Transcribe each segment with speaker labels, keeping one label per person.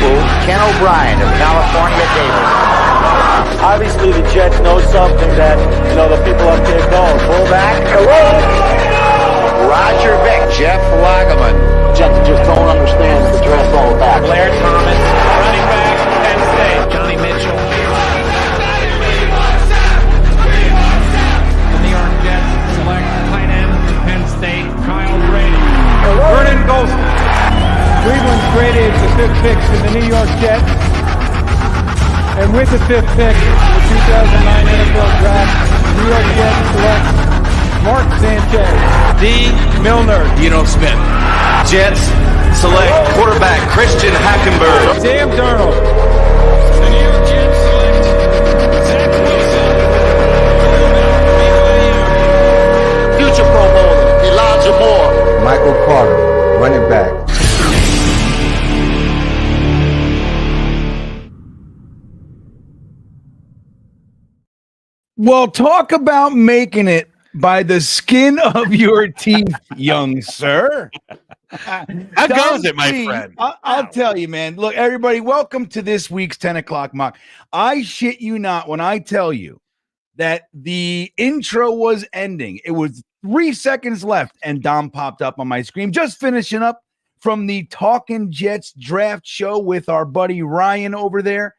Speaker 1: move. Ken O'Brien of California Davis.
Speaker 2: Obviously, the Jets know something that, the people up there don't. Fullback. Hello.
Speaker 1: Roger Vick. Jeff Lageman.
Speaker 2: Jets just don't understand the draft all about.
Speaker 3: Blair Thomas, running back, Penn State. Johnny Mitchell. The New York Jets select tight end from Penn State, Kyle Brady. Vernon Golston.
Speaker 4: Cleveland's graded the 5th pick to the New York Jets. And with the 5th pick in the 2009 NFL Draft, New York Jets select Mark Sanchez.
Speaker 3: D. Milner.
Speaker 5: Dino Smith. Jets select quarterback Christian Hackenberg.
Speaker 4: Sam Darnold.
Speaker 3: The New York Jets select Zach Wilson.
Speaker 2: Future Pro Bowler, Elijah Moore.
Speaker 6: Michael Carter, running back.
Speaker 7: Well, talk about making it by the skin of your teeth, young sir.
Speaker 5: How goes it, my friend?
Speaker 7: I'll tell you, man. Look, everybody, welcome to this week's 10 o'clock mock. I shit you not when I tell you that the intro was ending. It was 3 seconds left, and Dom popped up on my screen. Just finishing up from the Talking Jets draft show with our buddy Ryan over there.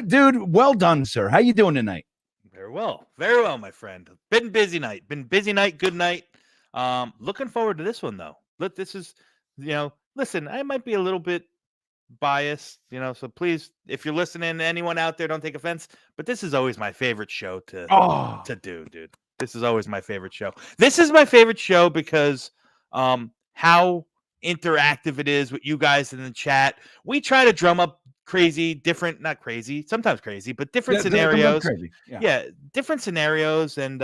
Speaker 7: Dude, well done, sir. How you doing tonight?
Speaker 5: Very well, my friend. Been busy night, good night. Looking forward to this one though. Look, this is, listen, I might be a little bit biased, so please, if you're listening, anyone out there, don't take offense, but this is always my favorite show to do, dude. This is always my favorite show. This is my favorite show because how interactive it is with you guys in the chat. We try to drum up not crazy, sometimes crazy, but different scenarios. Yeah, different scenarios, and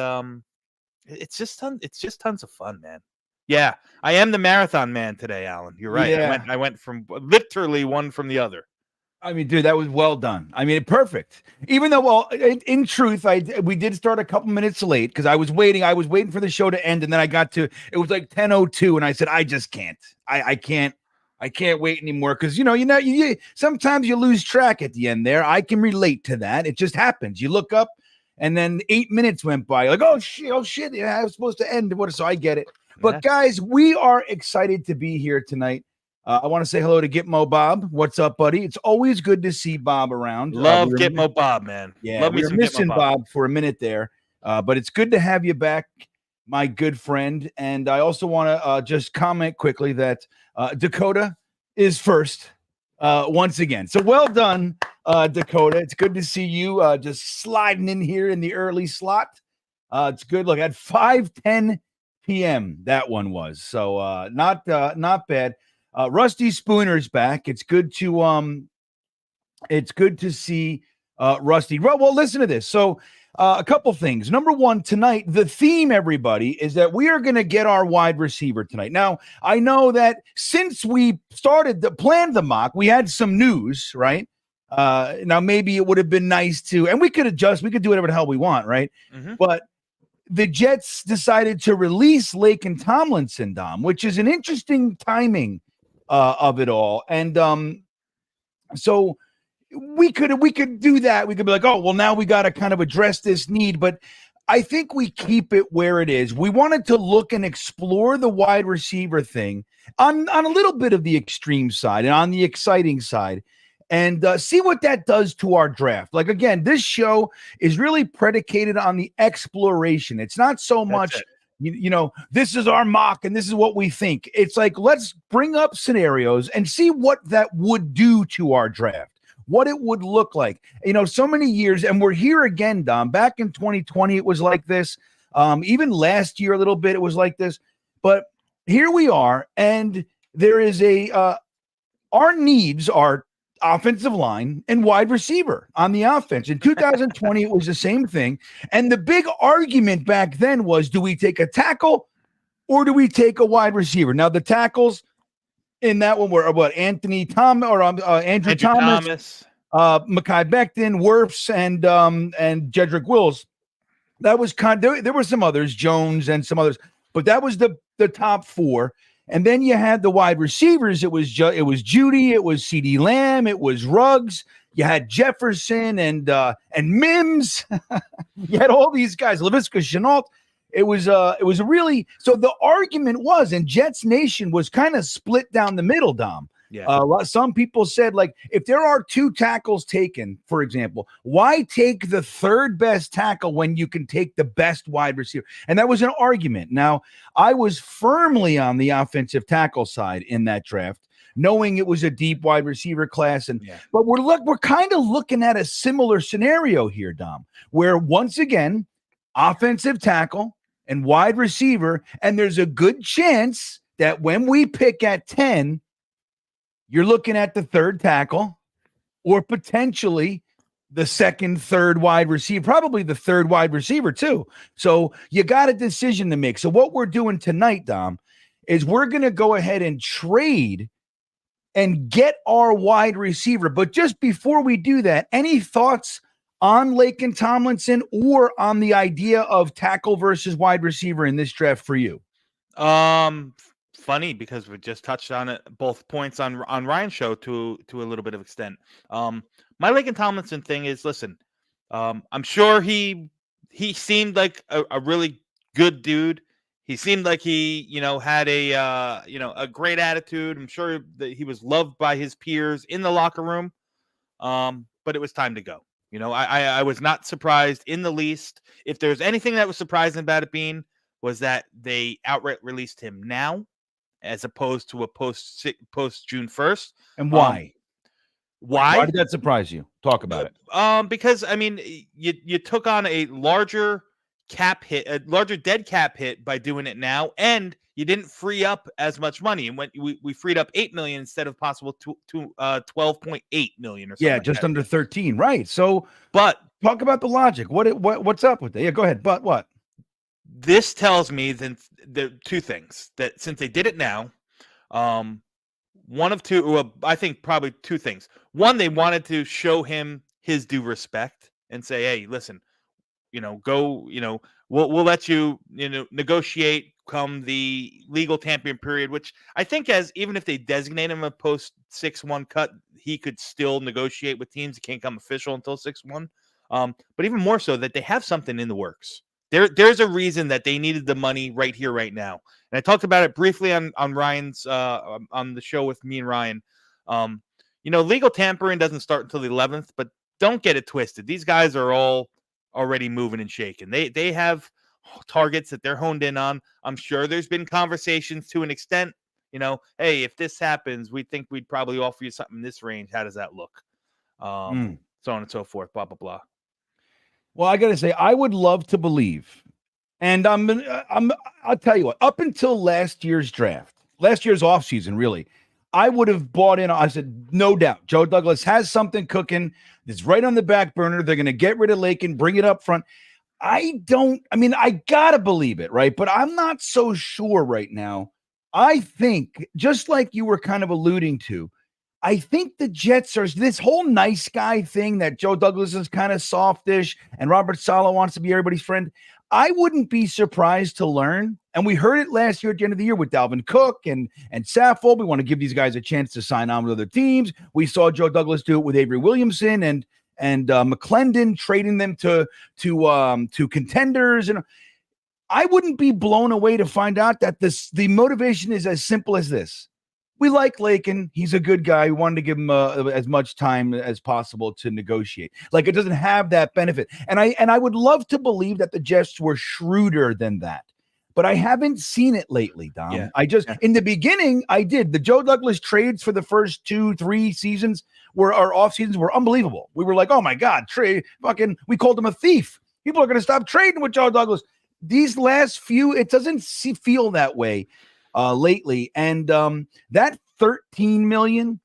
Speaker 5: it's just tons of fun, man. Yeah, I am the marathon man today, Alan. You're right.
Speaker 7: Yeah.
Speaker 5: I went from literally one from the other.
Speaker 7: I mean, dude, that was well done. I mean, perfect. Even though, well, in truth, we did start a couple minutes late because I was waiting for the show to end, and then it was like 10:02, and I said, I just can't. I can't wait anymore because you sometimes you lose track at the end there. I can relate to that. It just happens. You look up, and then 8 minutes went by. Like, oh shit, yeah, I was supposed to end. So I get it. But guys, we are excited to be here tonight. I want to say hello to Gitmo Bob. What's up, buddy? It's always good to see Bob around.
Speaker 5: Love Gitmo Bob, man.
Speaker 7: Yeah,
Speaker 5: love
Speaker 7: we were missing Bob for a minute there, but it's good to have you back, my good friend. And I also want to just comment quickly that Dakota is first once again. So well done, Dakota. It's good to see you just sliding in here in the early slot. It's good. Look, at 5:10 p.m. that one was. So not bad. Rusty Spooner's back. It's good to see Rusty. Well, listen to this. So a couple things. Number one, tonight, the theme, everybody, is that we are going to get our wide receiver tonight. Now, I know that since we planned the mock, we had some news, right? Now, maybe it would have been nice to, and we could adjust, we could do whatever the hell we want, right? Mm-hmm. But the Jets decided to release Lake and Tomlinson, Dom, which is an interesting timing of it all. And so we could do that. We could be like, oh, well, now we got to kind of address this need. But I think we keep it where it is. We wanted to look and explore the wide receiver thing on a little bit of the extreme side and on the exciting side, and see what that does to our draft. Like, again, this show is really predicated on the exploration. It's not so much, this is our mock and this is what we think. It's like, let's bring up scenarios and see what that would do to our draft, what it would look like. So many years, and we're here again, Dom. Back in 2020, it was like this. Even last year, a little bit, it was like this. But here we are, and there is our needs are offensive line and wide receiver on the offense. In 2020, it was the same thing. And the big argument back then was, do we take a tackle or do we take a wide receiver? Now, the tackles in that one were Andrew Thomas, Mekhi Becton, Wirfs, and Jedrick Wills. That was there were some others, Jones and some others, but that was the top four. And then you had the wide receivers. It was Judy, it was CeeDee Lamb, it was Ruggs. You had Jefferson and Mims. You had all these guys, Laviska Shenault. It was a really, so the argument was, and Jets Nation was kind of split down the middle, Dom.
Speaker 5: Yeah.
Speaker 7: Some people said, like, if there are 2 tackles taken, for example, why take the third best tackle when you can take the best wide receiver? And that was an argument. Now, I was firmly on the offensive tackle side in that draft, knowing it was a deep wide receiver class. But we're kind of looking at a similar scenario here, Dom, where once again, offensive tackle and wide receiver, and there's a good chance that when we pick at 10, you're looking at the third tackle or potentially the second, third wide receiver, probably the third wide receiver too. So you got a decision to make. So what we're doing tonight, Dom, is we're going to go ahead and trade and get our wide receiver. But just before we do that, any thoughts on Laken Tomlinson or on the idea of tackle versus wide receiver in this draft for you?
Speaker 5: Funny, because we just touched on it, both points on Ryan's show to a little bit of extent. My Laken Tomlinson thing is, listen, I'm sure he seemed like a really good dude. He seemed like he, had a great attitude. I'm sure that he was loved by his peers in the locker room. But it was time to go. I was not surprised in the least. If there's anything that was surprising about it being, was that they outright released him now, as opposed to a post June 1st.
Speaker 7: And why?
Speaker 5: Why
Speaker 7: did that surprise you? Talk about it.
Speaker 5: Because I mean, you took on a larger dead cap hit by doing it now, and you didn't free up as much money. And when we freed up $8 million instead of possible to 12.8 million or something.
Speaker 7: Yeah, just under 13, right? So,
Speaker 5: but
Speaker 7: talk about the logic. What's up with that? Yeah, go ahead. But what?
Speaker 5: This tells me that the 2 things, that since they did it now, one of 2, well, I think probably 2 things. One, they wanted to show him his due respect and say, hey, listen, go, we'll let you, negotiate come the legal tampering period, which I think even if they designate him a post 6-1 cut, he could still negotiate with teams. It can't come official until 6-1. But even more so that they have something in the works. There's a reason that they needed the money right here, right now. And I talked about it briefly on Ryan's on the show with me and Ryan. Legal tampering doesn't start until the 11th, but don't get it twisted. These guys are all already moving and shaking. They have targets that they're honed in on. I'm sure there's been conversations to an extent. Hey, if this happens, we think we'd probably offer you something in this range. How does that look? So on and so forth. Blah blah blah.
Speaker 7: Well, I got to say, I would love to believe, and I'll tell you what, up until last year's offseason, really, I would have bought in. I said, no doubt, Joe Douglas has something cooking. It's right on the back burner. They're going to get rid of Laken, bring it up front. I got to believe it, right? But I'm not so sure right now. I think, just like you were kind of alluding to, I think the Jets are this whole nice guy thing that Joe Douglas is kind of softish and Robert Saleh wants to be everybody's friend. I wouldn't be surprised to learn, and we heard it last year at the end of the year with Dalvin Cook and Saffold. We want to give these guys a chance to sign on with other teams. We saw Joe Douglas do it with Avery Williamson and McClendon, trading them to contenders. And I wouldn't be blown away to find out that the motivation is as simple as this. We like Laken. He's a good guy. We wanted to give him as much time as possible to negotiate. Like, it doesn't have that benefit. And I would love to believe that the Jets were shrewder than that. But I haven't seen it lately, Dom. Yeah. In the beginning, I did. The Joe Douglas trades for the first 2-3 seasons our off seasons were unbelievable. We were like, oh my God, we called him a thief. People are going to stop trading with Joe Douglas. These last few, it doesn't feel that way lately. And that $13 million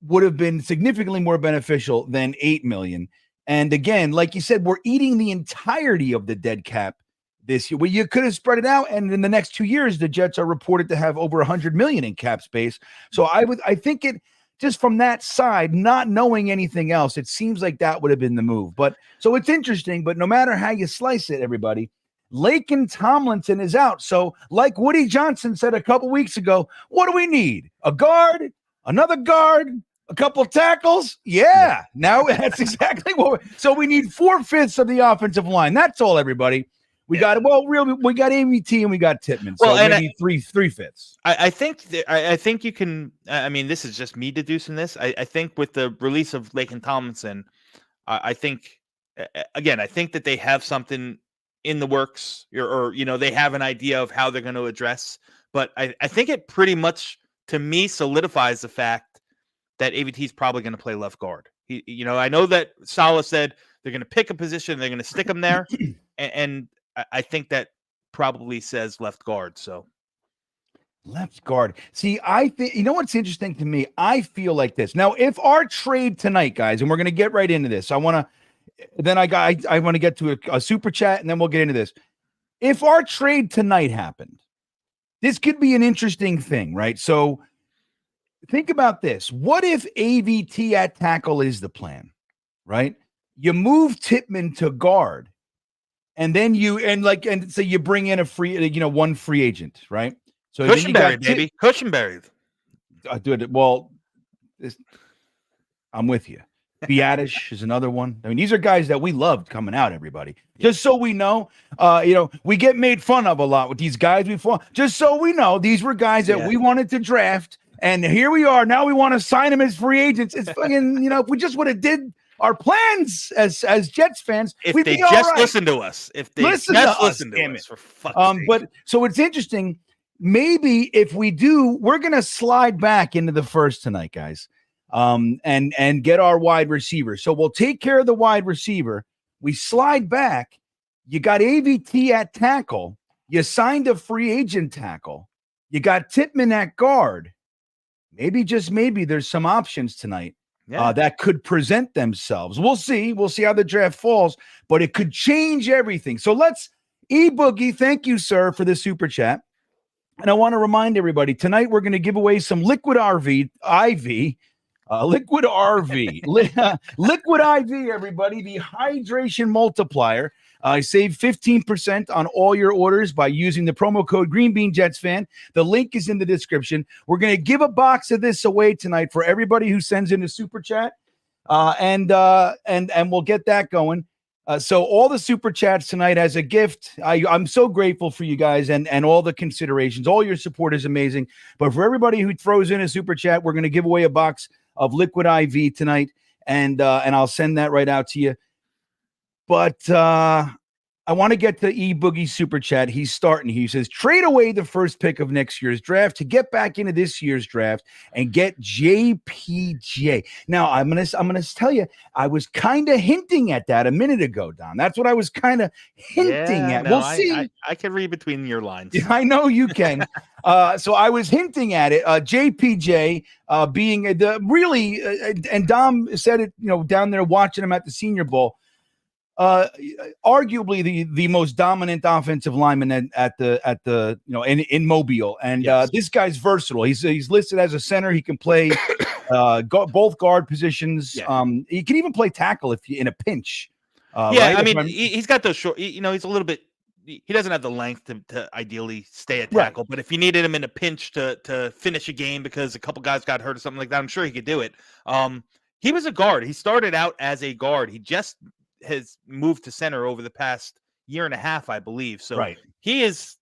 Speaker 7: would have been significantly more beneficial than $8 million. And again, like you said, we're eating the entirety of the dead cap this year. Well, you could have spread it out, and in the next 2 years, the Jets are reported to have over $100 million in cap space. So I think it, just from that side, not knowing anything else, it seems like that would have been the move. But so it's interesting. But no matter how you slice it, everybody, Lakin Tomlinson is out. So, like Woody Johnson said a couple weeks ago, what do we need? A guard, another guard, a couple tackles? Yeah. Now that's exactly what so we need 4/5 of the offensive line. That's all, everybody. We got we got AVT and we got Tippmann. So maybe three fifths.
Speaker 5: I think you can. I mean, this is just me deducing this. I think with the release of Lakin Tomlinson, I think again, I think that they have something in the works, or they have an idea of how they're going to address. But I think it pretty much, to me, solidifies the fact that AVT is probably going to play left guard. I know that Saleh said they're going to pick a position, they're going to stick him there, and I think that probably says left guard. So
Speaker 7: left guard. See, I think what's interesting to me. I feel like this now. If our trade tonight, guys, and we're going to get right into this, I want to get to a super chat, and then we'll get into this. If our trade tonight happened, this could be an interesting thing, right? So think about this. What if AVT at tackle is the plan, right? You move Tippmann to guard, and then so you bring in a free, one free agent, right? So
Speaker 5: Cushionberry, baby. Cushionberry.
Speaker 7: Dude, well, I'm with you. Biadish is another one. I mean, these are guys that we loved coming out, everybody. Just so we know, we get made fun of a lot with these guys before. Just so we know, these were guys that we wanted to draft, and here we are. Now we want to sign them as free agents. It's fucking, if we just would have did our plans as Jets fans,
Speaker 5: if
Speaker 7: we'd
Speaker 5: they
Speaker 7: be
Speaker 5: just
Speaker 7: right.
Speaker 5: listen to us, if they
Speaker 7: listen
Speaker 5: just
Speaker 7: to
Speaker 5: listen to us, for fuck's sake.
Speaker 7: But so it's interesting. Maybe if we do, we're gonna slide back into the first tonight, guys. And get our wide receiver. So we'll take care of the wide receiver. We slide back. You got AVT at tackle. You signed a free agent tackle. You got Tippmann at guard. Maybe, just maybe, there's some options tonight that could present themselves. We'll see. We'll see how the draft falls, but it could change everything. So let's E-Boogie. Thank you, sir, for the super chat. And I want to remind everybody tonight we're going to give away some Liquid IV. Liquid RV, Liquid IV, everybody, the hydration multiplier. Save 15% on all your orders by using the promo code GreenBean Jetsfan. The link is in the description. We're going to give a box of this away tonight for everybody who sends in a super chat, and we'll get that going. So all the super chats tonight as a gift. I'm so grateful for you guys and all the considerations. All your support is amazing. But for everybody who throws in a super chat, we're going to give away a box of Liquid IV tonight, and I'll send that right out to you. But I want to get to E-Boogie super chat. He's starting. He says, trade away the first pick of next year's draft to get back into this year's draft and get JPJ. Now, I'm gonna tell you, I was kind of hinting at that a minute ago, Don. That's what I was kind of hinting at. We'll see.
Speaker 5: I can read between your lines.
Speaker 7: I know you can. So I was hinting at it. JPJ being the really, and Dom said it, down there watching him at the Senior Bowl. Arguably the most dominant offensive lineman in Mobile, and this guy's versatile. He's listed as a center. He can play both guard positions.
Speaker 5: Yeah.
Speaker 7: He can even play tackle if you in a pinch.
Speaker 5: Right? I mean, he's got those short. He's a little bit. He doesn't have the length to ideally stay at tackle, but if you needed him in a pinch to finish a game because a couple guys got hurt or something like that, I'm sure he could do it. He was a guard. He started out as a guard. He just has moved to center over the past year and a half, I believe. So he is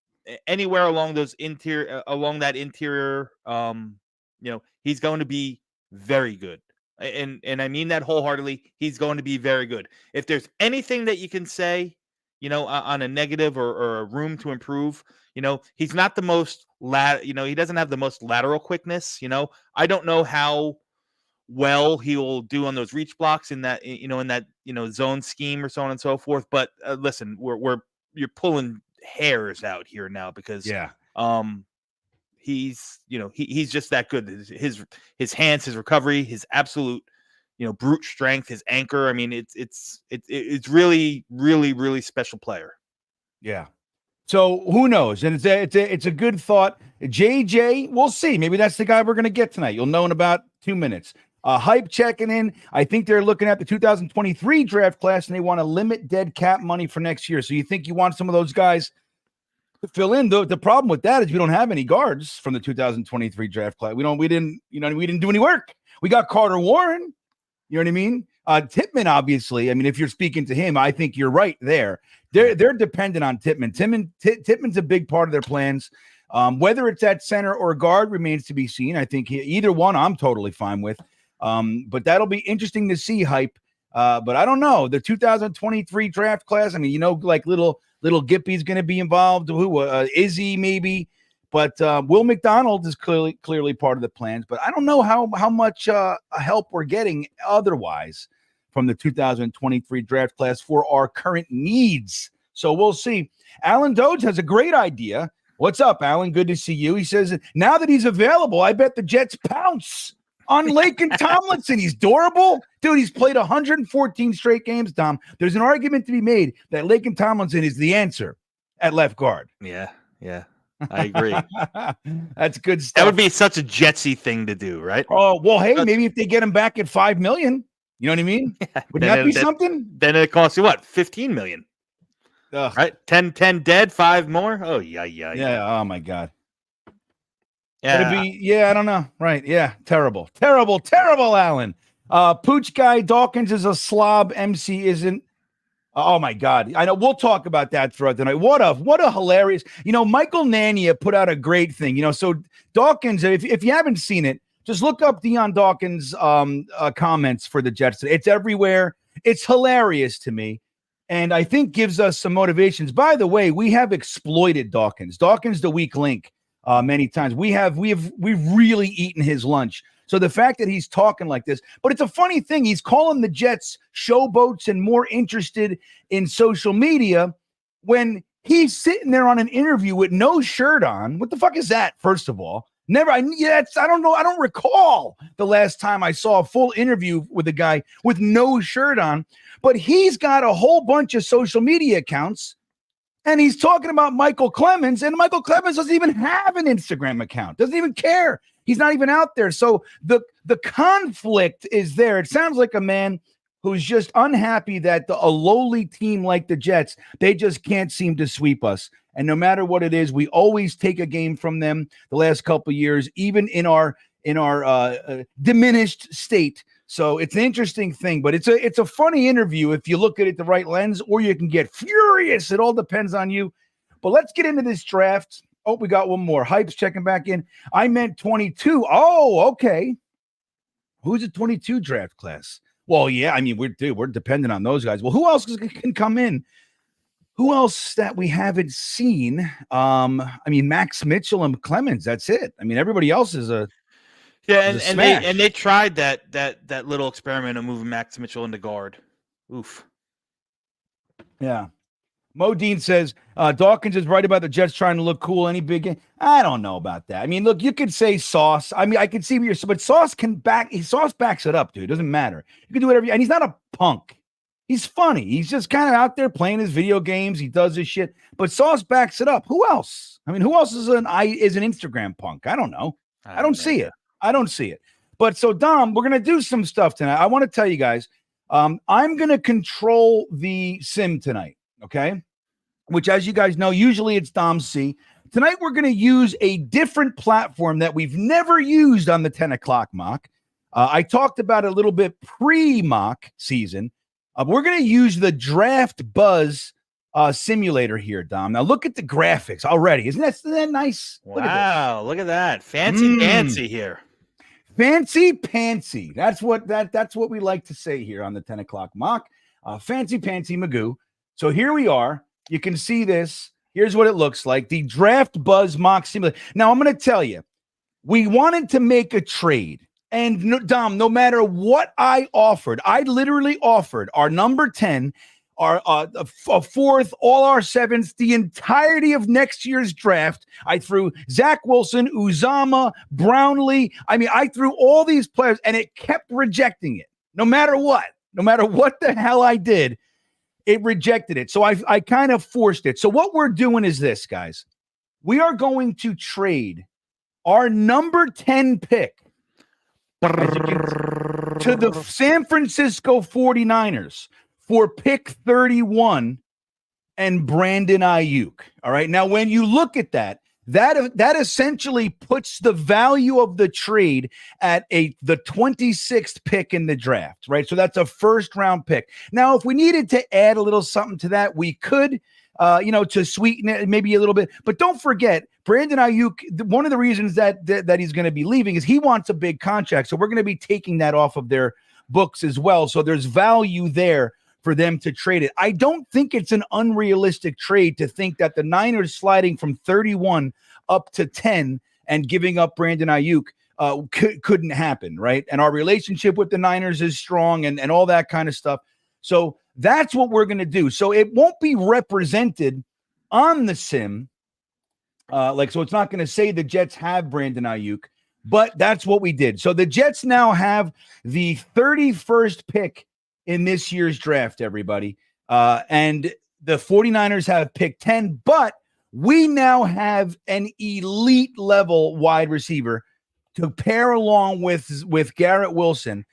Speaker 5: anywhere along that interior. He's going to be very good. And I mean that wholeheartedly. He's going to be very good. If there's anything that you can say, on a negative or a room to improve, he's not the most he doesn't have the most lateral quickness. I don't know how well he will do on those reach blocks in that zone scheme or so on and so forth. But listen, you're pulling hairs out here now because he's just that good. His hands, his recovery, his absolute brute strength, his anchor. I mean, it's really, really, really special player.
Speaker 7: Yeah. So who knows? And it's a good thought. JJ, we'll see. Maybe that's the guy we're going to get tonight. You'll know in about 2 minutes. Hype checking in. I think they're looking at the 2023 draft class, and they want to limit dead cap money for next year. So you think you want some of those guys to fill in? The problem with that is we don't have any guards from the 2023 draft class. We didn't do any work. We got Carter Warren. You know what I mean? Tippmann, obviously. I mean, if you're speaking to him, I think you're right there. They're dependent on Tippmann. Tippmann's a big part of their plans. Whether it's at center or guard remains to be seen. I think either one I'm totally fine with. But that'll be interesting to see, Hype. But I don't know. The 2023 draft class, I mean, like little Gippy's going to be involved. Who Izzy maybe. But Will McDonald is clearly part of the plans. But I don't know how much help we're getting otherwise from the 2023 draft class for our current needs. So we'll see. Alan Doge has a great idea. What's up, Alan? Good to see you. He says, now that he's available, I bet the Jets pounce on Lakin Tomlinson. He's durable. Dude, he's played 114 straight games, Tom. There's an argument to be made that Lakin Tomlinson is the answer at left guard.
Speaker 5: Yeah. I agree.
Speaker 7: That's good stuff.
Speaker 5: That would be such a Jetsy thing to do, right?
Speaker 7: Oh, well, hey, maybe if they get him back at $5 million, you know what I mean? Wouldn't that be something?
Speaker 5: Then it costs you what? $15 million.
Speaker 7: Ugh.
Speaker 5: Right? 10 dead, 5 more. Oh, yeah.
Speaker 7: Oh my God.
Speaker 5: Yeah.
Speaker 7: I don't know. Right. Yeah. Terrible, Alan. Pooch guy Dawkins is a slob. MC isn't. Oh my God. I know we'll talk about that throughout the night. What a hilarious, Michael Nania put out a great thing, so Dawkins, if you haven't seen it, just look up Dion Dawkins comments for the Jets. It's everywhere. It's hilarious to me. And I think gives us some motivations. By the way, we have exploited Dawkins. Dawkins, the weak link, many times. We've really eaten his lunch. So the fact that he's talking like this, but it's a funny thing. He's calling the Jets showboats and more interested in social media when he's sitting there on an interview with no shirt on. What the fuck is that? First of all, never. I don't know. I don't recall the last time I saw a full interview with a guy with no shirt on. But he's got a whole bunch of social media accounts, and he's talking about Michael Clemens, and Michael Clemens doesn't even have an Instagram account, doesn't even care. He's not even out there. So the conflict is there. It sounds like a man who's just unhappy that a lowly team like the Jets, they just can't seem to sweep us. And no matter what it is, we always take a game from them the last couple of years, even in our diminished state. So it's an interesting thing, but it's a funny interview if you look at it the right lens, or you can get furious. It all depends on you. But let's get into this draft. Oh, we got one more. Hype's checking back in. I meant 22. Oh, okay. Who's a 22 draft class? Well, yeah, I mean, we're dependent on those guys. Well, who else can come in? Who else that we haven't seen? I mean, Max Mitchell and Clemens. That's it. I mean, everybody else is a
Speaker 5: and they tried that little experiment of moving Max Mitchell into guard. Oof.
Speaker 7: Yeah. Modine says Dawkins is right about the Jets trying to look cool. Any big game? I don't know about that. I mean, look, you could say Sauce. I mean, I can see what you're, but Sauce backs it up, dude. It doesn't matter. You can do whatever. And he's not a punk. He's funny. He's just kind of out there playing his video games. He does his shit. But Sauce backs it up. Who else? I mean, who else is an Instagram punk? I don't know. I don't see it. But so, Dom, we're gonna do some stuff tonight. I want to tell you guys. I'm gonna control the sim tonight. Okay. Which, as you guys know, usually it's Dom C. Tonight, we're going to use a different platform that we've never used on the 10 o'clock mock. I talked about it a little bit pre-mock season. We're going to use the Draft Buzz simulator here, Dom. Now, look at the graphics already. Isn't that nice?
Speaker 5: Wow, look at that. Fancy here.
Speaker 7: Fancy pantsy. That's what we like to say here on the 10 o'clock mock. Fancy pantsy Magoo. So here we are. You can see this. Here's what it looks like. The Draft Buzz mock simulator. Now, I'm going to tell you, we wanted to make a trade. And Dom, no matter what I offered, I literally offered our number 10, our fourth, all our sevenths, the entirety of next year's draft. I threw Zach Wilson, Uzama, Brownlee. I mean, I threw all these players, and it kept rejecting it. No matter what the hell I did, it rejected it. So I kind of forced it. So what we're doing is this, guys. We are going to trade our number 10 pick. to the San Francisco 49ers for pick 31 and Brandon Aiyuk. All right. Now, when you look at that essentially puts the value of the trade at the 26th pick in the draft, right? So that's a first round pick. Now, if we needed to add a little something to that, we could, to sweeten it maybe a little bit. But don't forget, Brandon Aiyuk, one of the reasons that he's going to be leaving is he wants a big contract. So we're going to be taking that off of their books as well. So there's value there for them to trade it. I don't think it's an unrealistic trade to think that the Niners sliding from 31 up to 10 and giving up Brandon Aiyuk couldn't happen, right? And our relationship with the Niners is strong and all that kind of stuff. So that's what we're going to do. So it won't be represented on the sim. So it's not going to say the Jets have Brandon Aiyuk, but that's what we did. So the Jets now have the 31st pick in this year's draft, everybody. And the 49ers have pick 10, but we now have an elite level wide receiver to pair along with Garrett Wilson.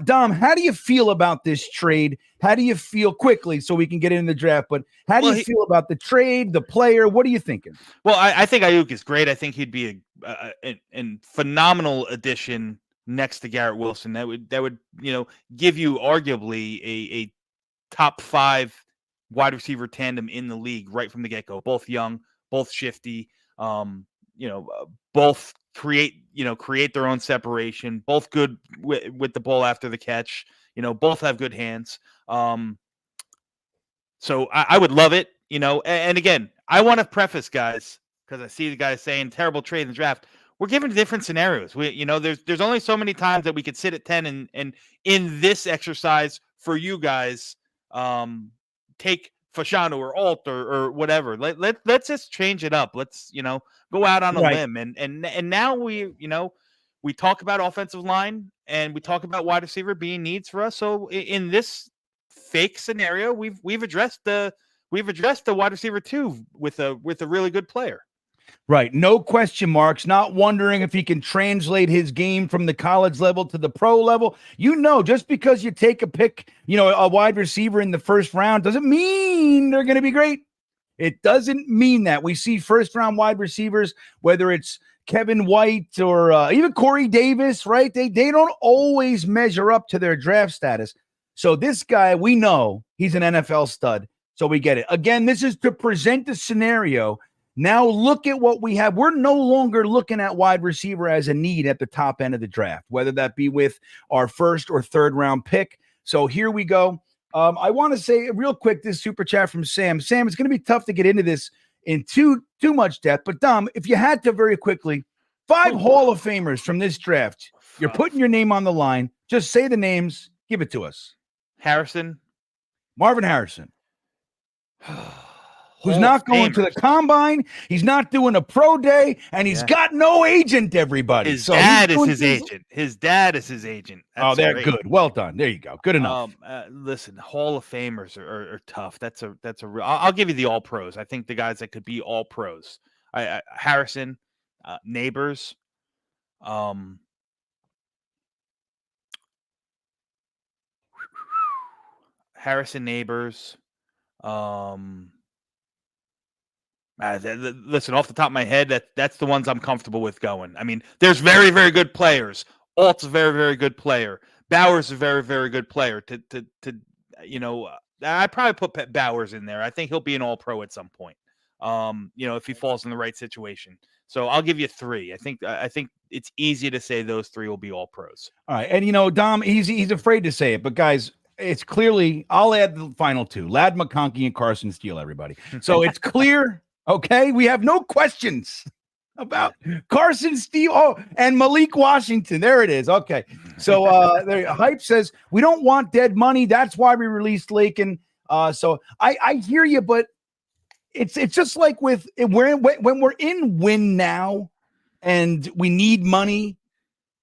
Speaker 7: Dom, how do you feel about this trade? How do you feel quickly so we can get into the draft? But how do you feel about the trade, the player? What are you thinking?
Speaker 5: Well, I think Aiyuk is great. I think he'd be a phenomenal addition next to Garrett Wilson. That would give you arguably a top 5 wide receiver tandem in the league right from the get-go. Both young, both shifty, both create their own separation, both good with the ball after the catch, both have good hands. So I would love it, and again, I want to preface, guys, because I see the guys saying terrible trade in the draft. We're given different scenarios. There's only so many times that we could sit at 10 and in this exercise for you guys, take Fashanu or Alt or whatever. Let's just change it up. Let's, go out on a limb. And now we talk about offensive line and we talk about wide receiver being needs for us. So in this fake scenario, we've addressed the wide receiver too with a really good player.
Speaker 7: Right. No question marks. Not wondering if he can translate his game from the college level to the pro level. Just because you take a pick, a wide receiver in the first round doesn't mean they're going to be great. It doesn't mean that. We see first round wide receivers, whether it's Kevin White or even Corey Davis, right? They don't always measure up to their draft status. So this guy, we know he's an NFL stud. So we get it. Again, this is to present the scenario. Now look at what we have. We're no longer looking at wide receiver as a need at the top end of the draft, whether that be with our first or third round pick. So here we go. I want to say real quick, this super chat from Sam. Sam, it's going to be tough to get into this in too much depth, but Dom, if you had to very quickly, 5 Hall of Famers from this draft, you're putting your name on the line. Just say the names. Give it to us. Marvin Harrison. Who's not going to the combine. He's not doing a pro day, and he's got no agent, everybody.
Speaker 5: His dad is his agent. His dad is his agent.
Speaker 7: That's they're great. Good. Well done. There you go. Good enough.
Speaker 5: Listen, Hall of Famers are tough. That's a real. I'll give you the all pros. I think the guys that could be all pros. Harrison, Neighbors, Listen, off the top of my head, that's the ones I'm comfortable with going. I mean, there's very, very good players. Alt's a very, very good player. Bowers is a very, very good player. I probably put Bowers in there. I think he'll be an all-pro at some point. If he falls in the right situation. So I'll give you 3. I think it's easy to say those 3 will be all pros.
Speaker 7: All right, and Dom, he's afraid to say it, but guys, it's clearly. I'll add the final 2: Ladd McConkey and Carson Steele. Everybody, so it's clear. Okay, we have no questions about Carson Steele and Malik Washington. There it is. Okay, so Hype says we don't want dead money. That's why we released Lakin. So I hear you, but it's just like when we're in win now and we need money.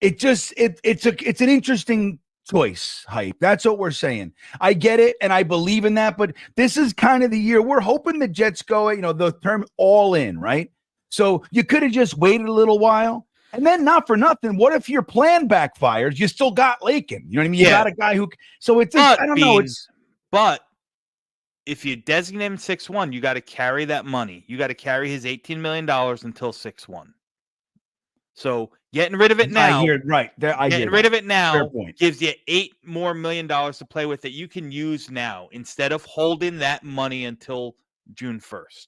Speaker 7: It's an interesting choice, Hype. That's what we're saying. I get it, and I believe in that, but this is kind of the year. We're hoping the Jets go, the term all in, right? So you could have just waited a little while, And then, not for nothing, what if your plan backfires? You still got Lakin. You know what I mean? You got a guy who. So it's just, I don't know.
Speaker 5: But if you designate him 6-1, you got to carry that money. You got to carry his $18 million until 6-1. So getting rid of it now.
Speaker 7: I hear
Speaker 5: getting rid of it now
Speaker 7: point.
Speaker 5: Gives you $8 more million to play with that you can use now instead of holding that money until June 1st.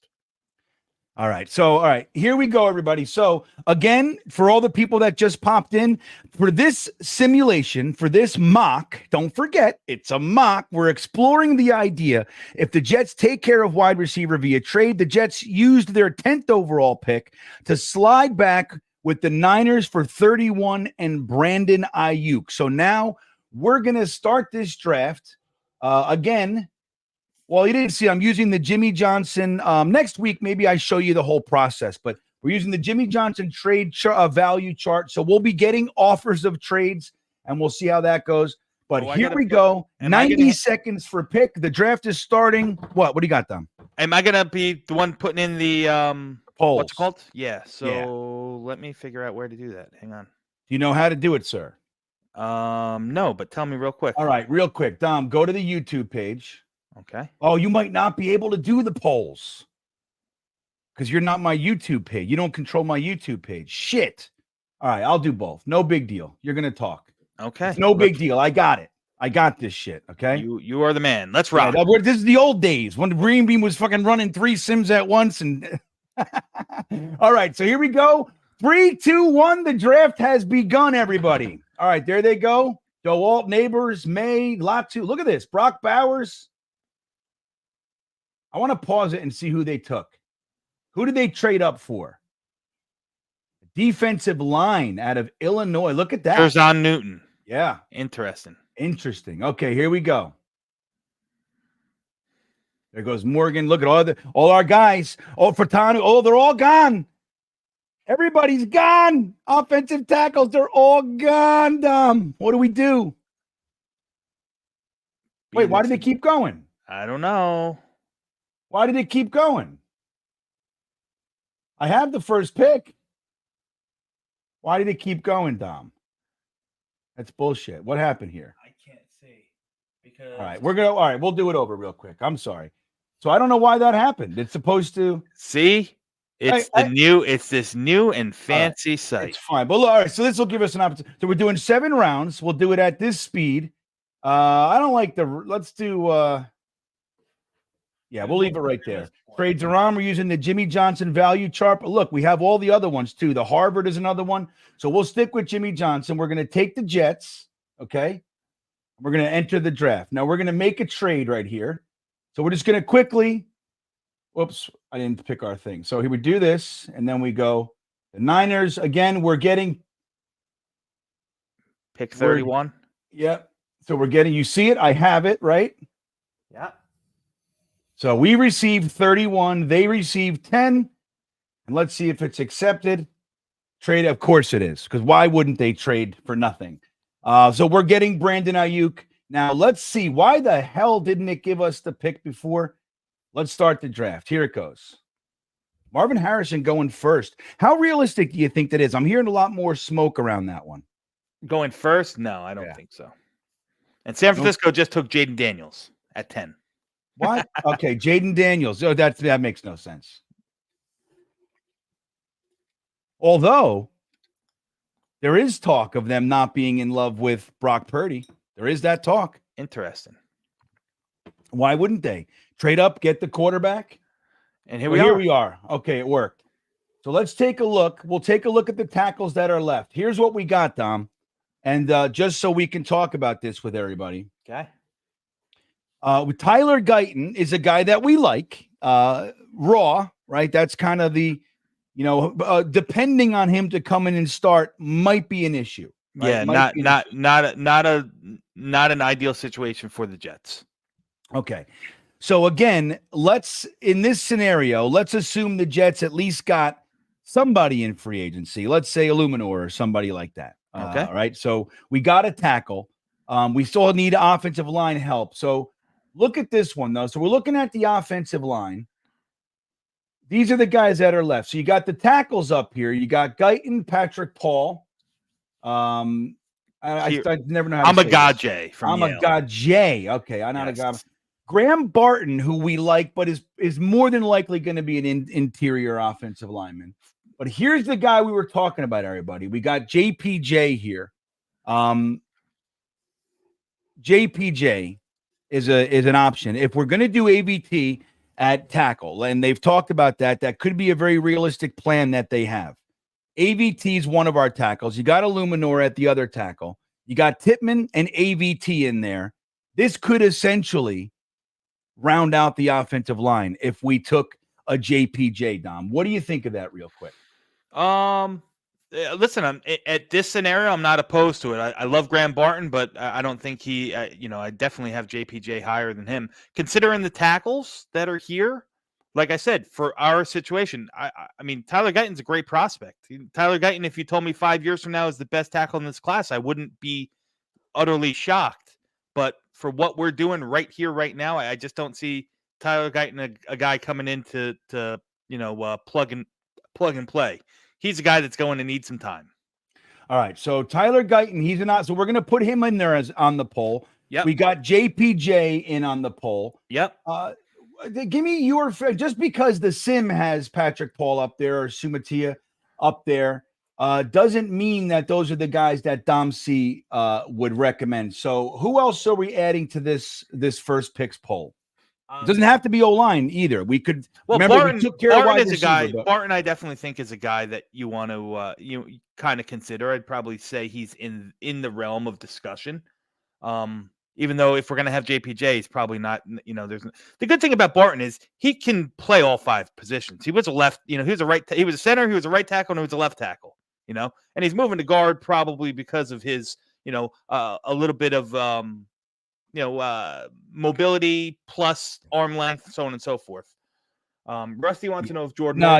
Speaker 7: All right. So, all right, here we go, everybody. So, again, for all the people that just popped in, for this simulation, for this mock, don't forget, it's a mock. We're exploring the idea. If the Jets take care of wide receiver via trade, the Jets used their 10th overall pick to slide back with the Niners for 31 and Brandon Aiyuk. So now we're going to start this draft again. Well, you didn't see, I'm using the Jimmy Johnson. Next week, maybe I show you the whole process, but we're using the Jimmy Johnson trade value chart. So we'll be getting offers of trades, and we'll see how that goes. But here we go. 90 seconds for pick. The draft is starting. What do you got, Dom?
Speaker 5: Am I going to be the one putting in the
Speaker 7: polls?
Speaker 5: What's it called? Yeah. So let me figure out where to do that. Hang on.
Speaker 7: Do you know how to do it, sir?
Speaker 5: No, but tell me real quick.
Speaker 7: All right, real quick. Dom, go to the YouTube page.
Speaker 5: Okay.
Speaker 7: Oh, you might not be able to do the polls because you're not my YouTube page. You don't control my YouTube page. Shit. All right, I'll do both. No big deal. You're going to talk.
Speaker 5: Okay.
Speaker 7: It's no big deal. I got it. I got this shit. Okay.
Speaker 5: You are the man. Let's rock.
Speaker 7: Yeah, this is the old days when GreenBean was fucking running 3 sims at once. And all right, so here we go. 3, 2, 1. The draft has begun, everybody. All right, there they go. DeWalt, Neighbors, May, Latu. Look at this. Brock Bowers. I want to pause it and see who they took. Who did they trade up for? Defensive line out of Illinois. Look at that.
Speaker 5: Curzon Newton.
Speaker 7: Yeah.
Speaker 5: Interesting.
Speaker 7: Okay, here we go. There goes Morgan. Look at all our guys. Oh, Furtado. Oh, they're all gone. Everybody's gone. Offensive tackles, they're all gone, Dom. What do we do? Wait, why did they keep going?
Speaker 5: I don't know.
Speaker 7: Why did it keep going? I have the first pick. Why did it keep going, Dom? That's bullshit. What happened here?
Speaker 5: I can't see because.
Speaker 7: All right, we'll do it over real quick. I'm sorry. So I don't know why that happened. It's supposed to
Speaker 5: see. It's this new and fancy site.
Speaker 7: It's fine. But all right, so this will give us an opportunity. So we're doing 7 rounds. We'll do it at this speed. I don't like let's do we'll leave it right there. Trades are on. We're using the Jimmy Johnson value chart. But look, we have all the other ones too. The Harvard is another one. So we'll stick with Jimmy Johnson. We're going to take the Jets. Okay. We're going to enter the draft. Now we're going to make a trade right here. So we're just going to quickly. Whoops, I didn't pick our thing. So here we do this, and then we go. The Niners, again, we're getting.
Speaker 5: Pick 31.
Speaker 7: Yep. So we're getting, you see it? I have it, right?
Speaker 5: Yeah.
Speaker 7: So we received 31. They received 10. And let's see if it's accepted. Trade, of course it is, because why wouldn't they trade for nothing? So we're getting Brandon Aiyuk. Now let's see. Why the hell didn't it give us the pick before? Let's start the draft. Here it goes. Marvin Harrison going first. How realistic do you think that is? I'm hearing a lot more smoke around that one.
Speaker 5: Going first? No, I don't think so. And San Francisco just took Jaden Daniels at 10.
Speaker 7: What? Okay, Jaden Daniels. Oh, that makes no sense. Although there is talk of them not being in love with Brock Purdy. There is that talk.
Speaker 5: Interesting.
Speaker 7: Why wouldn't they? Trade up, get the quarterback.
Speaker 5: And here
Speaker 7: we are. Okay, it worked. So let's take a look. We'll take a look at the tackles that are left. Here's what we got, Dom. And just so we can talk about this with everybody.
Speaker 5: Okay.
Speaker 7: Tyler Guyton is a guy that we like. Raw, right? That's kind of the, depending on him to come in and start might be an issue. Right?
Speaker 5: Yeah, not an ideal situation for the Jets.
Speaker 7: Okay. So again, in this scenario, let's assume the Jets at least got somebody in free agency. Let's say Illuminor or somebody like that.
Speaker 5: Okay.
Speaker 7: All right. So we got a tackle. We still need offensive line help. So look at this one, though. So we're looking at the offensive line. these are the guys that are left. So you got the tackles up here. You got Guyton, Patrick Paul. I never know how to say this.
Speaker 5: Amagaje from Yale.
Speaker 7: Amagaje. Okay, I'm not a guy. Graham Barton, who we like, but is more than likely going to be an interior offensive lineman. But here's the guy we were talking about, everybody. We got JPJ here. JPJ is an option. If we're going to do AVT at tackle, and they've talked about that could be a very realistic plan that they have. AVT is one of our tackles. You got Illuminor at the other tackle. You got Tippmann and AVT in there. This could essentially round out the offensive line if we took a JPJ, Dom. What do you think of that real quick?
Speaker 5: Listen, at this scenario, I'm not opposed to it. I love Graham Barton, but I don't think he, I definitely have JPJ higher than him. Considering the tackles that are here, like I said, for our situation, I mean, Tyler Guyton's a great prospect. Tyler Guyton, if you told me 5 years from now is the best tackle in this class, I wouldn't be utterly shocked. But for what we're doing right here, right now, I just don't see Tyler Guyton a guy coming in to plug and play. He's a guy that's going to need some time.
Speaker 7: All right. So Tyler Guyton, he's not. So we're going to put him in there as on the poll.
Speaker 5: Yep.
Speaker 7: We got JPJ in on the poll.
Speaker 5: Yep.
Speaker 7: Give me your, just because the sim has Patrick Paul up there or Sumatia up there, doesn't mean that those are the guys that Dom C would recommend. So who else are we adding to this first picks poll? It doesn't have to be O-line either. We could remember
Speaker 5: Barton,
Speaker 7: we took care of wide
Speaker 5: is
Speaker 7: receiver,
Speaker 5: a guy.
Speaker 7: but
Speaker 5: Barton, I definitely think is a guy that you want to kind of consider. I'd probably say he's in the realm of discussion. Even though if we're going to have JPJ, he's probably not. There's the good thing about Barton is he can play all five positions. He was a left. He was a right. He was a center. He was a right tackle, and he was a left tackle. And he's moving to guard probably because of his a little bit of mobility plus arm length, so on and so forth. Rusty wants to know if Jordan.
Speaker 7: No,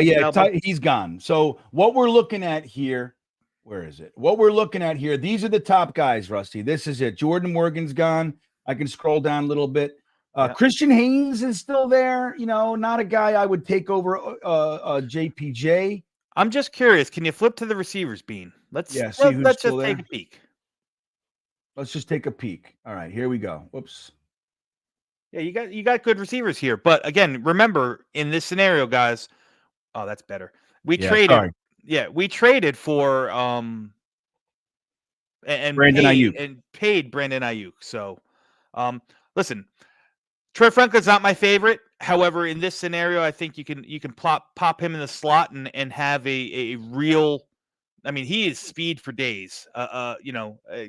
Speaker 7: he's gone. So what we're looking at here, where is it? What we're looking at here, these are the top guys, Rusty. This is it. Jordan Morgan's gone. I can scroll down a little bit. Christian Haynes is still there. Not a guy I would take over JPJ.
Speaker 5: I'm just curious. Can you flip to the receivers, Bean? Let's just take a peek.
Speaker 7: Let's just take a peek. All right, here we go. Whoops.
Speaker 5: Yeah, you got good receivers here, but again, remember in this scenario, guys. Oh, that's better. We traded for and
Speaker 7: Brandon Aiyuk
Speaker 5: and paid Brandon Aiyuk. So, listen, Trey Franklin's not my favorite. However, in this scenario, I think you can pop him in the slot and have a real. I mean, he is speed for days.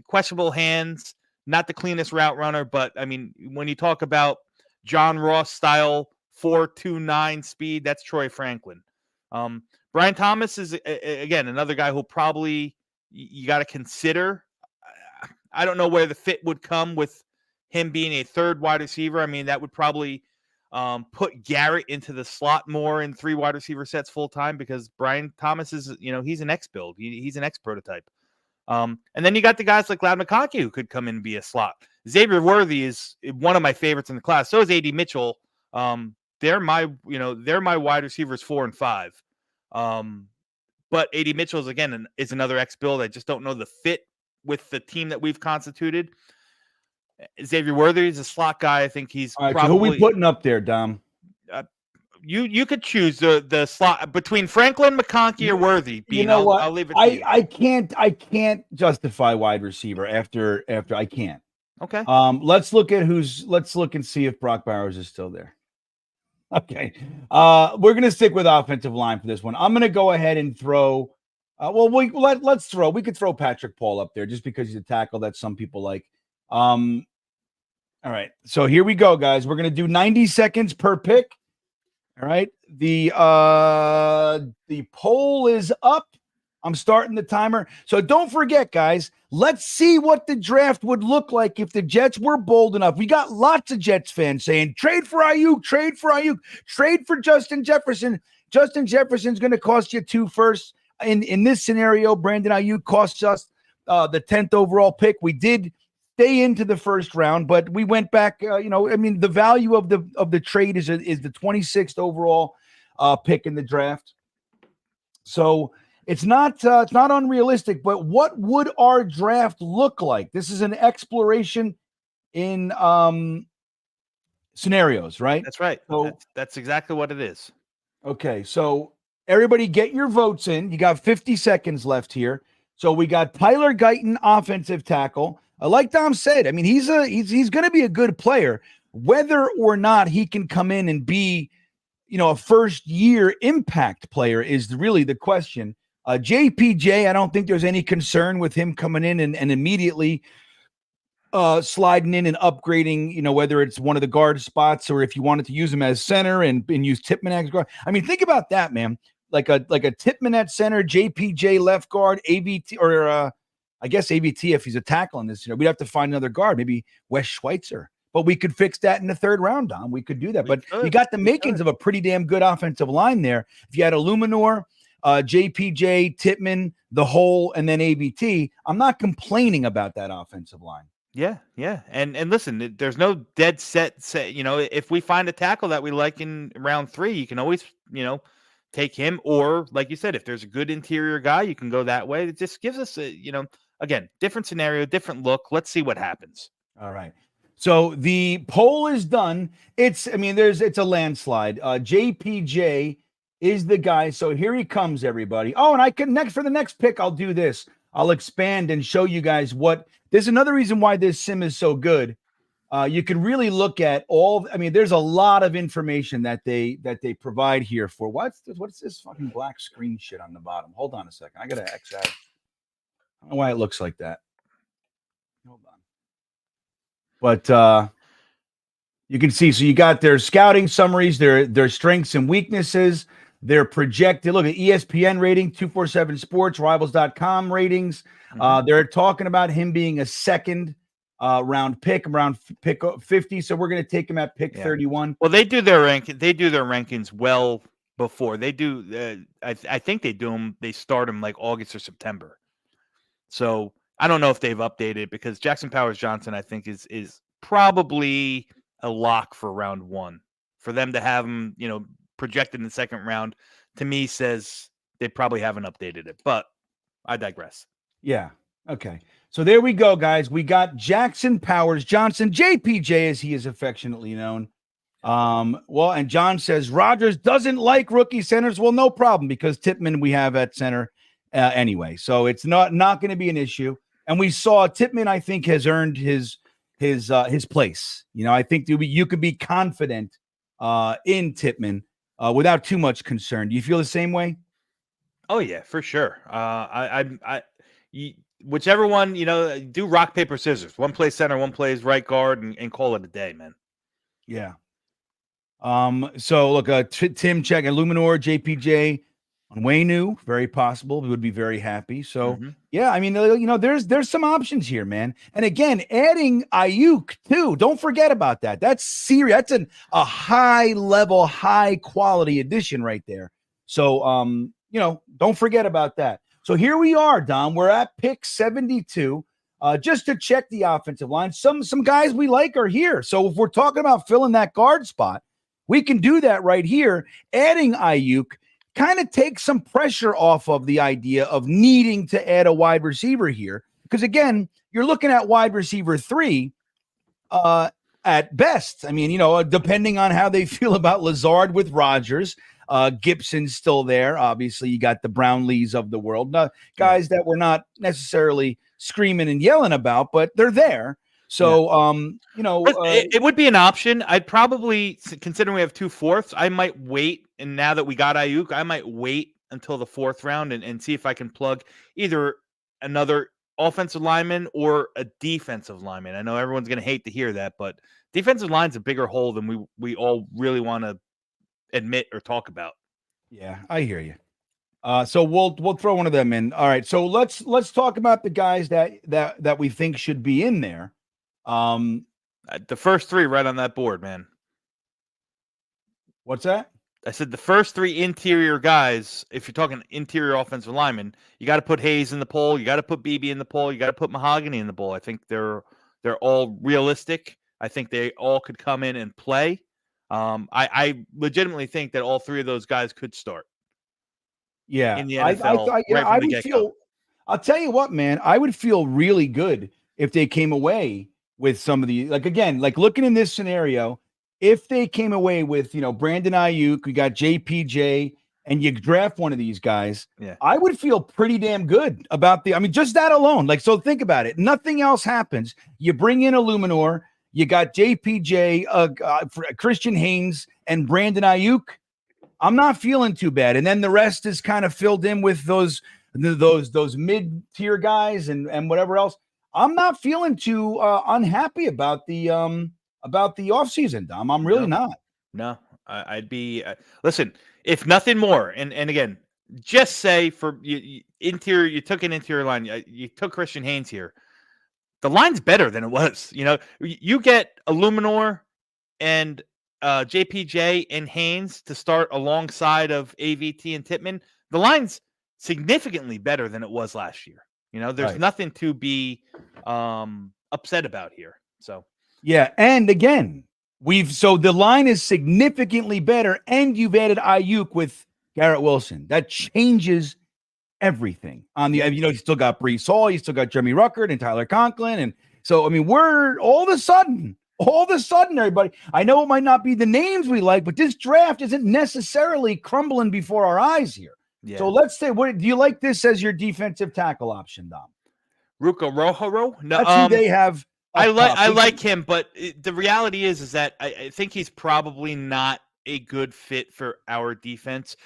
Speaker 5: Questionable hands, not the cleanest route runner, but I mean, when you talk about John Ross style 4.29 speed, that's Troy Franklin. Brian Thomas is again another guy who probably you got to consider. I don't know where the fit would come with him being a third wide receiver. I mean, that would probably put Garrett into the slot more in 3 wide receiver sets full time because Brian Thomas is, he's an X build. He's an X prototype. And then you got the guys like Ladd McConkey who could come in and be a slot. Xavier Worthy is one of my favorites in the class. So is AD Mitchell. They're my wide receivers 4 and 5. But AD Mitchell is another X build. I just don't know the fit with the team that we've constituted. Xavier Worthy is a slot guy. I think he's
Speaker 7: all right, probably. So who we putting up there, Dom?
Speaker 5: You could choose the slot between Franklin, McConkey, or Worthy. Bean,
Speaker 7: you know what?
Speaker 5: I'll leave it to you.
Speaker 7: I can't justify wide receiver after I can't.
Speaker 5: Okay.
Speaker 7: Let's look and see if Brock Bowers is still there. Okay. We're gonna stick with offensive line for this one. I'm gonna go ahead and throw. Let's throw. We could throw Patrick Paul up there just because he's a tackle that some people like. All right. So here we go, guys. We're gonna do 90 seconds per pick. All right. The poll is up. I'm starting the timer. So don't forget, guys, let's see what the draft would look like if the Jets were bold enough. We got lots of Jets fans saying, trade for Aiyuk, trade for Justin Jefferson. Justin Jefferson's going to cost you 2 firsts. In this scenario, Brandon Aiyuk costs us the 10th overall pick. We did stay into the first round, but we went back. The value of the trade is the 26th overall pick in the draft. So it's not unrealistic. But what would our draft look like? This is an exploration in scenarios, right?
Speaker 5: That's right.
Speaker 7: So
Speaker 5: That's exactly what it is.
Speaker 7: okay, so everybody get your votes in. You got 50 seconds left here. So we got Tyler Guyton, offensive tackle. Like Dom said, I mean, he's going to be a good player. Whether or not he can come in and be, a first-year impact player is really the question. JPJ, I don't think there's any concern with him coming in and immediately sliding in and upgrading, whether it's one of the guard spots or if you wanted to use him as center and use Tippmann as guard. I mean, think about that, man. Like a Tippmann at center, JPJ left guard, AVT, or I guess AVT if he's a tackle in this. We'd have to find another guard, maybe Wes Schweitzer. But we could fix that in the third round, Dom. We could do that. You got the makings of a pretty damn good offensive line there. If you had Illuminor, JPJ, Tippmann, the whole, and then AVT, I'm not complaining about that offensive line.
Speaker 5: Yeah. And listen, there's no dead set. If we find a tackle that we like in round 3, you can always, take him. Or like you said, if there's a good interior guy, you can go that way. It just gives us again, different scenario, different look. Let's see what happens.
Speaker 7: All right. So the poll is done. It's a landslide. JPJ is the guy. So here he comes, everybody. Oh, and for the next pick, I'll do this. I'll expand and show you guys there's another reason why this sim is so good. You can really look at there's a lot of information that they provide here for what's this fucking black screen shit on the bottom? Hold on a second. I got to X out. I don't know why it looks like that. Hold on. But you can see, so you got their scouting summaries, their strengths and weaknesses, their projected, look at ESPN rating, 247 Sports, Rivals.com ratings. They're talking about him being a second round pick, around pick 50. So we're going to take him at pick 31.
Speaker 5: Well, they do their rankings well before they do. I think they start them like August or September. So I don't know if they've updated, because Jackson Powers Johnson, I think, is probably a lock for round 1. For them to have him, projected in the second round, to me says they probably haven't updated it. But I digress.
Speaker 7: Yeah. Okay. So there we go, guys. We got Jackson Powers Johnson, JPJ, as he is affectionately known. And John says Rodgers doesn't like rookie centers. Well, no problem, because Tippmann we have at center anyway. So it's not going to be an issue. And we saw Tippmann, I think, has earned his place. I think you could be confident in Tippmann without too much concern. Do you feel the same way?
Speaker 5: Oh yeah, for sure. Whichever one, do rock, paper, scissors. One plays center, one plays right guard, and call it a day, man.
Speaker 7: Yeah. So look, Tim check Illuminor, JPJ, on Wainu, very possible. We would be very happy. So yeah, there's some options here, man. And again, adding Aiyuk too. Don't forget about that. That's serious. That's a high level, high quality addition right there. So don't forget about that. So here we are, Dom. We're at pick 72. Just to check the offensive line. Some guys we like are here. So if we're talking about filling that guard spot, we can do that right here. Adding Aiyuk kind of takes some pressure off of the idea of needing to add a wide receiver here. Because again, you're looking at wide receiver 3 at best. Depending on how they feel about Lazard with Rodgers. Gibson's still there. Obviously, you got the Brownlees of the world. Guys that we're not necessarily screaming and yelling about, but they're there. So,
Speaker 5: it would be an option. I'd probably, considering we have 2 fourths, I might wait. And now that we got Aiyuk, I might wait until the 4th round and see if I can plug either another offensive lineman or a defensive lineman. I know everyone's going to hate to hear that, but defensive line's a bigger hole than we all really want to admit or talk about.
Speaker 7: Yeah, I hear you. So we'll throw one of them in. All right. So let's talk about the guys that we think should be in there.
Speaker 5: The first 3 right on that board, man.
Speaker 7: What's that?
Speaker 5: I said the first 3 interior guys, if you're talking interior offensive linemen, you got to put Hayes in the poll, you got to put Beebe in the poll, you got to put Mahogany in the poll. I think they're all realistic. I think they all could come in and play. I legitimately think that all three of those guys could start.
Speaker 7: Yeah,
Speaker 5: in the NFL,
Speaker 7: I would feel. I'll tell you what, man, I would feel really good if they came away with some of the, like, again, like looking in this scenario, if they came away with, Brandon Aiyuk, we got JPJ, and you draft one of these guys, I would feel pretty damn good about just that alone. Like, so think about it. Nothing else happens. You bring in Illuminor, you got JPJ, Christian Haynes, and Brandon Aiyuk. I'm not feeling too bad. And then the rest is kind of filled in with those mid-tier guys and whatever else. I'm not feeling too unhappy about the offseason, Dom. I'm really not. No,
Speaker 5: I'd be listen, if nothing more, and again, just say for you took an interior line, you took Christian Haynes here. The line's better than it was. You get Illuminor and JPJ and Haynes to start alongside of AVT and Tippmann. The line's significantly better than it was last year. There's nothing to be upset about here. So
Speaker 7: yeah, and again, so the line is significantly better, and you've added Aiyuk with Garrett Wilson. That changes everything. On the you still got Breece Hall, you still got Jeremy Ruckert and Tyler Conklin, and so we're all of a sudden, everybody. I know it might not be the names we like, but this draft isn't necessarily crumbling before our eyes here. Yeah. So let's say, what do you like this as your defensive tackle option, Dom?
Speaker 5: Ruka Rohoro? No,
Speaker 7: that's who they have.
Speaker 5: I like him, but the reality is that I think he's probably not a good fit for our defense.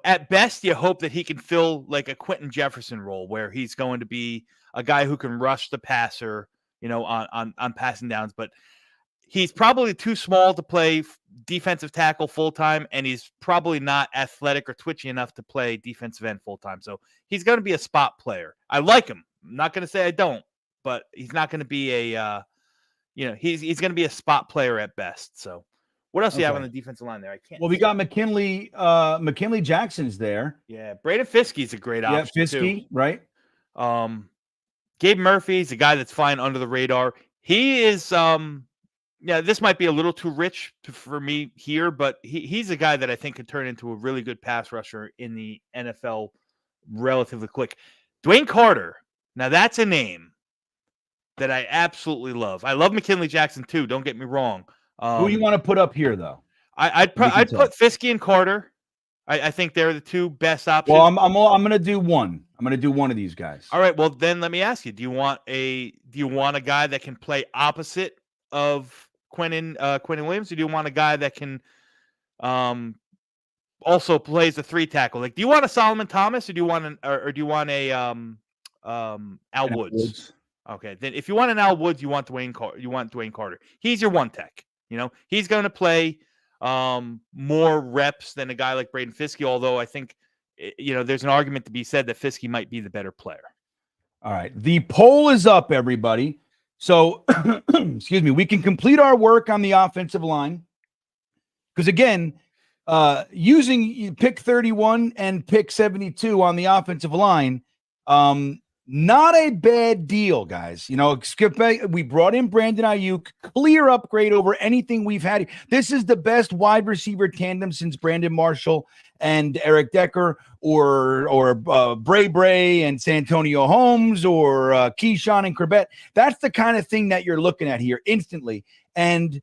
Speaker 5: At best, you hope that he can fill like a Quentin Jefferson role, where he's going to be a guy who can rush the passer, on passing downs. But he's probably too small to play defensive tackle full time, and he's probably not athletic or twitchy enough to play defensive end full time. So he's going to be a spot player. I like him. I'm not going to say I don't, but he's not going to be he's going to be a spot player at best. So what else do you have on the defensive line there? I can't.
Speaker 7: Well, we got McKinley Jackson's there.
Speaker 5: Yeah, Braden Fiskey's a great option.
Speaker 7: Yeah, Fiskey,
Speaker 5: too.
Speaker 7: Right.
Speaker 5: Gabe Murphy's a guy that's flying under the radar. He is this might be a little too rich for me here, but he's a guy that I think could turn into a really good pass rusher in the NFL relatively quick. Dwayne Carter. Now that's a name that I absolutely love. I love McKinley Jackson too. Don't get me wrong.
Speaker 7: Who you want to put up here, though?
Speaker 5: I'd put Fiskey and Carter. I think they're the two best options.
Speaker 7: Well, I'm going to do one. I'm going to do one of these guys.
Speaker 5: All right. Well, then let me ask you: Do you want a guy that can play opposite of Quentin Williams, or do you want a guy that can also plays the three tackle? Like, do you want a Solomon Thomas, or do you want Al Woods? Okay, then if you want an Al Woods, you want Dwayne Carter. He's your one tech. He's going to play more reps than a guy like Braden Fiskey. Although I think there's an argument to be said that Fiskey might be the better player.
Speaker 7: All right, the poll is up, everybody. So, excuse me, we can complete our work on the offensive line because again, using pick 31 and pick 72 on the offensive line. Not a bad deal, guys. We brought in Brandon Aiyuk, clear upgrade over anything we've had. This is the best wide receiver tandem since Brandon Marshall and Eric Decker, or Bray Bray and Santonio Holmes, or Keyshawn and Corbett. That's the kind of thing that you're looking at here instantly. And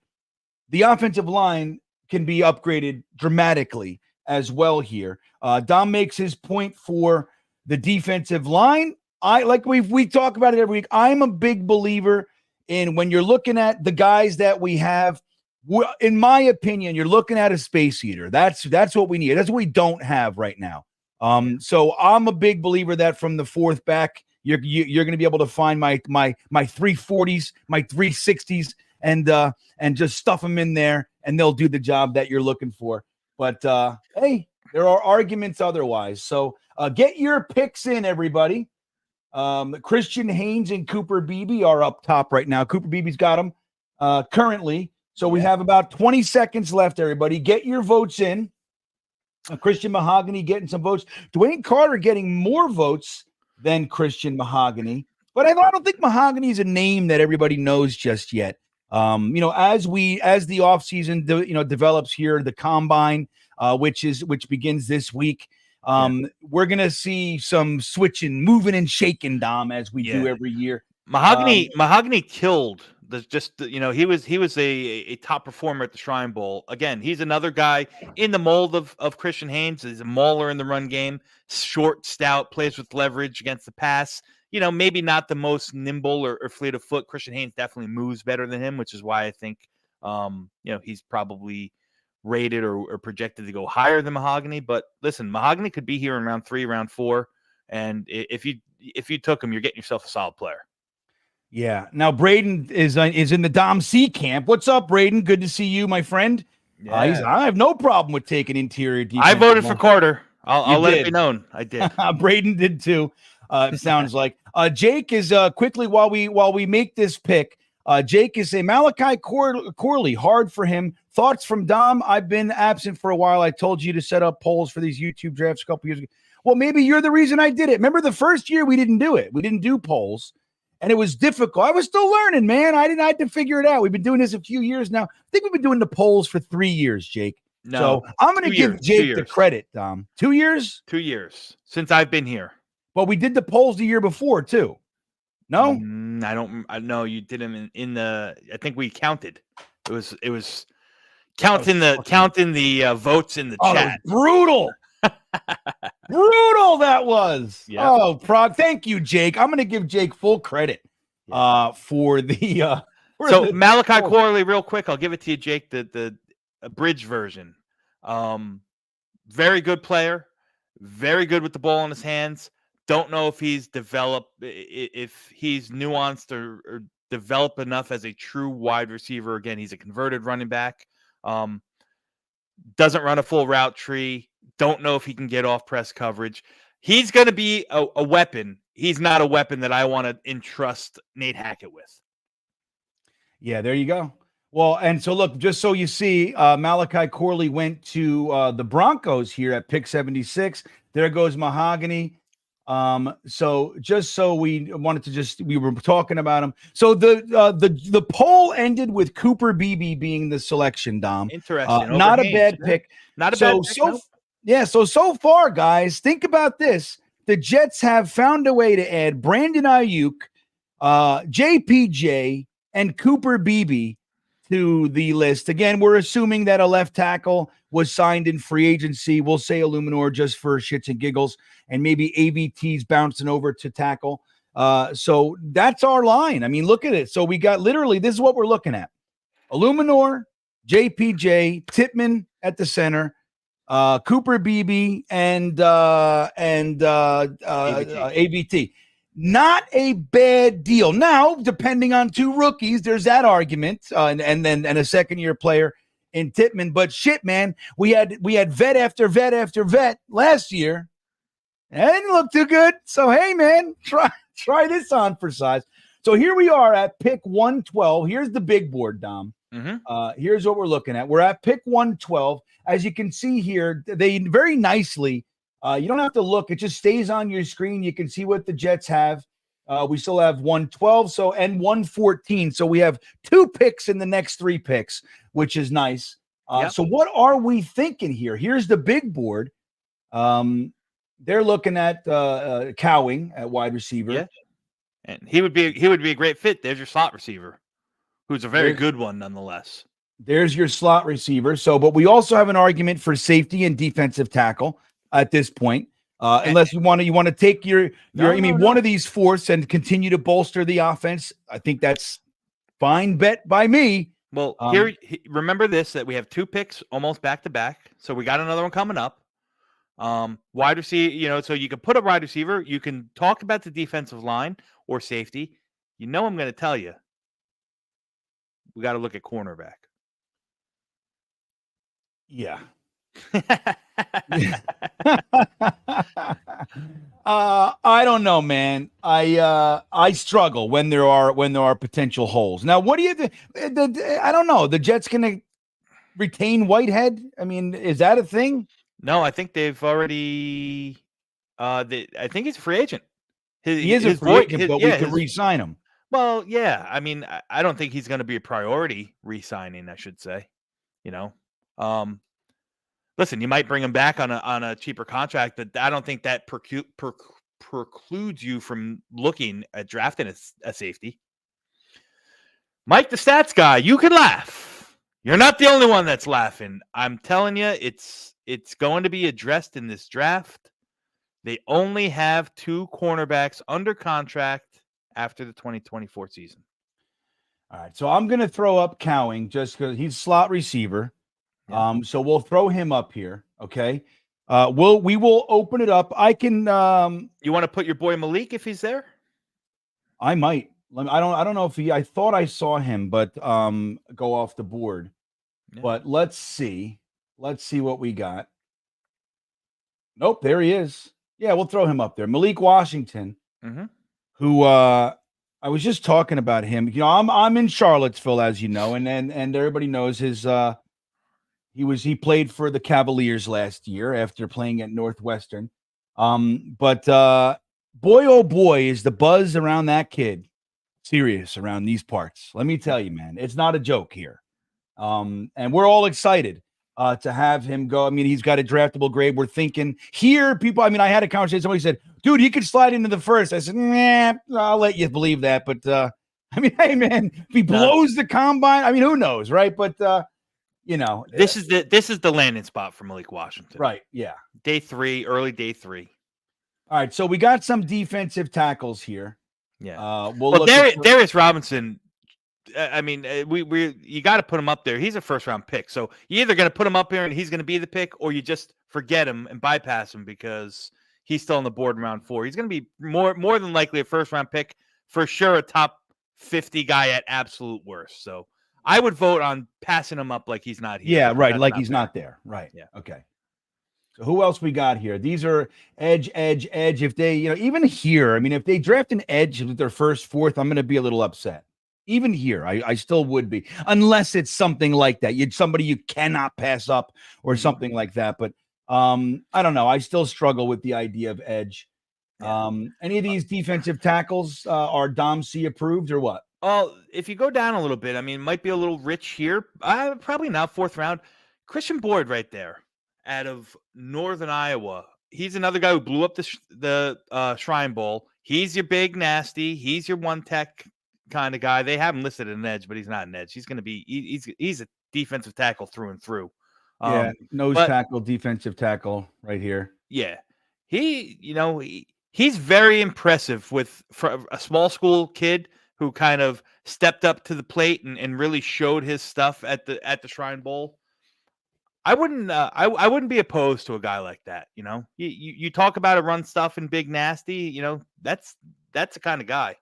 Speaker 7: the offensive line can be upgraded dramatically as well here. Dom makes his point for the defensive line. We talk about it every week. I'm a big believer in when you're looking at the guys that we have. In my opinion, you're looking at a space eater. That's what we need. That's what we don't have right now. So I'm a big believer that from the fourth back, you're going to be able to find my 340s, my 360s, and just stuff them in there, and they'll do the job that you're looking for. But hey, there are arguments otherwise. So get your picks in, everybody. Christian Haynes and Cooper Beebe are up top right now. Cooper Beebe's got them currently. So we have about 20 seconds left, everybody. Get your votes in. Christian Mahogany getting some votes. Dwayne Carter getting more votes than Christian Mahogany. But I don't think Mahogany is a name that everybody knows just yet. As the offseason develops here, the combine, which begins this week. We're gonna see some switching, moving and shaking, Dom, as we do every year.
Speaker 5: Mahogany killed he was a top performer at the Shrine Bowl. Again, he's another guy in the mold of Christian Haynes. He's a mauler in the run game, short, stout, plays with leverage against the pass. Maybe not the most nimble or fleet of foot. Christian Haynes definitely moves better than him, which is why I think he's probably rated or projected to go higher than Mahogany. But listen, Mahogany could be here in round 3, round 4, and if you took him, you're getting yourself a solid player.
Speaker 7: Yeah. Now Braden is in the Dom C camp. What's up, Braden? Good to see you, my friend. Yeah. I have no problem with taking interior defense.
Speaker 5: I voted for Carter. I'll let it be known. I did.
Speaker 7: Braden did too. It sounds like Jake is quickly while we make this pick. Jake is saying Malachi Corley, hard for him. Thoughts from Dom? I've been absent for a while. I told you to set up polls for these YouTube drafts a couple years ago. Well, maybe you're the reason I did it. Remember the first year we didn't do it. We didn't do polls. And it was difficult. I was still learning, man. I had to figure it out. We've been doing this a few years now. I think we've been doing the polls for 3 years, Jake.
Speaker 5: No,
Speaker 7: so I'm going to give Jake the credit, Dom. 2 years?
Speaker 5: 2 years since I've been here.
Speaker 7: But we did the polls the year before, too. No?
Speaker 5: I know you did them in the. I think we counted. It was counting the votes in the chat.
Speaker 7: Brutal. Brutal that was.
Speaker 5: Yep.
Speaker 7: Oh, Prague. Thank you, Jake. I'm going to give Jake full credit for the
Speaker 5: Malachi Corley, real quick. I'll give it to you, Jake. The abridged version. Very good player. Very good with the ball in his hands. Don't know if he's developed, if he's nuanced or developed enough as a true wide receiver. Again, he's a converted running back. Doesn't run a full route tree. Don't know if he can get off press coverage. He's going to be a weapon. He's not a weapon that I want to entrust Nate Hackett with.
Speaker 7: Yeah, there you go. Well, and so look, just so you see, Malachi Corley went to the Broncos here at pick 76. There goes Mahogany. So just so we were talking about him. So the poll ended with Cooper Beebe being the selection, Dom.
Speaker 5: Interesting.
Speaker 7: Not a bad pick.
Speaker 5: Not a bad pick.
Speaker 7: No. Yeah. So far, guys, think about this. The Jets have found a way to add Brandon Aiyuk, JPJ, and Cooper Beebe to the list. Again, we're assuming that a left tackle was signed in free agency. We'll say Illuminor just for shits and giggles, and maybe AVT's bouncing over to tackle. So that's our line. I mean, look at it. So we got literally, this is what we're looking at. Illuminor, JPJ, Tippmann at the center, Cooper Beebe, and AVT. Not a bad deal. Now, depending on 2 rookies, there's that argument, and a second-year player in Tippmann. But shit, man, we had vet after vet after vet last year. It didn't look too good. So hey, man, try this on for size. So here we are at pick 112. Here's the big board, Dom.
Speaker 5: Mm-hmm.
Speaker 7: Here's what we're looking at. We're at pick 112. As you can see here, they very nicely. You don't have to look. It just stays on your screen. You can see what the Jets have. We still have 112 and 114. So we have 2 picks in the next 3 picks, which is nice.
Speaker 5: Yep.
Speaker 7: So what are we thinking here? Here's the big board. They're looking at Cowing at wide receiver.
Speaker 5: Yeah. And he would be a great fit. There's your slot receiver, who's a very good one nonetheless. There's your slot receiver. So, but we also have an argument for safety and defensive tackle at this point. Unless you want to take one of these fourths and continue to bolster the offense. I think that's fine bet by me. Well, remember this, that we have 2 picks almost back to back. So we got another one coming up. Wide receiver, so you can put a wide receiver. You can talk about the defensive line or safety. I'm going to tell you, we got to look at cornerback. Yeah. I don't know, man. I struggle when there are potential holes. Now, what do you think? I don't know. The Jets gonna retain Whitehead? I mean, is that a thing? No, I think they've already. I think he's a free agent. He is a free agent, but we can re-sign him. Well, yeah. I mean, I don't think he's going to be a priority re-signing, I should say. You know, listen, you might bring him back on a cheaper contract, but I don't think that precludes you from looking at drafting a safety. Mike, the stats guy, you can laugh. You're not the only one that's laughing. I'm telling you, it's going to be addressed in this draft. They only have 2 cornerbacks under contract after the 2024 season.
Speaker 7: All right, so I'm going to throw up Cowing just because he's slot receiver.
Speaker 5: Yeah.
Speaker 7: So we'll throw him up here. Okay. We will open it up. I can.
Speaker 5: You want to put your boy Malik if he's there?
Speaker 7: I might. I don't know if he. I thought I saw him, but go off the board.
Speaker 5: Yeah.
Speaker 7: But let's see. Let's see what we got. Nope, there he is. Yeah, we'll throw him up there. Malik Washington, who I was just talking about him. You know, I'm in Charlottesville, as you know, and everybody knows his. He played for the Cavaliers last year after playing at Northwestern. But boy, oh boy, is the buzz around that kid serious around these parts. Let me tell you, man, it's not a joke here. And we're all excited to have him go. I mean, he's got a draftable grade. We're thinking here, people. I mean, I had a conversation. Somebody said, dude, he could slide into the first. I said, nah, I'll let you believe that. But I mean, hey, man, if he blows the combine, I mean, who knows, right? But you know,
Speaker 5: this is the landing spot for Malik Washington.
Speaker 7: Right. Yeah.
Speaker 5: Day 3, early day 3.
Speaker 7: All right. So we got some defensive tackles here.
Speaker 5: Yeah.
Speaker 7: Well,
Speaker 5: Darius Robinson. I mean, you got to put him up there. He's a first round pick. So you either going to put him up here and he's going to be the pick, or you just forget him and bypass him because he's still on the board in round 4. He's going to be more than likely a first round pick, for sure, a top 50 guy at absolute worst. So I would vote on passing him up like he's not here.
Speaker 7: Yeah, right. Like he's not there. Right.
Speaker 5: Yeah.
Speaker 7: Okay. So who else we got here? These are edge. If they, even here, I mean, if they draft an edge with their first, 4th, I'm going to be a little upset. Even here, I still would be, unless it's something like that. Somebody you cannot pass up or something like that. But I don't know. I still struggle with the idea of edge. Any of these defensive tackles are Dom C approved or what?
Speaker 5: Well, if you go down a little bit, I mean, it might be a little rich here. Probably not 4th round. Christian Boyd right there out of Northern Iowa. He's another guy who blew up the Shrine Bowl. He's your big nasty. He's your one tech kind of guy. They have him listed as an edge, but he's not an edge. He's going to be he's a defensive tackle through and through.
Speaker 7: Nose tackle, defensive tackle right here.
Speaker 5: Yeah. He's very impressive for a small school kid who kind of stepped up to the plate and really showed his stuff at the Shrine Bowl. I wouldn't be opposed to a guy like that. You talk about a run stuff and big nasty, that's the kind of guy.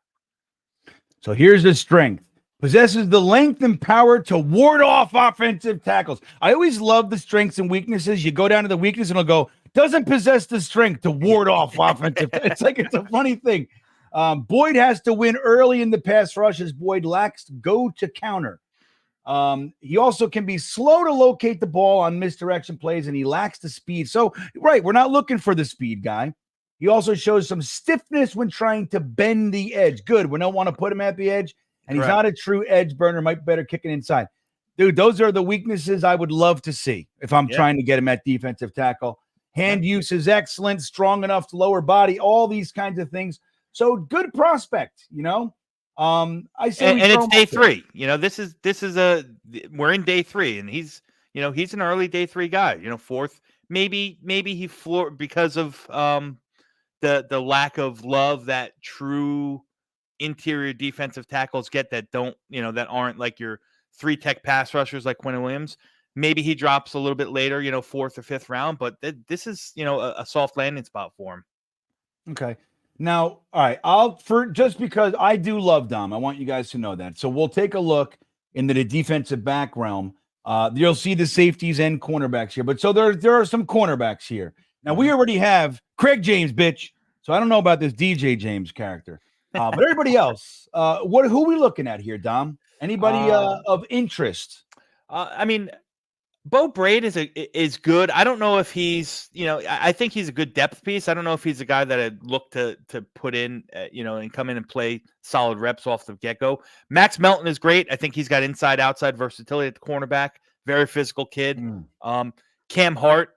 Speaker 7: So here's his strength. Possesses the length and power to ward off offensive tackles. I always love the strengths and weaknesses. You go down to the weakness and it'll go, doesn't possess the strength to ward off offensive. It's a funny thing. Boyd has to win early in the pass rush as Boyd lacks go to counter. He also can be slow to locate the ball on misdirection plays, and he lacks the speed. So, right, we're not looking for the speed guy. He also shows some stiffness when trying to bend the edge. Good. We don't want to put him at the edge, and he's not a true edge burner. Might better kicking inside. Dude, those are the weaknesses I would love to see if I'm trying to get him at defensive tackle. Hand use is excellent, strong enough to lower body, all these kinds of things. So good prospect, I say,
Speaker 5: and it's day 3. We're in day 3, and he's an early day 3 guy. 4th, maybe he floored because of the lack of love that true interior defensive tackles get that aren't like your 3 tech pass rushers like Quinn Williams. Maybe he drops a little bit later, 4th or 5th round, but this is a soft landing spot for him.
Speaker 7: Okay. Now, all right, just because I do love Dom, I want you guys to know that. So we'll take a look into the defensive back realm. You'll see the safeties and cornerbacks here, but so there are some cornerbacks here. Now we already have Craig James, bitch. So I don't know about this DJ James character, but everybody else, who are we looking at here, Dom? Anybody of interest?
Speaker 5: I mean, Bo Braid is good. I don't know if he's, I think he's a good depth piece. I don't know if he's a guy that I'd look to put in, and come in and play solid reps off the get-go. Max Melton is great. I think he's got inside-outside versatility at the cornerback. Very physical kid. Cam Hart,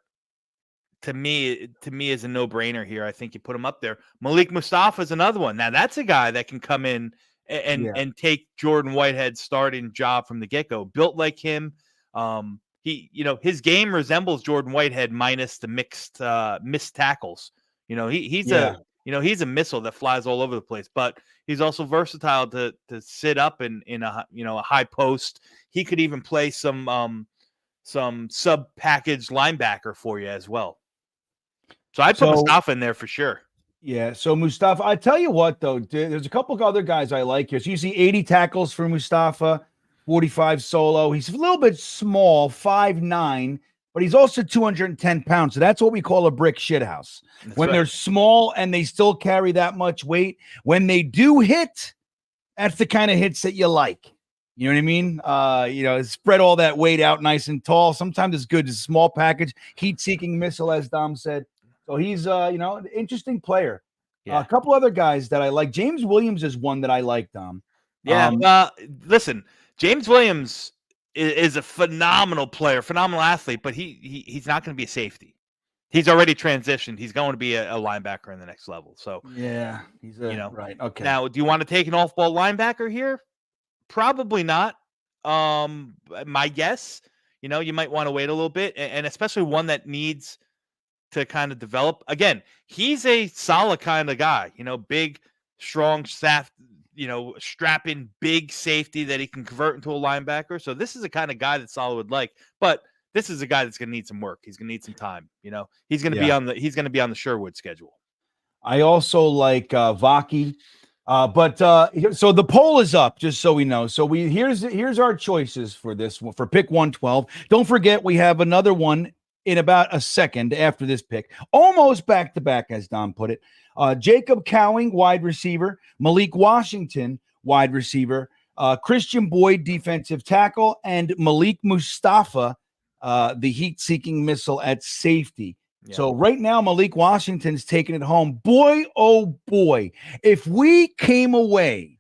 Speaker 5: to me is a no-brainer here. I think you put him up there. Malik Mustafa is another one. Now, that's a guy that can come in and take Jordan Whitehead's starting job from the get-go. Built like him. His game resembles Jordan Whitehead minus the missed tackles. He's a missile that flies all over the place, but he's also versatile to sit up in a high post. He could even play some sub package linebacker for you as well. So I'd put Mustafa in there for sure.
Speaker 7: Yeah. So Mustafa, I tell you what though, there's a couple of other guys I like here. So you see 80 tackles for Mustafa. 45 solo. He's a little bit small, 5'9", but he's also 210 pounds. So that's what we call a brick shithouse. When they're small and they still carry that much weight, when they do hit, that's the kind of hits that you like. You know what I mean? Spread all that weight out nice and tall. Sometimes it's good. It's a small package, heat-seeking missile, as Dom said. So he's, an interesting player. Yeah. A couple other guys that I like. James Williams is one that I like, Dom.
Speaker 5: Yeah. Listen, James Williams is a phenomenal player, phenomenal athlete, but he's not going to be a safety. He's already transitioned. He's going to be a linebacker in the next level. So
Speaker 7: yeah, he's right. Okay.
Speaker 5: Now, do you want to take an off-ball linebacker here? Probably not. My guess, you might want to wait a little bit, and especially one that needs to kind of develop. Again, he's a solid kind of guy. Big, strong, strapping big safety that he can convert into a linebacker. So this is the kind of guy that Saleh would like, but this is a guy that's going to need some work. He's going to need some time. He's going to be on the Sherwood schedule. I
Speaker 7: also like Vaki, so the poll is up, just so we know. So here's our choices for this one, for pick 112. Don't forget, we have another one in about a second after this pick, almost back to back, as Don put it. Jacob Cowing, wide receiver. Malik Washington, wide receiver. Christian Boyd, defensive tackle. And Malik Mustafa, the heat-seeking missile at safety. Yeah. So right now, Malik Washington's taking it home. Boy, oh boy, if we came away,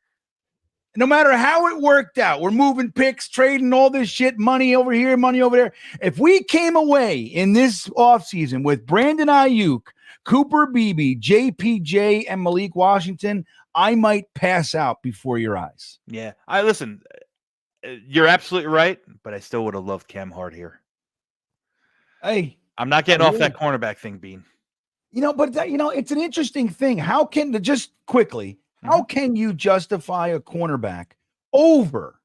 Speaker 7: no matter how it worked out, we're moving picks, trading all this shit, money over here, money over there. If we came away in this offseason with Brandon Aiyuk, Cooper Beebe, JPJ, and Malik Washington, I might pass out before your eyes.
Speaker 5: Yeah. Listen, you're absolutely right, but I still would have loved Cam Hart here.
Speaker 7: Hey,
Speaker 5: I'm not getting off that cornerback thing, Bean.
Speaker 7: But it's an interesting thing. How can you justify a cornerback over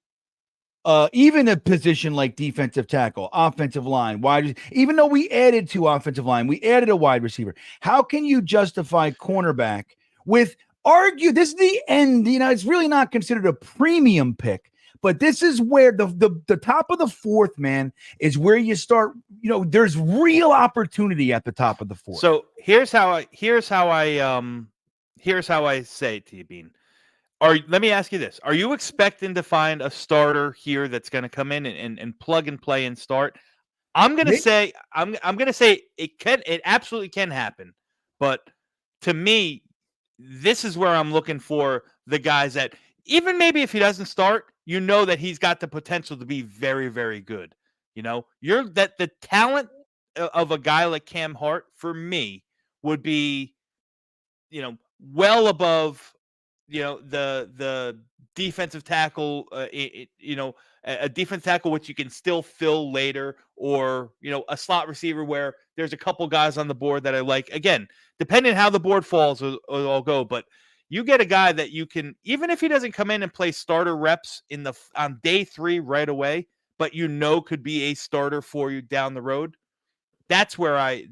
Speaker 7: even a position like defensive tackle, offensive line, wide? Even though we added 2 offensive line, we added a wide receiver. How can you justify cornerback with this is the end? It's really not considered a premium pick, but this is where the top of the fourth, man, is where you start. There's real opportunity at the top of the fourth.
Speaker 5: So here's how I say it to you, Bean. Let me ask you this. Are you expecting to find a starter here that's going to come in and plug and play and start? I'm going to say it absolutely can happen. But to me, this is where I'm looking for the guys that, even maybe if he doesn't start, that he's got the potential to be very, very good. The talent of a guy like Cam Hart, for me, would be, well above, the defensive tackle, a defensive tackle which you can still fill later, or, a slot receiver where there's a couple guys on the board that I like. Again, depending on how the board falls, it'll go. But you get a guy that you can, even if he doesn't come in and play starter reps on day 3 right away, but could be a starter for you down the road. That's where I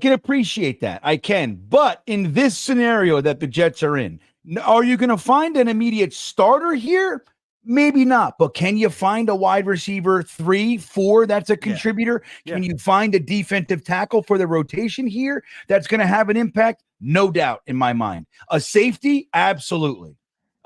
Speaker 7: can appreciate that. I can. But in this scenario that the Jets are in, are you going to find an immediate starter here? Maybe not. But can you find a wide receiver 3, 4 that's a contributor? Yeah. Can you find a defensive tackle for the rotation here that's going to have an impact? No doubt in my mind. A safety? Absolutely.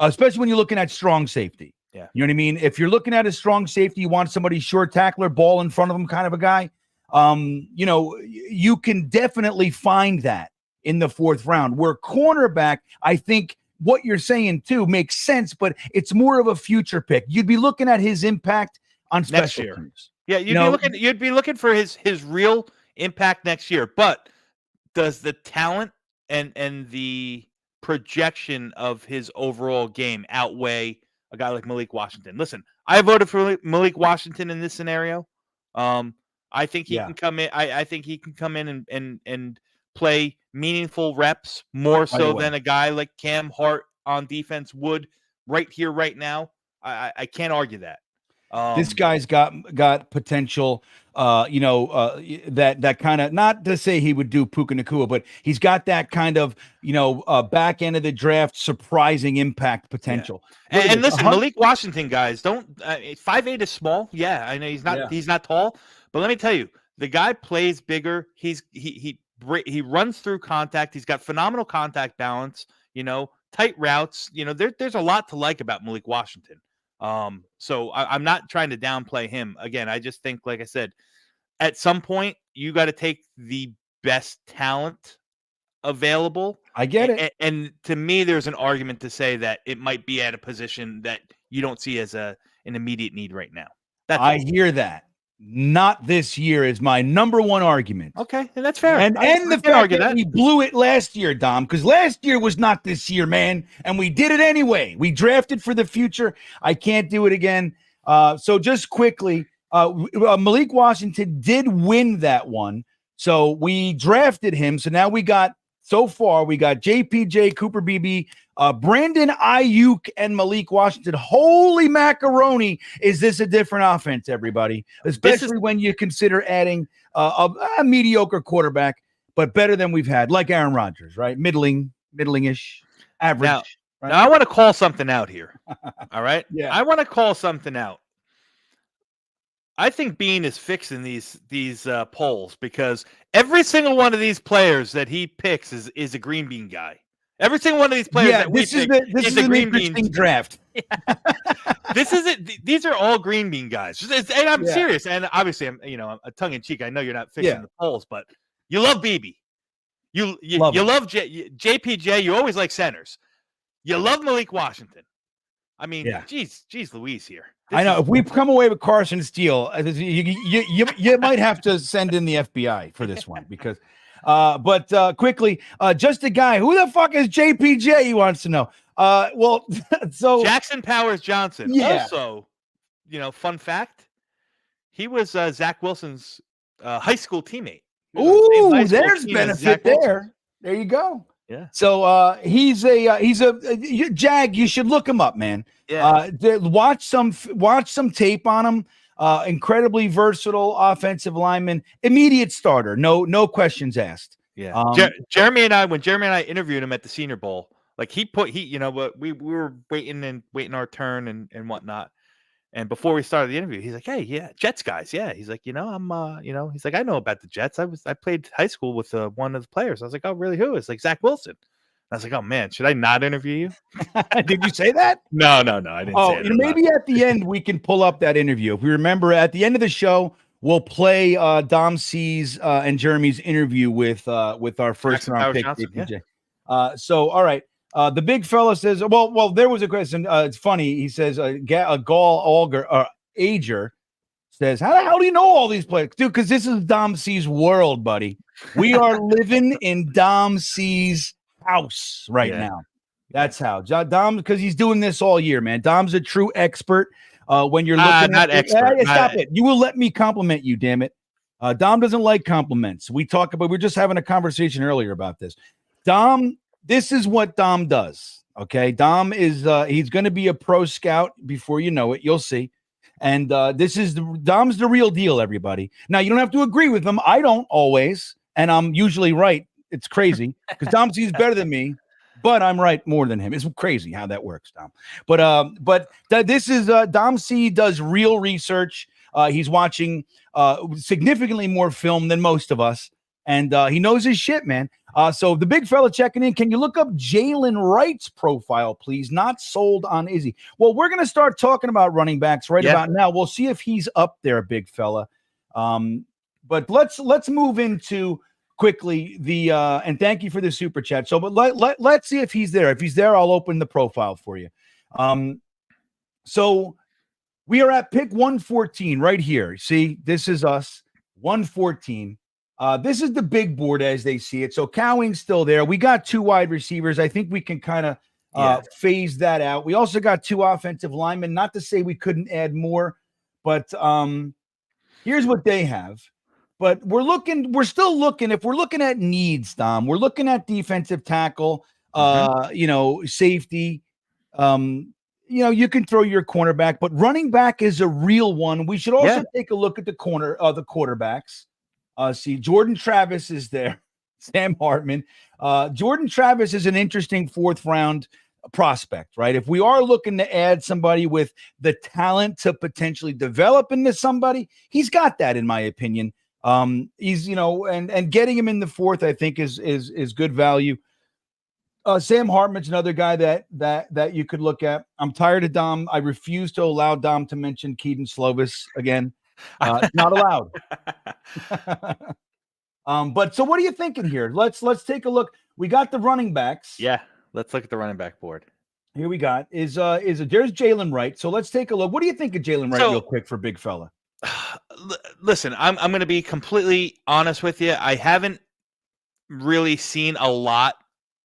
Speaker 7: Especially when you're looking at strong safety.
Speaker 5: Yeah.
Speaker 7: You know what I mean? If you're looking at a strong safety, you want somebody short tackler, ball in front of him kind of a guy, you know, you can definitely find that in the 4th round. Where cornerback, I think what you're saying too makes sense, but it's more of a future pick. You'd be looking at his impact on special teams.
Speaker 5: Yeah, you'd be looking for his real impact next year. But does the talent and the projection of his overall game outweigh a guy like Malik Washington? Listen, I voted for Malik Washington in this scenario. I think he can come in. I think he can come in and play meaningful reps more so than a guy like Cam Hart on defense would right here, right now. I can't argue that.
Speaker 7: This guy's got potential, that kind of, not to say he would do Puka Nacua, but he's got that kind of, back end of the draft, surprising impact potential.
Speaker 5: Yeah. And listen, Malik Washington, guys, don't 5'8" is small. Yeah, I know he's not tall, but let me tell you, the guy plays bigger. He runs through contact. He's got phenomenal contact balance. Tight routes. There's a lot to like about Malik Washington. So I'm not trying to downplay him. Again, I just think, like I said, at some point you got to take the best talent available.
Speaker 7: I get it.
Speaker 5: And to me, there's an argument to say that it might be at a position that you don't see as an immediate need right now.
Speaker 7: I hear that. Not this year is my number one argument.
Speaker 5: Okay, and that's fair.
Speaker 7: And the fact that we blew it last year, Dom, because last year was not this year, man. And we did it anyway. We drafted for the future. I can't do it again. So just quickly, Malik Washington did win that one. So we drafted him. So now we got JPJ, Cooper Beebe, Brandon Aiyuk, and Malik Washington. Holy macaroni, is this a different offense, everybody? Especially when you consider adding a mediocre quarterback, but better than we've had, like Aaron Rodgers, right? Middling-ish, average.
Speaker 5: Now I want to call something out here. All right?
Speaker 7: Yeah.
Speaker 5: I want to call something out. I think Bean is fixing these polls because every single one of these players that he picks is a GreenBean guy. Every single one of these players that we pick is a GreenBean
Speaker 7: draft.
Speaker 5: This is it. These are all GreenBean guys, and I'm serious. And obviously, I'm a tongue in cheek. I know you're not fixing the polls, but you love Beebe. You love JPJ. You always like centers. You love Malik Washington. I mean, geez Louise here.
Speaker 7: I know. If we come away with Carson Steele, you might have to send in the FBI for this one because. But quickly, just a guy. Who the fuck is JPJ? He wants to know. So
Speaker 5: Jackson Powers Johnson.
Speaker 7: Yeah.
Speaker 5: Also, fun fact, he was Zach Wilson's high school teammate.
Speaker 7: Ooh, there's benefit there. There you go.
Speaker 5: Yeah.
Speaker 7: So he's a Jag. You should look him up, man.
Speaker 5: Yeah.
Speaker 7: Watch some tape on him. Incredibly versatile offensive lineman, immediate starter. No questions asked.
Speaker 5: Yeah. Jeremy and I interviewed him at the Senior Bowl, like but we were waiting our turn and whatnot. And before we started the interview, he's like, "Hey, yeah, Jets guys, yeah." He's like, I'm, he's like, "I know about the Jets. I played high school with one of the players." I was like, "Oh, really? Who?" It's like Zach Wilson. I was like, "Oh man, should I not interview you?"
Speaker 7: Did you say that?
Speaker 5: No, I didn't.
Speaker 7: Oh,
Speaker 5: say it.
Speaker 7: Maybe at the end we can pull up that interview. If we remember, at the end of the show, we'll play Dom C's and Jeremy's interview with our first round pick. So, all right. The big fella says, well, there was a question. It's funny. He says, Ager says, how the hell do you know all these players? Dude, because this is Dom C's world, buddy. We are living in Dom C's house right now. That's how. Dom, because he's doing this all year, man. Dom's a true expert. When you're looking
Speaker 5: not expert.
Speaker 7: Stop it. You will let me compliment you, damn it. Dom doesn't like compliments. We're just having a conversation earlier about this. Dom, this is what Dom does. Okay. Dom is he's going to be a pro scout before you know it. You'll see. And Dom's the real deal, everybody. Now, you don't have to agree with him. I don't always. And I'm usually right. It's crazy because Dom C's better than me, but I'm right more than him. It's crazy how that works, Dom. But this is Dom C does real research. He's watching significantly more film than most of us, and he knows his shit, man. So the big fella checking in, can you look up Jalen Wright's profile, please? Not sold on Izzy. Well, we're going to start talking about running backs right about now. We'll see if he's up there, big fella. But let's move into quickly the and thank you for the super chat. So, but let's see if he's there. If he's there, I'll open the profile for you. So we are at pick 114 right here. See, this is us, 114. This is the big board as they see it. So Cowing's still there. We got 2 wide receivers. I think we can kind of phase that out. We also got 2 offensive linemen. Not to say we couldn't add more, but here's what they have. But we're still looking. If we're looking at needs, Dom, we're looking at defensive tackle, safety. You can throw your cornerback, but running back is a real one. We should also take a look at the quarterbacks. See, Jordan Travis is there. Sam Hartman. Jordan Travis is an interesting 4th round prospect, right? If we are looking to add somebody with the talent to potentially develop into somebody, he's got that, in my opinion. He's, and getting him in the 4th, I think is good value. Sam Hartman's another guy that you could look at. I'm tired of Dom. I refuse to allow Dom to mention Keaton Slovis again. Not allowed. But so what are you thinking here? Let's take a look. We got the running backs.
Speaker 5: Yeah, let's look at the running back board.
Speaker 7: Here we got there's Jalen Wright. So let's take a look. What do you think of Jalen Wright real quick for big fella?
Speaker 5: Listen, I'm going to be completely honest with you. I haven't really seen a lot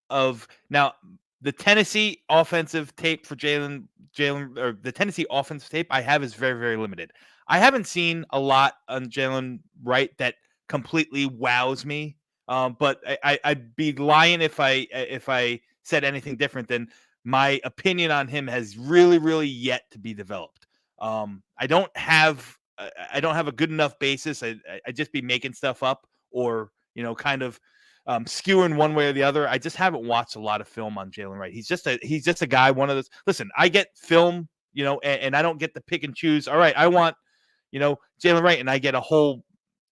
Speaker 5: of now the Tennessee offensive tape for Jalen or the Tennessee offensive tape I have is very, very limited. I haven't seen a lot on Jalen Wright that completely wows me. But I'd be lying if I said anything different than my opinion on him has really, really yet to be developed. I don't have a good enough basis. I just be making stuff up or, kind of skewing one way or the other. I just haven't watched a lot of film on Jalen Wright. He's just a guy, one of those. Listen, I get film, and I don't get to pick and choose. All right, I want, Jalen Wright, and I get a whole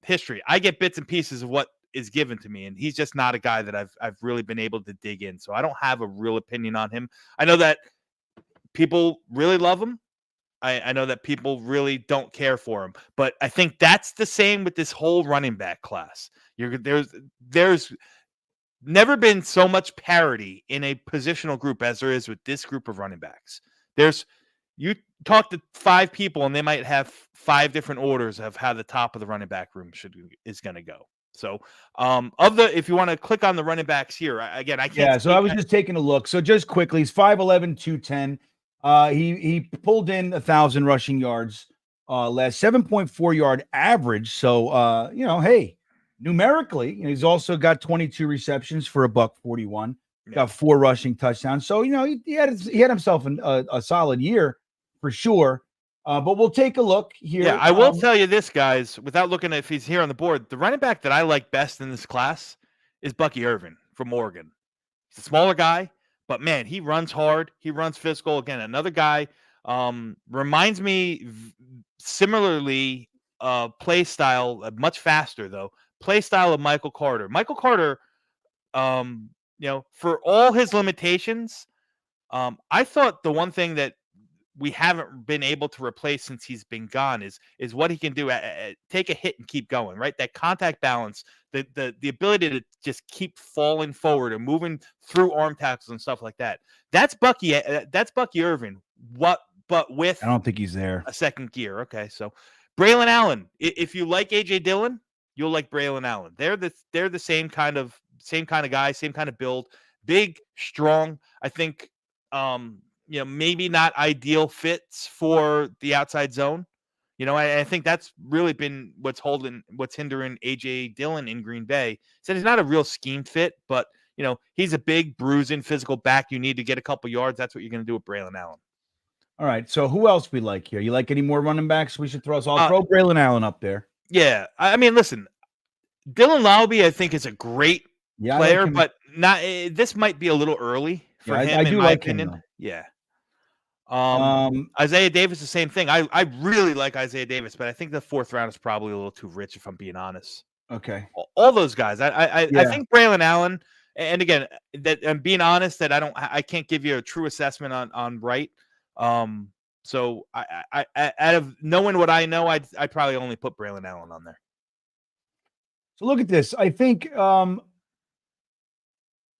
Speaker 5: history. I get bits and pieces of what is given to me, and he's just not a guy that I've really been able to dig in. So I don't have a real opinion on him. I know that people really love him. I know that people really don't care for him, but I think that's the same with this whole running back class. There's never been so much parity in a positional group as there is with this group of running backs. You talk to 5 people and they might have 5 different orders of how the top of the running back room is going to go. So, if you want to click on the running backs here, again, I can't.
Speaker 7: Yeah. So I was just taking a look. So just quickly, he's 5'11", 210. He pulled in 1,000 rushing yards, last 7.4 yard average. So, hey, numerically, he's also got 22 receptions for $141. Got 4 rushing touchdowns. So, he had himself a solid year for sure. But we'll take a look here.
Speaker 5: Yeah, I will tell you this, guys, without looking at if he's here on the board, the running back that I like best in this class is Bucky Irvin from Oregon. He's a smaller guy, but man, he runs hard. He runs physical. Again, another guy reminds me similarly play style, much faster though. Play style of Michael Carter. Michael Carter, for all his limitations, I thought the one thing that we haven't been able to replace since he's been gone is what he can do. Take a hit and keep going, right? That contact balance, the ability to just keep falling forward and moving through arm tackles and stuff like that. That's Bucky Irvin. But with
Speaker 7: I don't think he's there.
Speaker 5: A second gear. Okay, so Braylon Allen. If you like AJ Dillon, you'll like Braylon Allen. They're the same kind of guy, same kind of build, big, strong. I think maybe not ideal fits for the outside zone. I think that's really been what's hindering AJ Dillon in Green Bay. So he's not a real scheme fit, but he's a big, bruising, physical back. You need to get a couple yards. That's what you're going to do with Braylon Allen.
Speaker 7: All right. So who else we like here? You like any more running backs we should throw? So I'll throw Braylon Allen up there.
Speaker 5: Yeah. I mean, listen, Dylan Lowby, I think, is a great player, but not. This might be a little early for him. I do in my opinion. Yeah. Isaiah Davis, the same thing. I really like Isaiah Davis, but I think the 4th round is probably a little too rich, if I'm being honest.
Speaker 7: Okay.
Speaker 5: all those guys. I
Speaker 7: Yeah.
Speaker 5: think Braylon Allen, and again, that I'm being honest that I can't give you a true assessment on Wright. So I out of knowing what I know, I'd probably only put Braylon Allen on there.
Speaker 7: So look at this. I think all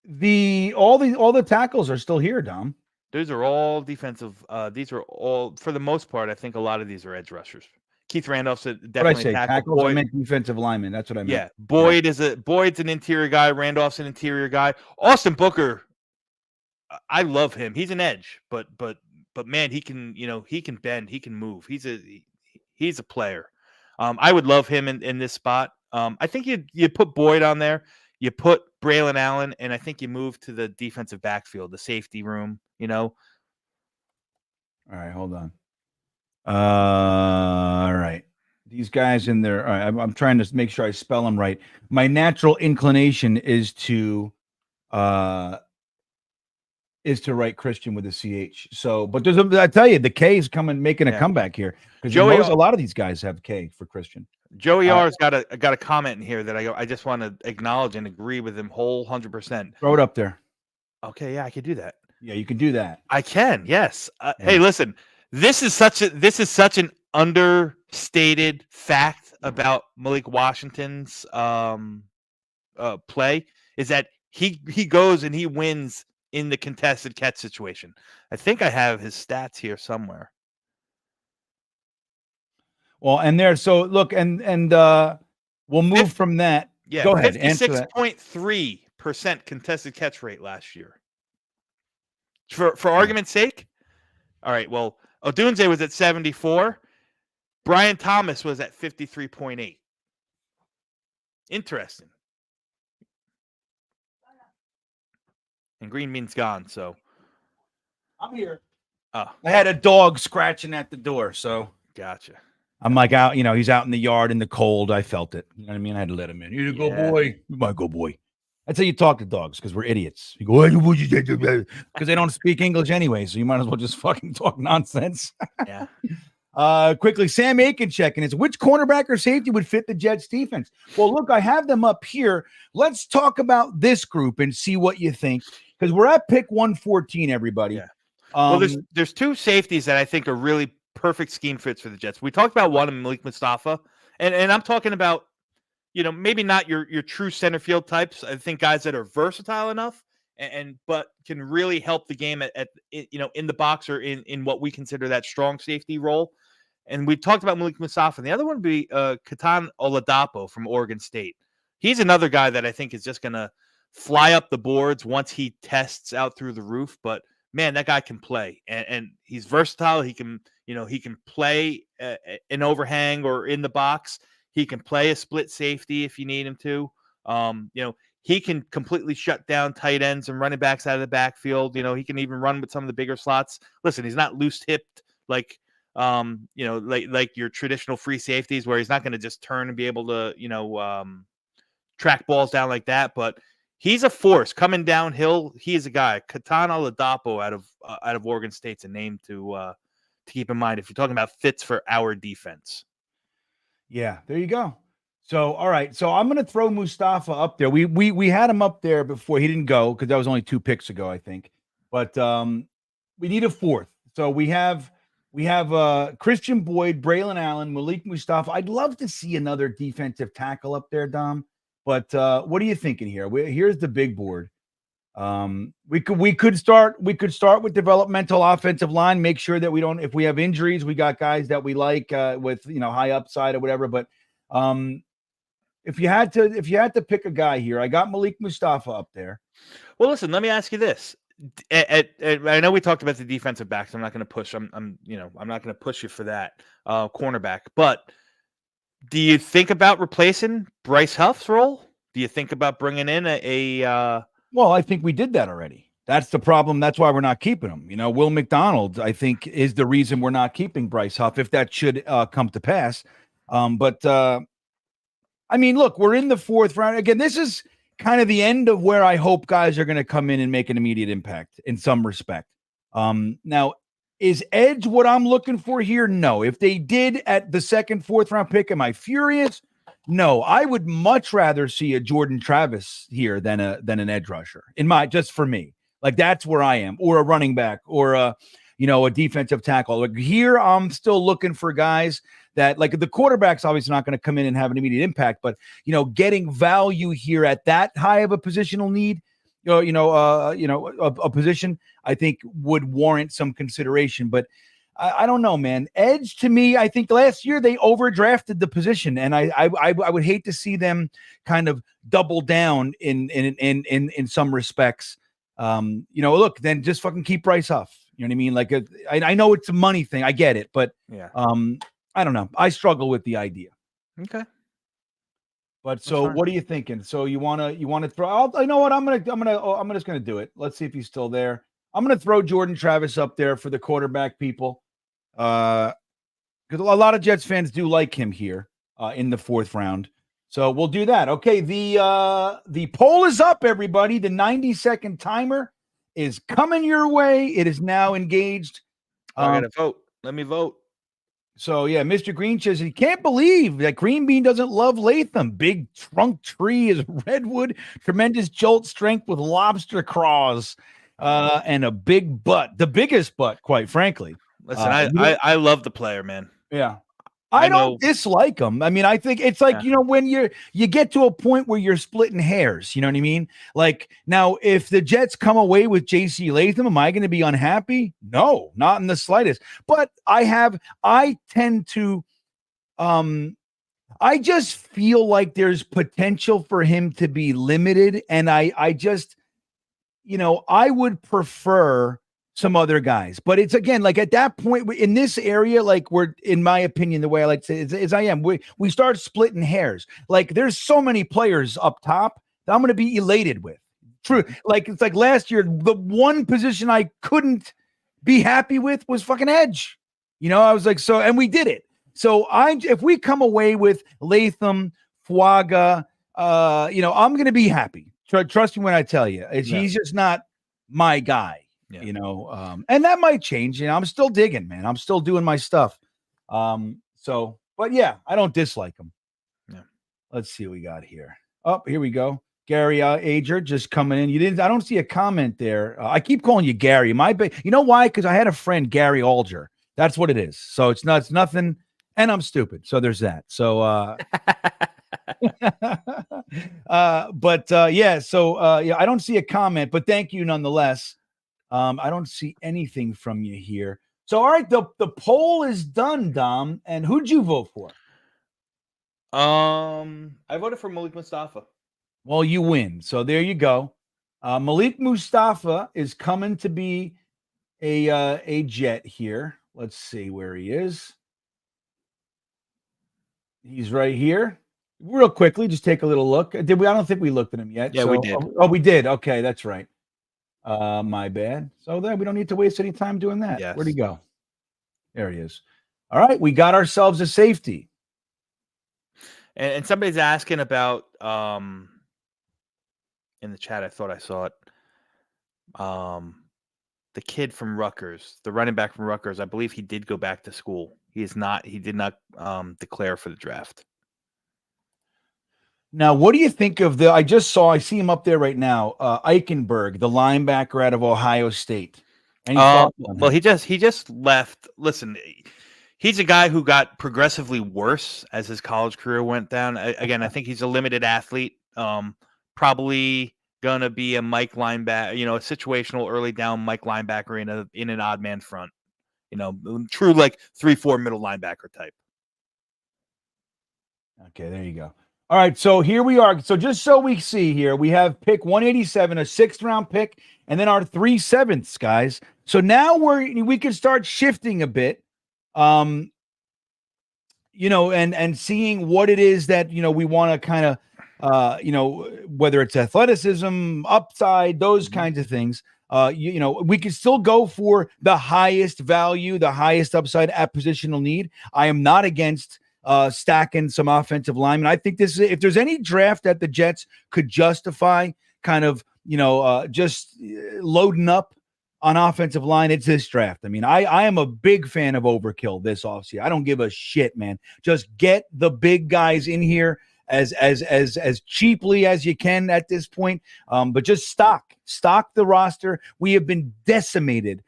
Speaker 7: the tackles are still here, Dom.
Speaker 5: Those are all defensive. These are all, for the most part, I think a lot of these are edge rushers. Keith Randolph's definitely
Speaker 7: What I say,
Speaker 5: tackle.
Speaker 7: tackles. I meant defensive lineman. That's what I meant.
Speaker 5: Yeah, Boyd's an interior guy. Randolph's an interior guy. Austin Booker, I love him. He's an edge, but man, he can bend, he can move. He's a player. I would love him in this spot. I think you put Boyd on there. You put Braylon Allen, and I think you move to the defensive backfield, the safety room.
Speaker 7: All right, hold on. All right. These guys in there. All right, I'm trying to make sure I spell them right. My natural inclination is to write Christian with a CH. So, but I tell you, the K is making a comeback here because a lot of these guys have K for Christian.
Speaker 5: Joey R's got a comment in here that I just want to acknowledge and agree with him 100%.
Speaker 7: Throw it up there.
Speaker 5: Okay, yeah, I could do that.
Speaker 7: Yeah, you can do that.
Speaker 5: I can. Yes. Hey, listen. This is such an understated fact about Malik Washington's play is that he goes and he wins in the contested catch situation. I think I have his stats here somewhere.
Speaker 7: Well, and there, so look, and we'll move from that.
Speaker 5: Yeah,
Speaker 7: go ahead.
Speaker 5: 56.3% contested catch rate last year. For argument's sake, all right. Well, Odunze was at 74. Brian Thomas was at 53.8. Interesting. And GreenBean's gone, so
Speaker 7: I'm here.
Speaker 5: Oh,
Speaker 7: I had a dog scratching at the door, so
Speaker 5: gotcha.
Speaker 7: I'm like out, he's out in the yard in the cold. I felt it. You know what I mean? I had to let him in. You're a good boy. You're my good boy. That's how you talk to dogs because we're idiots. You go, because they don't speak English anyway, so you might as well just fucking talk nonsense.
Speaker 5: Yeah.
Speaker 7: Quickly, Sam Aiken checking is which cornerback or safety would fit the Jets defense? Well, look, I have them up here. Let's talk about this group and see what you think because we're at pick 114, everybody.
Speaker 5: Yeah. Well, there's two safeties that I think are really perfect scheme fits for the Jets. We talked about one of Malik Mustafa, and I'm talking about, maybe not your true center field types. I think guys that are versatile enough but can really help the game at in the box or in what we consider that strong safety role. And we talked about Malik Mustafa. And the other one would be Keegan Oladapo from Oregon State. He's another guy that I think is just going to fly up the boards once he tests out through the roof. But man, that guy can play, and he's versatile. He can play an overhang or in the box. He can play a split safety if you need him to. He can completely shut down tight ends and running backs out of the backfield. He can even run with some of the bigger slots. Listen, he's not loose hipped like your traditional free safeties where he's not going to just turn and be able to, track balls down like that. But he's a force coming downhill. He is a guy. Keegan Oladapo out of Oregon State's a name to keep in mind if you're talking about fits for our defense.
Speaker 7: Yeah, there you go. So, all right. So I'm going to throw Mustafa up there. We had him up there before. He didn't go because that was only 2 picks ago, I think. But we need a fourth. So we have Christian Boyd, Braylon Allen, Malik Mustafa. I'd love to see another defensive tackle up there, Dom. But what are you thinking here? Here's the big board. We could start with developmental offensive line. Make sure that if we have injuries, we got guys that we like with high upside or whatever. But if you had to pick a guy here, I got Malik Mustafa up there.
Speaker 5: Well, listen, let me ask you this. I know we talked about the defensive backs. I'm not going to push. I'm not going to push you for that cornerback. But do you think about replacing Bryce Huff's role? Do you think about bringing in a
Speaker 7: Well, I think we did that already. That's the problem. That's why we're not keeping him. Will McDonald, I think, is the reason we're not keeping Bryce Huff, if that should come to pass. I mean, look, we're in the 4th round. Again, this is kind of the end of where I hope guys are going to come in and make an immediate impact in some respect. Now, is edge what I'm looking for here? No. If they did at the 2nd, 4th round pick, am I furious? No, I would much rather see a Jordan Travis here than an edge rusher. Just for me, like that's where I am, or a running back, or a defensive tackle. Like here, I'm still looking for guys that, like, the quarterback's obviously not going to come in and have an immediate impact, but getting value here at that high of a positional need, a position I think would warrant some consideration. But I don't know, man. Edge, to me, I think last year they overdrafted the position, and I would hate to see them kind of double down in some respects. Look, then just fucking keep Bryce Huff. You know what I mean? Like, I know it's a money thing, I get it, but
Speaker 5: yeah,
Speaker 7: I don't know. I struggle with the idea.
Speaker 5: Okay.
Speaker 7: But so, what are you thinking? So you want to throw? You know what? I'm just gonna do it. Let's see if he's still there. I'm gonna throw Jordan Travis up there for the quarterback people, because a lot of Jets fans do like him here in the 4th round. So we'll do that. Okay, the poll is up, everybody. The 90-second timer is coming your way. It is now engaged.
Speaker 5: I gotta vote. Let me vote.
Speaker 7: So, yeah, Mr. Green says he can't believe that GreenBean doesn't love Latham. Big trunk tree is redwood, tremendous jolt strength with lobster claws, and a big butt. The biggest butt, quite frankly.
Speaker 5: Listen, I love the player, man.
Speaker 7: Yeah. I don't dislike him. I mean, I think it's like, when you get to a point where you're splitting hairs, you know what I mean? Like, now, if the Jets come away with J.C. Latham, am I going to be unhappy? No, not in the slightest. But I tend to, I just feel like there's potential for him to be limited. And I just, I would prefer some other guys, but it's, again, like at that point in this area, like we're, in my opinion, the way I like to say is I am, we start splitting hairs. Like there's so many players up top that I'm going to be elated with. True. Like, it's like last year, the one position I couldn't be happy with was fucking edge. I was like, and we did it. So if we come away with Latham, Fuaga, I'm going to be happy. Trust me when I tell you, he's just not my guy. Yeah. And that might change. I'm still digging, man. I'm still doing my stuff. But yeah, I don't dislike him. Yeah. Let's see what we got here. Oh, here we go. Gary Ager just coming in. I don't see a comment there. I keep calling you Gary. You know why? Because I had a friend, Gary Alger. That's what it is. So it's nothing. And I'm stupid. So there's that. So, yeah, I don't see a comment, but thank you nonetheless. I don't see anything from you here. So, all right, the poll is done, Dom. And who'd you vote for?
Speaker 5: I voted for Malik Mustafa.
Speaker 7: Well, you win. So there you go. Malik Mustafa is coming to be a Jet here. Let's see where he is. He's right here. Real quickly, just take a little look. Did we? I don't think we looked at him yet.
Speaker 5: Yeah, we did.
Speaker 7: Oh, we did. Okay, that's right. My bad. So then we don't need to waste any time doing that.
Speaker 5: Yes.
Speaker 7: Where'd he go? There he is. All right, we got ourselves a safety.
Speaker 5: And somebody's asking about in the chat. I thought I saw it. The kid from Rutgers, the running back from Rutgers. I believe he did go back to school. He did not declare for the draft.
Speaker 7: Now, what do you think of I see him up there right now, Eichenberg, the linebacker out of Ohio State.
Speaker 5: Well, he just left. Listen, he's a guy who got progressively worse as his college career went down. Again, I think he's a limited athlete. Probably gonna be a Mike linebacker, a situational early down Mike linebacker in an odd man front. True like 3-4 middle linebacker type.
Speaker 7: Okay, there you go. All right, so here we are. So just so we see here, we have pick 187, a 6th round pick, and then our 3 7ths, guys. So now we can start shifting a bit, and seeing what it is that we want to kind of, whether it's athleticism, upside, those kinds of things. We can still go for the highest value, the highest upside at positional need. I am not against stacking some offensive linemen. I think this is, if there's any draft that the Jets could justify kind of, just loading up on offensive line, it's this draft. I mean, I am a big fan of overkill this offseason. I don't give a shit, man. Just get the big guys in here as cheaply as you can at this point. But just stock the roster. We have been decimated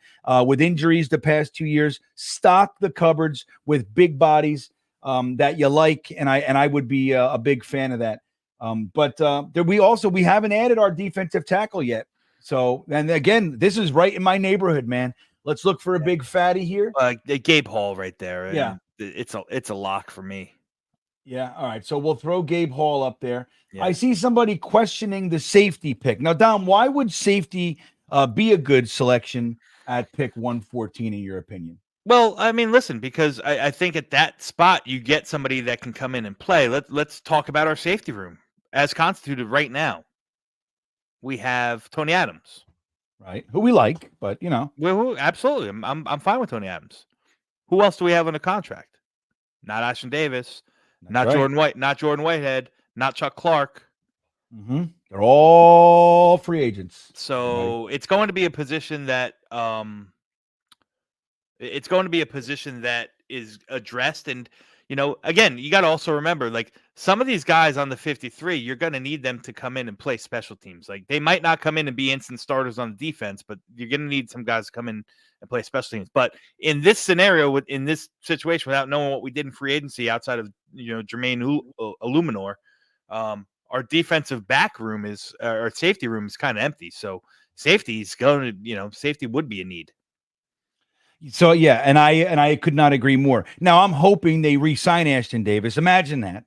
Speaker 7: with injuries the past 2 years. Stock the cupboards with big bodies that you like, and I would be a big fan of that. But we haven't added our defensive tackle yet. So, and again, this is right in my neighborhood, man. Let's look for a big fatty here.
Speaker 5: Gabe Hall right there.
Speaker 7: Yeah.
Speaker 5: It's a lock for me.
Speaker 7: Yeah. All right. So we'll throw Gabe Hall up there.
Speaker 5: Yeah.
Speaker 7: I see somebody questioning the safety pick. Now, Dom, why would safety be a good selection at pick 114 in your opinion?
Speaker 5: Well, I mean, listen, because I think at that spot you get somebody that can come in and play. Let's talk about our safety room as constituted right now. We have Tony Adams.
Speaker 7: Right, who we like, but
Speaker 5: absolutely, I'm fine with Tony Adams. Who else do we have on a contract? Not Ashton Davis, not right. Jordan Whitehead, not Chuck Clark.
Speaker 7: Mm-hmm. They're all free agents.
Speaker 5: So it's going to be a position that is addressed, and again, you got to also remember, like, some of these guys on the 53, you're going to need them to come in and play special teams. Like, they might not come in and be instant starters on the defense, but you're going to need some guys to come in and play special teams. But in this scenario, in this situation, without knowing what we did in free agency outside of Jermaine Illuminor, our defensive back room our safety room is kind of empty. So safety would be a need.
Speaker 7: So yeah, and I could not agree more. Now I'm hoping they re-sign Ashton Davis. Imagine that,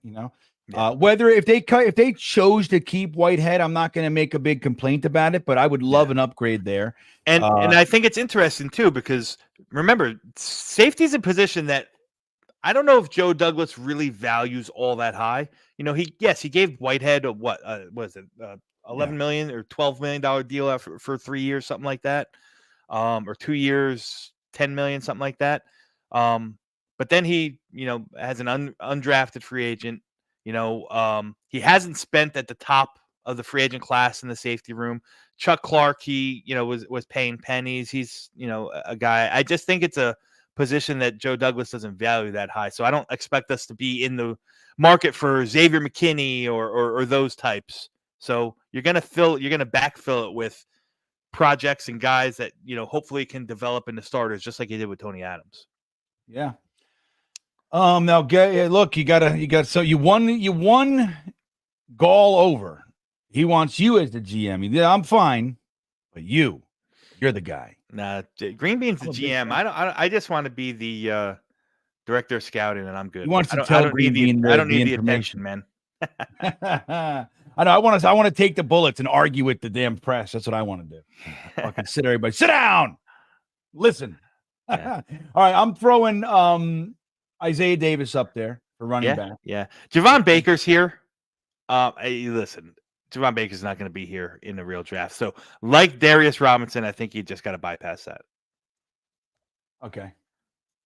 Speaker 7: whether if they chose to keep Whitehead, I'm not going to make a big complaint about it, but I would love an upgrade there.
Speaker 5: And I think it's interesting too, because remember, safety is a position that I don't know if Joe Douglas really values all that high. He gave Whitehead a $11 million or $12 million deal for 3 years, something like that, or 2 years. 10 million, something like that. But then he, has an undrafted free agent. He hasn't spent at the top of the free agent class in the safety room. Chuck Clark, he, was paying pennies. He's, a guy. I just think it's a position that Joe Douglas doesn't value that high. So I don't expect us to be in the market for Xavier McKinney or those types. So you're going to backfill it with projects and guys that hopefully can develop into starters, just like he did with Tony Adams.
Speaker 7: Yeah. Now look, you won Gall over. He wants you as the GM. Yeah, I'm fine, but you're the guy.
Speaker 5: Nah, GreenBean's the GM. I just want to be the director of scouting, and I'm good.
Speaker 7: He wants to tell GreenBean
Speaker 5: I don't need the attention, man.
Speaker 7: I know. I want to take the bullets and argue with the damn press. That's what I want to do. Fucking sit everybody. Sit down. Listen. Yeah. All right. I'm throwing Isaiah Davis up there for running back.
Speaker 5: Yeah. Javon Baker's here. Listen, Javon Baker's not going to be here in the real draft. So, like Darius Robinson, I think you just got to bypass that.
Speaker 7: Okay.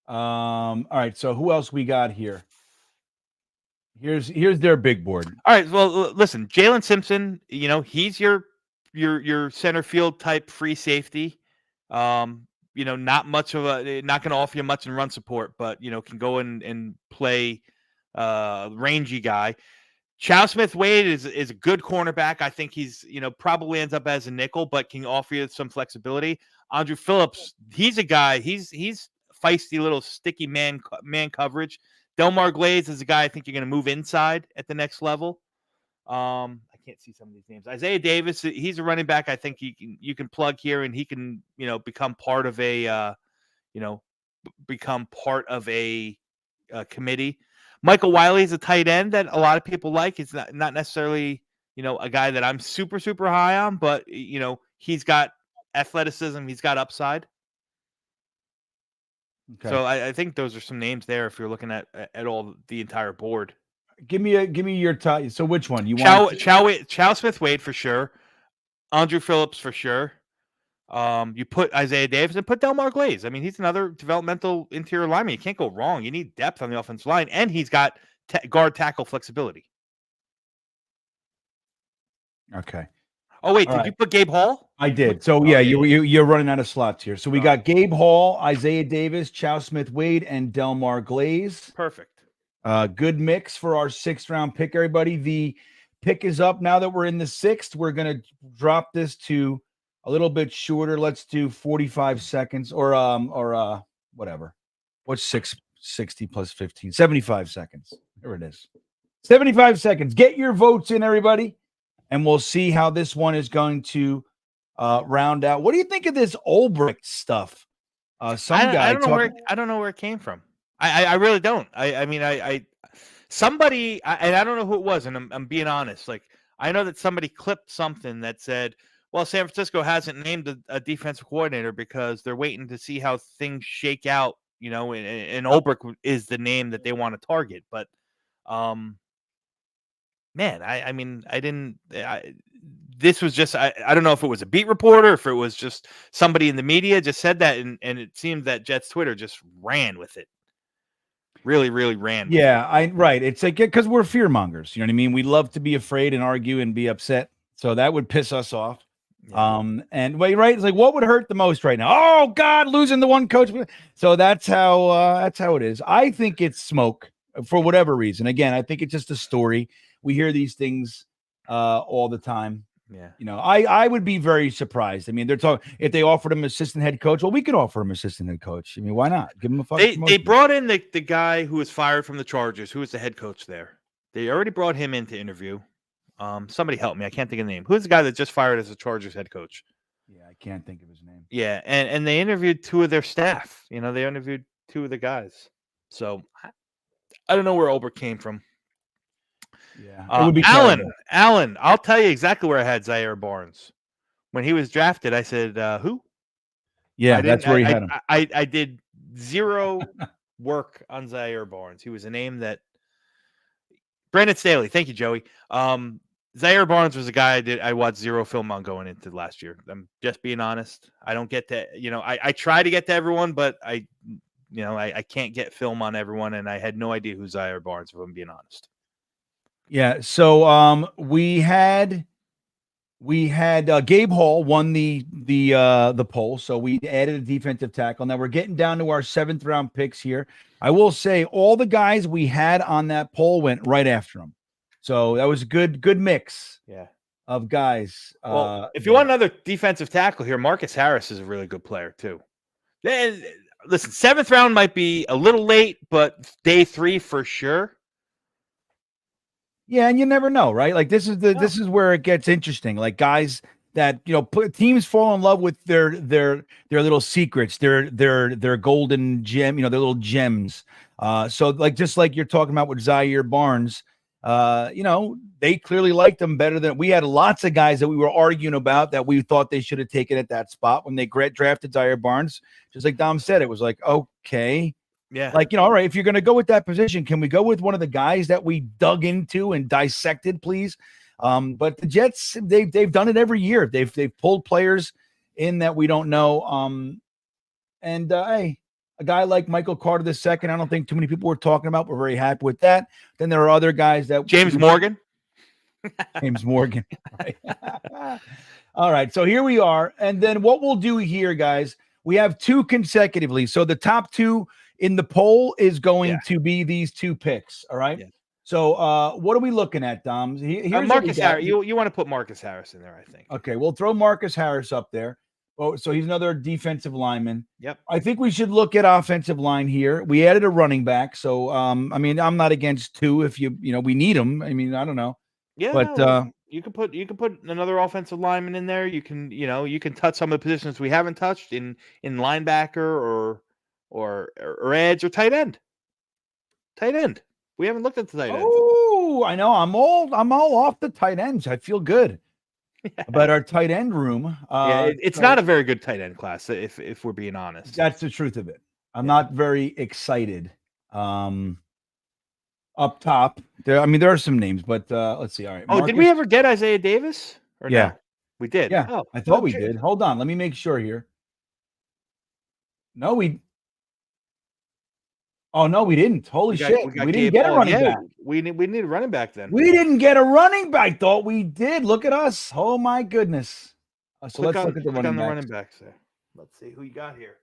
Speaker 7: All right. So who else we got here? Here's their big board.
Speaker 5: All right. Well, listen, Jalen Simpson, he's your center field type free safety. Not going to offer you much in run support, but can go and play rangy guy. Chow Smith Wade is a good cornerback. I think he's probably ends up as a nickel, but can offer you some flexibility. Andrew Phillips, he's a guy. He's feisty little sticky man coverage. Delmar Glaze is a guy I think you're going to move inside at the next level. I can't see some of these names. Isaiah Davis, he's a running back. I think you can plug here, and he can become part of a committee. Michael Wiley is a tight end that a lot of people like. He's not necessarily a guy that I'm super super high on, but he's got athleticism. He's got upside. Okay. So I think those are some names there if you're looking at all the entire board.
Speaker 7: Give me your top. So which one you want?
Speaker 5: Chow Smith Wade for sure. Andrew Phillips for sure. You put Isaiah Davis and put Delmar Glaze. I mean, he's another developmental interior lineman. You can't go wrong. You need depth on the offensive line, and he's got guard tackle flexibility.
Speaker 7: Okay.
Speaker 5: Oh wait, did you put Gabe Hall?
Speaker 7: I did. So yeah, you're running out of slots here. So we got Gabe Hall, Isaiah Davis, Chow Smith Wade, and Delmar Glaze.
Speaker 5: Perfect.
Speaker 7: Good mix for our 6th round pick, everybody. The pick is up now that we're in the 6th. We're going to drop this to a little bit shorter. Let's do 45 seconds or whatever. What's 660 plus 15? 75 seconds. There it is. 75 seconds. Get your votes in, everybody, and we'll see how this one is going to round out. What do you think of this Ulbricht stuff? I don't know where it came from.
Speaker 5: I really don't. I mean, somebody, and I don't know who it was, and I'm being honest. Like, I know that somebody clipped something that said, well, San Francisco hasn't named a defensive coordinator because they're waiting to see how things shake out, you know, and Ulbricht is the name that they want to target. But, man, I mean, this was just, I don't know if it was a beat reporter, if it was just somebody in the media just said that, and it seemed that Jets Twitter just ran with it. Really, really ran.
Speaker 7: Yeah, right. It's like, because we're fear mongers. You know what I mean? We love to be afraid and argue and be upset. So that would piss us off. Yeah. And wait, right? It's like, what would hurt the most right now? Oh God, losing the one coach. So that's how it is. I think it's smoke for whatever reason. Again, I think it's just a story. We hear these things all the time.
Speaker 5: Yeah.
Speaker 7: You know, I would be very surprised. I mean, they're talking, if they offered him assistant head coach, well, we could offer him assistant head coach. I mean, why not? Give him a fucking
Speaker 5: They brought in the guy who was fired from the Chargers, who was the head coach there. They already brought him in to interview. Somebody help me. I can't think of the name. Who's the guy that just fired as a Chargers head coach?
Speaker 7: Yeah, I can't think of his name.
Speaker 5: Yeah, and they interviewed 2 of their staff. You know, they interviewed 2 of the guys. So I don't know where Ulbricht came from.
Speaker 7: Yeah, it would be
Speaker 5: Allen, I'll tell you exactly where I had Zaire Barnes. When he was drafted, I said, who?
Speaker 7: Yeah, that's where he had him.
Speaker 5: I did zero work on Zaire Barnes. He was a name that Brandon Staley. Thank you, Joey. Zaire Barnes was a guy I watched zero film on going into last year. I'm just being honest. I don't get to, you know, I try to get to everyone, but I can't get film on everyone, and I had no idea who Zaire Barnes, if I'm being honest.
Speaker 7: Yeah, so we had Gabe Hall won the poll, so we added a defensive tackle. Now we're getting down to our 7th round picks here. I will say all the guys we had on that poll went right after him, so that was a good mix.
Speaker 5: Yeah,
Speaker 7: of guys.
Speaker 5: Well, if you want another defensive tackle here, Marcus Harris is a really good player too. Then listen, 7th round might be a little late, but day 3 for sure.
Speaker 7: Yeah, and you never know, right? Like this is where it gets interesting. Like guys that, you know, teams fall in love with their little secrets, their golden gem, you know, their little gems. So like just like you're talking about with Zaire Barnes, you know, they clearly liked them better than we had. Lots of guys that we were arguing about that we thought they should have taken at that spot when they drafted Zaire Barnes. Just like Dom said, it was like, okay.
Speaker 5: Yeah.
Speaker 7: Like, you know, all right, if you're going to go with that position, can we go with one of the guys that we dug into and dissected, please? But the Jets, they've done it every year. They've pulled players in that we don't know. Hey, a guy like Michael Carter II, I don't think too many people were talking about. We're very happy with that. Then there are other guys that
Speaker 5: James Morgan.
Speaker 7: James Morgan. Right. All right, so here we are. And then what we'll do here, guys, we have 2 consecutively. So the top 2 in the poll is going to be these 2 picks. All right. Yeah. So what are we looking at, Dom? Here's
Speaker 5: Marcus Harris. You want to put Marcus Harris in there, I think.
Speaker 7: Okay, we'll throw Marcus Harris up there. Oh, so he's another defensive lineman.
Speaker 5: Yep.
Speaker 7: I think we should look at offensive line here. We added a running back. So I mean, I'm not against 2 if you know we need them. I mean, I don't know.
Speaker 5: Yeah,
Speaker 7: but
Speaker 5: you can put another offensive lineman in there. You can touch some of the positions we haven't touched in linebacker or edge or tight end. Tight end. We haven't looked at the tight end.
Speaker 7: Oh, I know. I'm all off the tight ends. I feel good about our tight end room.
Speaker 5: It's not a very good tight end class, if we're being honest.
Speaker 7: That's the truth of it. I'm not very excited. Up top, there are some names, but let's see. All right.
Speaker 5: Marcus. Did we ever get Isaiah Davis? Or
Speaker 7: yeah,
Speaker 5: no? We did.
Speaker 7: Yeah, I thought we did. Hold on, let me make sure here. No, we. Oh no, we didn't. Holy shit, we didn't get a running back.
Speaker 5: We need a running back then.
Speaker 7: We didn't get a running back. I thought we did. Look at us. Oh my goodness. So let's look at the running
Speaker 5: backs there. Let's see who you got here.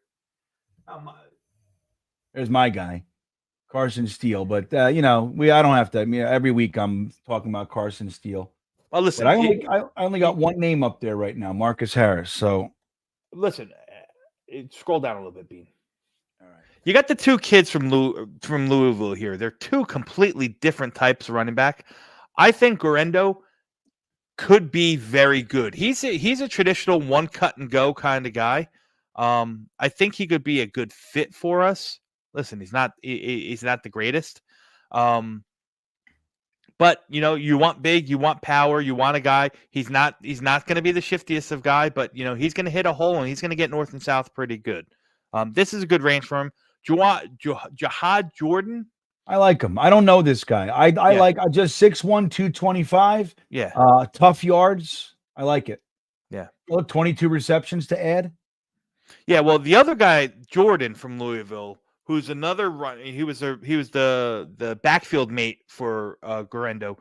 Speaker 7: There's my guy. Carson Steele. But I don't have to. I mean, every week I'm talking about Carson Steele.
Speaker 5: Well, listen,
Speaker 7: But I only got one name up there right now, Marcus Harris. So
Speaker 5: listen, scroll down a little bit, Bean.
Speaker 7: all right.
Speaker 5: You got the two kids from Louisville here. They're two completely different types of running back. I think Guerendo could be very good. He's a traditional one cut and go kind of guy. I think he could be a good fit for us. Listen, he's not the greatest. But you want big, you want power, you want a guy. He's not going to be the shiftiest of guy, but he's going to hit a hole and he's going to get north and south pretty good. This is a good range for him. Jihad Jordan.
Speaker 7: I like him. I don't know this guy. I like just 6'1", 225.
Speaker 5: Yeah.
Speaker 7: Tough yards. I like it.
Speaker 5: Yeah.
Speaker 7: Look, 22 receptions to add.
Speaker 5: Yeah. Well, the other guy, Jordan from Louisville, who's another run. He was the backfield mate for Guerendo.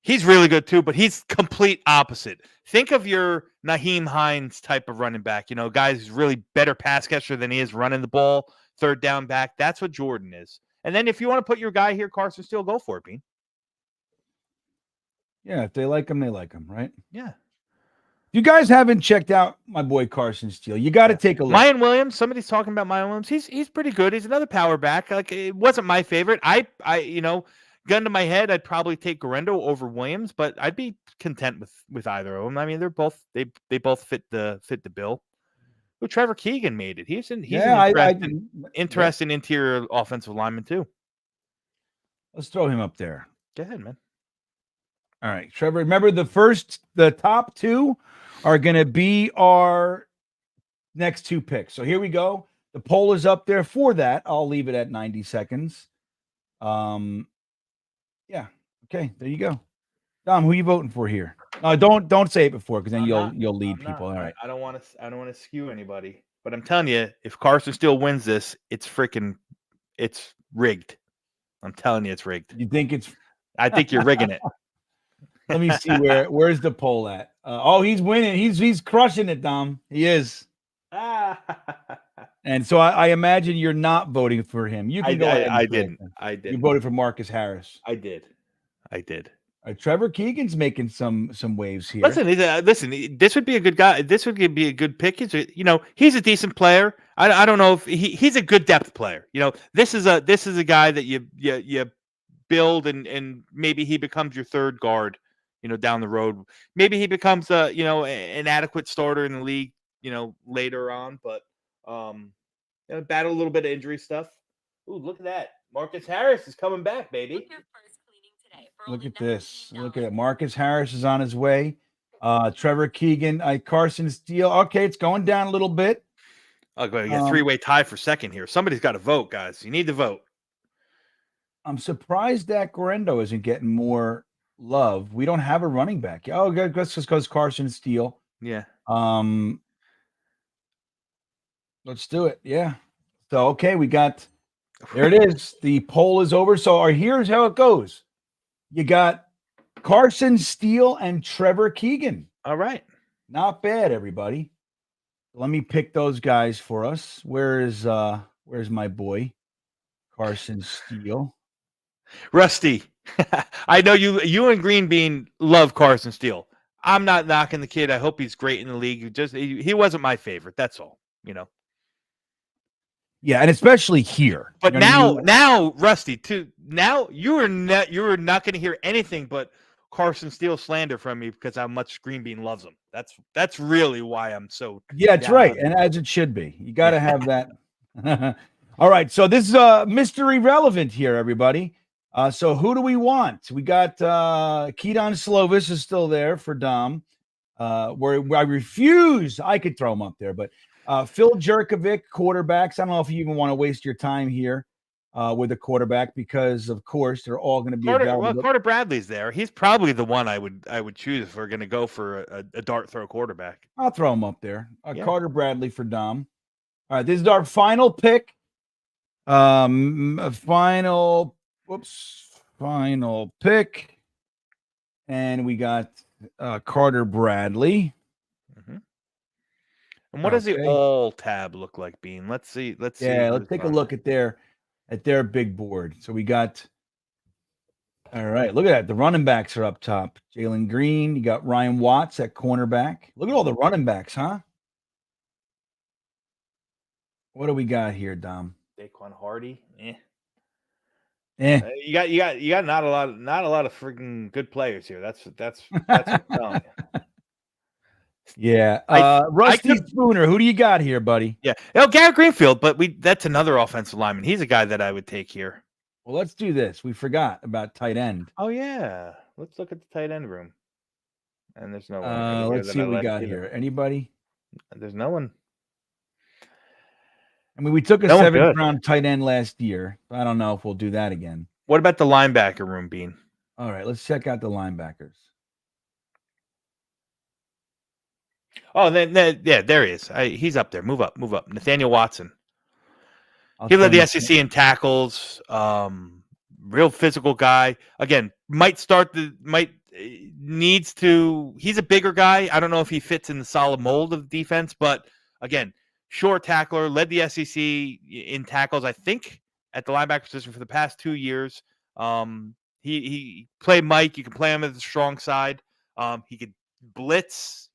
Speaker 5: He's really good too, but he's complete opposite. Think of your Naheem Hines type of running back. Guys who's really better pass catcher than he is running the ball, third down back. That's what Jordan is. And then if you want to put your guy here, Carson Steele, go for it, Bean.
Speaker 7: Yeah, if they like him, they like him, right?
Speaker 5: Yeah.
Speaker 7: You guys haven't checked out my boy Carson Steele. You got to take a look.
Speaker 5: Mayan Williams. Somebody's talking about Mayan Williams. He's pretty good. He's another power back. Like, it wasn't my favorite. I gun to my head, I'd probably take Guerendo over Williams, but I'd be content with either of them. I mean, they're both they both fit the bill. Well, Trevor Keegan made it. He's an interesting interior offensive lineman too.
Speaker 7: Let's throw him up there.
Speaker 5: Go ahead, man.
Speaker 7: All right, Trevor. Remember the top two are going to be our next two picks. So here we go. The poll is up there for that. I'll leave it at 90 seconds. Yeah. Okay. There you go. Dom, who are you voting for here? Don't say it before, because then you'll lead people. All right.
Speaker 5: I don't want to skew anybody, but I'm telling you, if Carson Steele wins this, it's rigged. I'm telling you, it's rigged.
Speaker 7: You think it's?
Speaker 5: I think you're rigging it.
Speaker 7: Let me see where's the poll at. He's winning. He's crushing it, Dom. He is. And so I imagine you're not voting for him. You can go ahead.
Speaker 5: I didn't.
Speaker 7: You voted for Marcus Harris.
Speaker 5: I did.
Speaker 7: Trevor Keegan's making some waves here.
Speaker 5: Listen, this would be a good guy. This would be a good pick. He's a decent player. I don't know if he's a good depth player. This is a guy that you build and maybe he becomes your third guard. Down the road, maybe he becomes an adequate starter in the league. Later on, but battle a little bit of injury stuff. Ooh, look at that! Marcus Harris is coming back, baby.
Speaker 7: Look at this. Look at it. Marcus Harris is on his way. Trevor Keegan, Carson Steele. Okay, it's going down a little bit.
Speaker 5: I'll go get a three-way tie for second here. Somebody's got to vote, guys. You need to vote.
Speaker 7: I'm surprised that Guerendo isn't getting more love. We don't have a running back. Oh, that's just because Carson Steele.
Speaker 5: Yeah.
Speaker 7: Let's do it. Yeah. So, okay, there it is. The poll is over. So here's how it goes. You got Carson Steele and Trevor Keegan.
Speaker 5: All right.
Speaker 7: Not bad, everybody. Let me pick those guys for us. Where's my boy? Carson Steele.
Speaker 5: Rusty. I know you and GreenBean love Carson Steele. I'm not knocking the kid. I hope he's great in the league. He wasn't my favorite. That's all,
Speaker 7: Yeah, and especially here.
Speaker 5: But now, Rusty, now you are not going to hear anything but Carson Steele slander from me because how much GreenBean loves him. That's really why I'm so.
Speaker 7: Yeah, it's right, and as it should be. You got to have that. All right, so this is mystery relevant here, everybody. So who do we want? We got Keaton Slovis is still there for Dom. Where I refuse. I could throw him up there, but Phil Jerkovic, quarterbacks. I don't know if you even want to waste your time here with a quarterback because, of course, they're all going to be available.
Speaker 5: Well, Carter Bradley's there. He's probably the one I would choose if we're going to go for a dart throw quarterback.
Speaker 7: I'll throw him up there. Carter Bradley for Dom. All right, this is our final pick. Final pick, and we got Carter Bradley.
Speaker 5: Mm-hmm. And what does the all tab look like, Bean? Let's see.
Speaker 7: Yeah, let's take a look at there. at their big board. So we got, all right, look at that. The running backs are up top. Jalen Green, you got Ryan Watts at cornerback. Look at all the running backs, huh? What do we got here, Dom?
Speaker 5: Daquan Hardy.
Speaker 7: Eh.
Speaker 5: You got not a lot of freaking good players here. That's what I'm telling you.
Speaker 7: Yeah. Rusty Spooner, who do you got here, buddy?
Speaker 5: Yeah. Oh, Garrett Greenfield, but that's another offensive lineman. He's a guy that I would take here.
Speaker 7: Well, let's do this. We forgot about tight end.
Speaker 5: Oh yeah. Let's look at the tight end room. And there's no one.
Speaker 7: Let's see what we got here. Anybody?
Speaker 5: There's no one.
Speaker 7: I mean, we took a 7th round tight end last year. I don't know if we'll do that again.
Speaker 5: What about the linebacker room, Bean?
Speaker 7: All right, let's check out the linebackers.
Speaker 5: Oh, then there he is. He's up there. Move up. Nathaniel Watson. He led the SEC in tackles. Real physical guy. Again, he's a bigger guy. I don't know if he fits in the solid mold of the defense, but again, short tackler, led the SEC in tackles, I think, at the linebacker position for the past 2 years. He played Mike. You can play him at the strong side. He could blitz,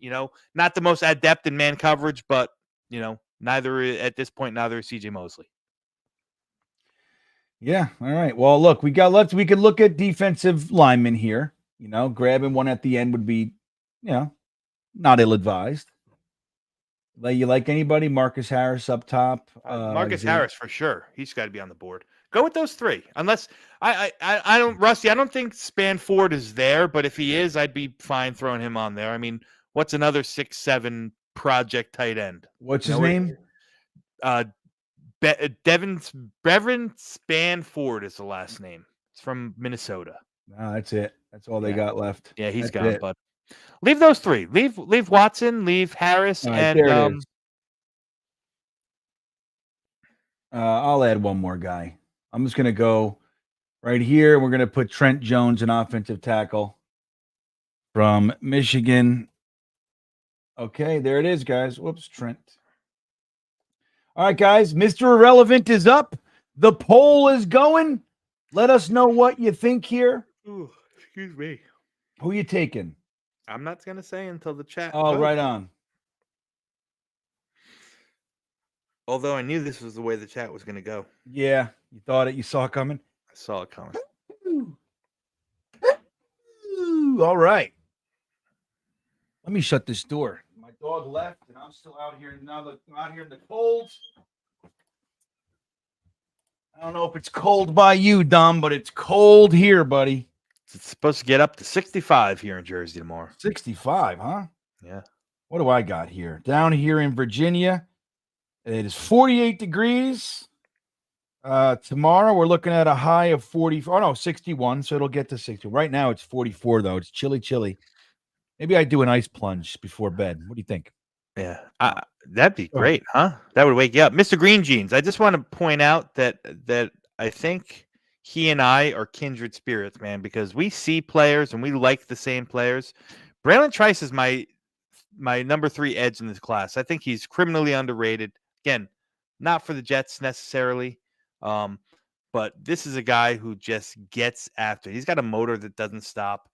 Speaker 5: not the most adept in man coverage, but, neither at this point, neither is CJ Mosley.
Speaker 7: Yeah. All right. Well, look, we could look at defensive linemen here. Grabbing one at the end would be, not ill-advised. You like anybody? Marcus Harris up top.
Speaker 5: Marcus Harris for sure. He's got to be on the board. Go with those three. Unless I don't, Rusty. I don't think Spanford is there, but if he is, I'd be fine throwing him on there. I mean, what's another 6'7" project tight end?
Speaker 7: What's his name?
Speaker 5: Bevan Spanford is the last name. It's from Minnesota.
Speaker 7: No, that's it. That's all they got left.
Speaker 5: Yeah, he's gone, bud. Leave those three. Leave Watson. Leave Harris, and
Speaker 7: there it is. I'll add one more guy. I'm just gonna go right here. We're gonna put Trent Jones, an offensive tackle from Michigan. Okay, there it is, guys. Whoops, Trent. All right, guys. Mr. Irrelevant is up. The poll is going. Let us know what you think here.
Speaker 5: Ooh, excuse me.
Speaker 7: Who you taking?
Speaker 5: I'm not going to say until the chat.
Speaker 7: Oh, votes. Right on.
Speaker 5: Although I knew this was the way the chat was going to go.
Speaker 7: Yeah. You thought it? You saw it coming?
Speaker 5: I saw it coming.
Speaker 7: All right. Let me shut this door. My dog left, and I'm still out here in the cold. I don't know if it's cold by you, Dom, but it's cold here, buddy.
Speaker 5: It's supposed to get up to 65 here in Jersey tomorrow.
Speaker 7: 65, huh?
Speaker 5: Yeah.
Speaker 7: What do I got here? Down here in Virginia, it is 48 degrees. Tomorrow, we're looking at a high of 61, so it'll get to 60. Right now, it's 44, though. It's chilly. Maybe I do an ice plunge before bed. What do you think?
Speaker 5: Yeah, that'd be great, huh? That would wake you up. Mr. Green Jeans, I just want to point out that I think he and I are kindred spirits, man, because we see players and we like the same players. Braylon Trice is my number 3 edge in this class. I think he's criminally underrated. Again, not for the Jets necessarily, but this is a guy who just gets after. He's got a motor that doesn't stop.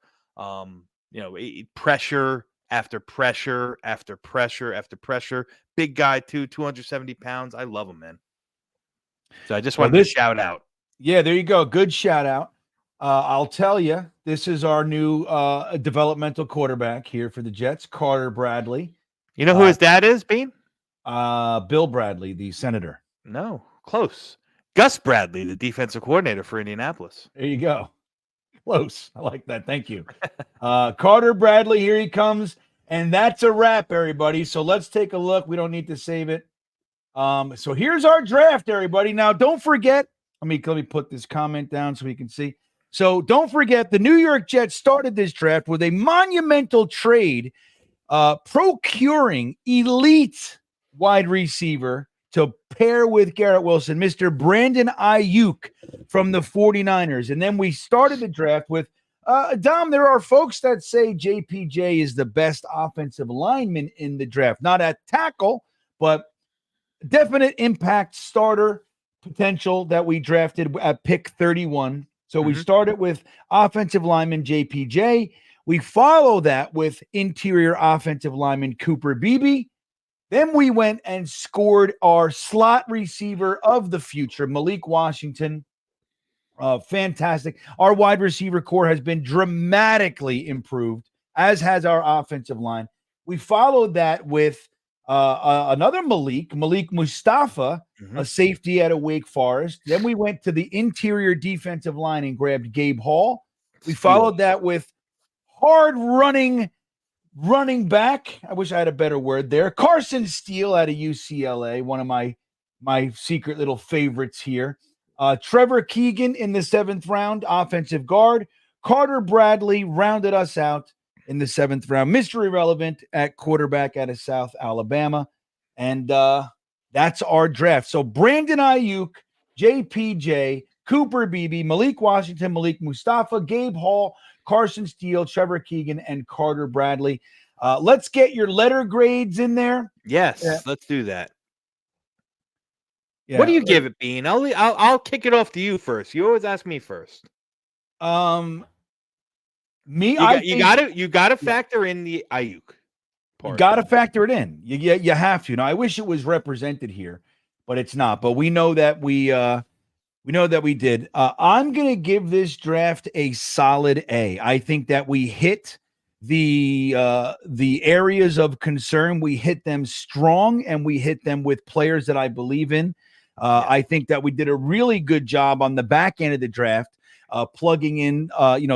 Speaker 5: Pressure after pressure after pressure after pressure. Big guy too, 270 pounds. I love him, man. So I just wanted to shout out.
Speaker 7: Yeah, there you go. Good shout out. I'll tell you, this is our new developmental quarterback here for the Jets, Carter Bradley.
Speaker 5: You know who his dad is, Bean?
Speaker 7: Bill Bradley, the senator.
Speaker 5: No, close. Gus Bradley, the defensive coordinator for Indianapolis.
Speaker 7: There you go. Close. I like that. Thank you. Carter Bradley, here he comes. And that's a wrap, everybody. So let's take a look. We don't need to save it. So here's our draft, everybody. Now, don't forget. Let me put this comment down so we can see. So don't forget, the New York Jets started this draft with a monumental trade, procuring elite wide receiver to pair with Garrett Wilson, Mr. Brandon Aiyuk from the 49ers. And then we started the draft with, Dom, there are folks that say JPJ is the best offensive lineman in the draft. Not at tackle, but definite impact starter. potential that we drafted at pick 31. So we started with offensive lineman JPJ. We follow that with interior offensive lineman Cooper Beebe. Then we went and scored our slot receiver of the future, Malik Washington. Fantastic. Our wide receiver core has been dramatically improved, as has our offensive line. We followed that with another Malik Mustafa, a safety out of Wake Forest. Then we went to the interior defensive line and grabbed Gabe Hall. We followed that with hard running back. I wish I had a better word there. Carson Steele out of UCLA, one of my secret little favorites here. Trevor Keegan in the 7th round, offensive guard. Carter Bradley rounded us out in the 7th round. Mr. Irrelevant at quarterback out of South Alabama. And that's our draft. So Brandon Aiyuk, JPJ, Cooper Beebe, Malik Washington, Malik Mustafa, Gabe Hall, Carson Steele, Trevor Keegan, and Carter Bradley. Let's get your letter grades in there.
Speaker 5: Yes, let's do that.
Speaker 7: Yeah.
Speaker 5: What do you give it, Bean? I'll kick it off to you first. You always ask me first.
Speaker 7: You
Speaker 5: got to factor in the Aiyuk part.
Speaker 7: You got to factor it in. You have to. Now, I wish it was represented here, but it's not. But we know that we did. I'm going to give this draft a solid A. I think that we hit the areas of concern. We hit them strong, and we hit them with players that I believe in. I think that we did a really good job on the back end of the draft, plugging in,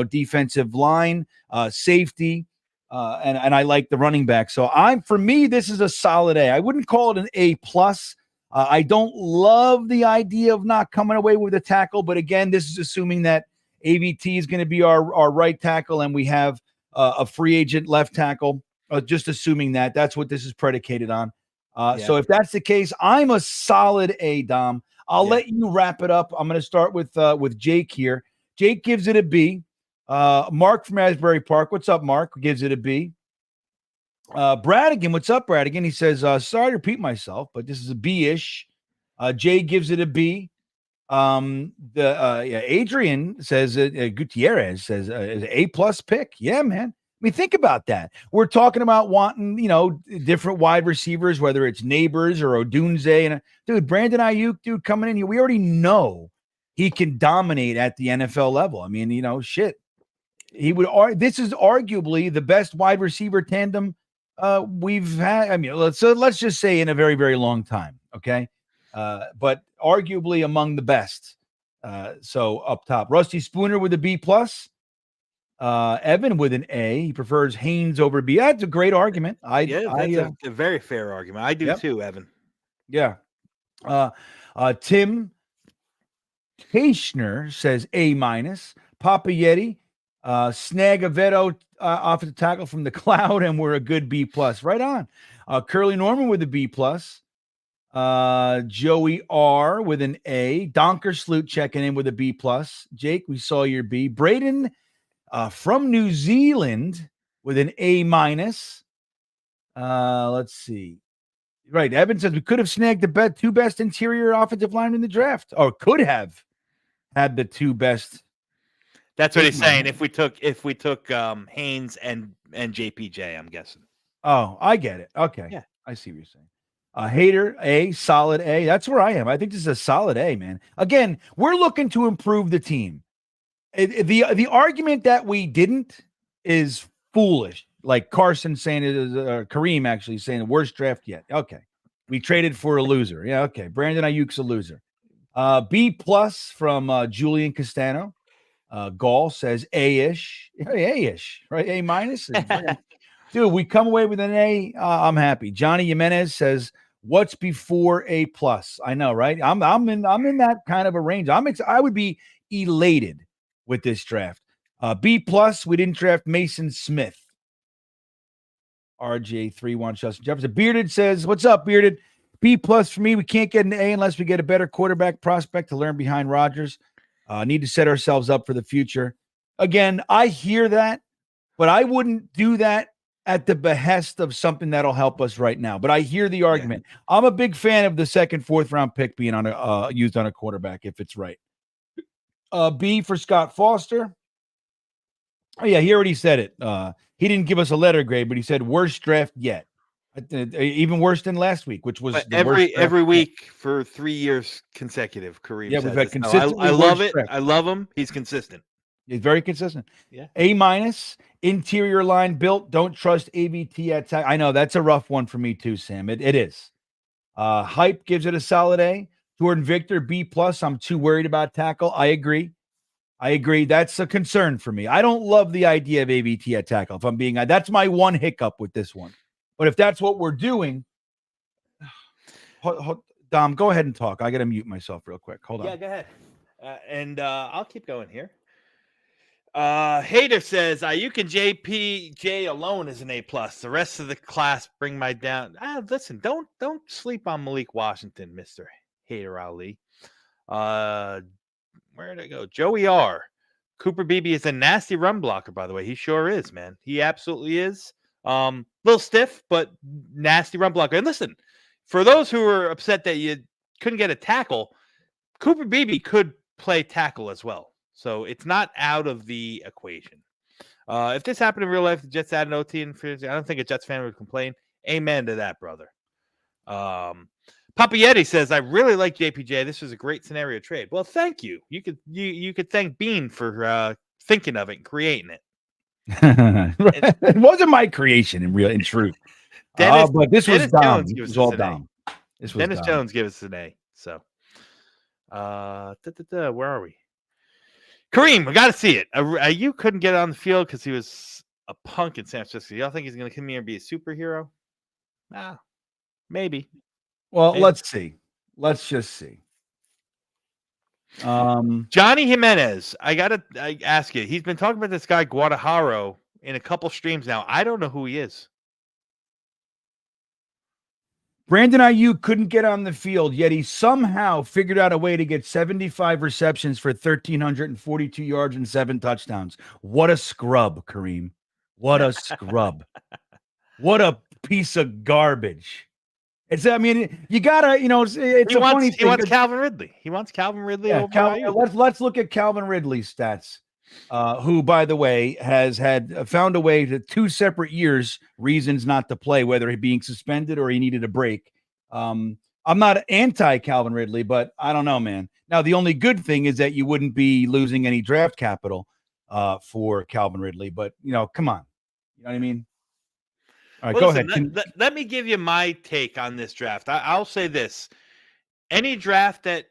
Speaker 7: defensive line, safety, and I like the running back. So for me, this is a solid A. I wouldn't call it an A plus. I don't love the idea of not coming away with a tackle, but again, this is assuming that AVT is going to be our right tackle, and we have a free agent left tackle. Just assuming that's what this is predicated on. So if that's the case, I'm a solid A, Dom. I'll let you wrap it up. I'm going to start with Jake here. Jake gives it a B. Mark from Asbury Park. What's up, Mark? Gives it a B. Bradigan, what's up, Bradigan? He says, sorry to repeat myself, but this is a B-ish. Jay gives it a B. Adrian says, Gutierrez says, is an A-plus pick. Yeah, man. I mean, think about that. We're talking about wanting, different wide receivers, whether it's Neighbors or Odunze. And dude, Brandon Aiyuk, coming in here, we already know he can dominate at the NFL level. I mean, shit. This is arguably the best wide receiver tandem we've had. I mean, let's just say in a very, very long time. Okay. But arguably among the best. So up top, Rusty Spooner with a B plus. Evan with an A. He prefers Haynes over B. That's a great argument.
Speaker 5: That's a very fair argument. I do too, Evan.
Speaker 7: Yeah. Tim Teichner says A minus. Papa Yeti, snag a veto offensive tackle from the cloud, and we're a good B plus. Right on. Curly Norman with a B plus. Joey R with an A. Donker Sloot checking in with a B plus. Jake, we saw your B. Braden from New Zealand with an A minus. Let's see. Right. Evan says we could have snagged the two best interior offensive linemen in the draft, or could have had the two best.
Speaker 5: That's what he's saying. If we took Haynes and JPJ, I'm guessing.
Speaker 7: Oh, I get it. Okay.
Speaker 5: Yeah.
Speaker 7: I see what you're saying. Hater, A, solid A. That's where I am. I think this is a solid A, man. Again, we're looking to improve the team. The argument that we didn't is foolish. Like Carson saying it is, Kareem actually saying the worst draft yet. Okay. We traded for a loser. Yeah. Okay. Brandon Ayuk's a loser. B plus from Julian Castano. Gall says A-ish. A-ish, right? A minus. Dude, we come away with an A. I'm happy. Johnny Jimenez says, what's before A plus? I know, right? I'm in that kind of a range. I would be elated with this draft. B plus, we didn't draft Mason Smith. RJ31 Justin Jefferson. Bearded says, what's up, Bearded? B plus for me. We can't get an A unless we get a better quarterback prospect to learn behind Rodgers. Need to set ourselves up for the future. Again, I hear that, but I wouldn't do that at the behest of something that'll help us right now. But I hear the argument. I'm a big fan of the second, fourth round pick being on a used on a quarterback if it's right. B for Scott Foster. Oh yeah, he already said it. He didn't give us a letter grade, but he said worst draft yet. Even worse than last week, which was the
Speaker 5: every week for 3 years consecutive. Kareem,
Speaker 7: yeah, we've had
Speaker 5: consistent.
Speaker 7: consistently.
Speaker 5: I love it.
Speaker 7: Draft.
Speaker 5: I love him. He's consistent.
Speaker 7: He's very consistent.
Speaker 5: Yeah.
Speaker 7: A-, interior line built. Don't trust AVT at tackle. I know that's a rough one for me too, Sam. It is. Hype gives it a solid A. Jordan Victor B+. I'm too worried about tackle. I agree. That's a concern for me. I don't love the idea of AVT at tackle. If I'm being, that's my one hiccup with this one. But if that's what we're doing, Dom, go ahead and talk. I got to mute myself real quick. Hold on.
Speaker 5: Yeah, go ahead. And I'll keep going here. Hater says Aiyuk and JPJ alone is an A+. The rest of the class bring my down. Listen, don't sleep on Malik Washington, Mr. Hater Ali. Where'd I go? Joey R. Cooper Beebe is a nasty run blocker, by the way. He sure is, man. He absolutely is. Little stiff, but nasty run blocker. And listen, for those who are upset that you couldn't get a tackle, Cooper Beebe could play tackle as well. So it's not out of the equation. If this happened in real life, the Jets add an OT and I don't think a Jets fan would complain. Amen to that, brother. Papa Yeti says, I really like JPJ. This was a great scenario trade. Well, thank you. You could thank Bean for thinking of it and creating it.
Speaker 7: It wasn't my creation in truth. But this was Dom. It was all Dom.
Speaker 5: Dennis Jones gave us an A. So, where are we? Kareem, we got to see it. You couldn't get on the field because he was a punk in San Francisco. Y'all think he's going to come here and be a superhero? Maybe.
Speaker 7: Well, let's see. Let's just see.
Speaker 5: Johnny Jimenez, I ask you. He's been talking about this guy Guadalajara in a couple streams now. I don't know who he is.
Speaker 7: Brandon Aiyuk couldn't get on the field, yet he somehow figured out a way to get 75 receptions for 1,342 yards and 7 touchdowns. What a scrub, Kareem. What a scrub. What a piece of garbage. You gotta, it's a funny thing.
Speaker 5: He wants Calvin Ridley. He wants Calvin Ridley.
Speaker 7: Yeah, let's look at Calvin Ridley's stats. Who, by the way, has found a way to 2 separate years reasons not to play, whether he being suspended or he needed a break. I'm not anti Calvin Ridley, but I don't know, man. Now, the only good thing is that you wouldn't be losing any draft capital for Calvin Ridley, but come on. You know what I mean? All right, go ahead.
Speaker 5: Let me give you my take on this draft. I'll say this. Any draft that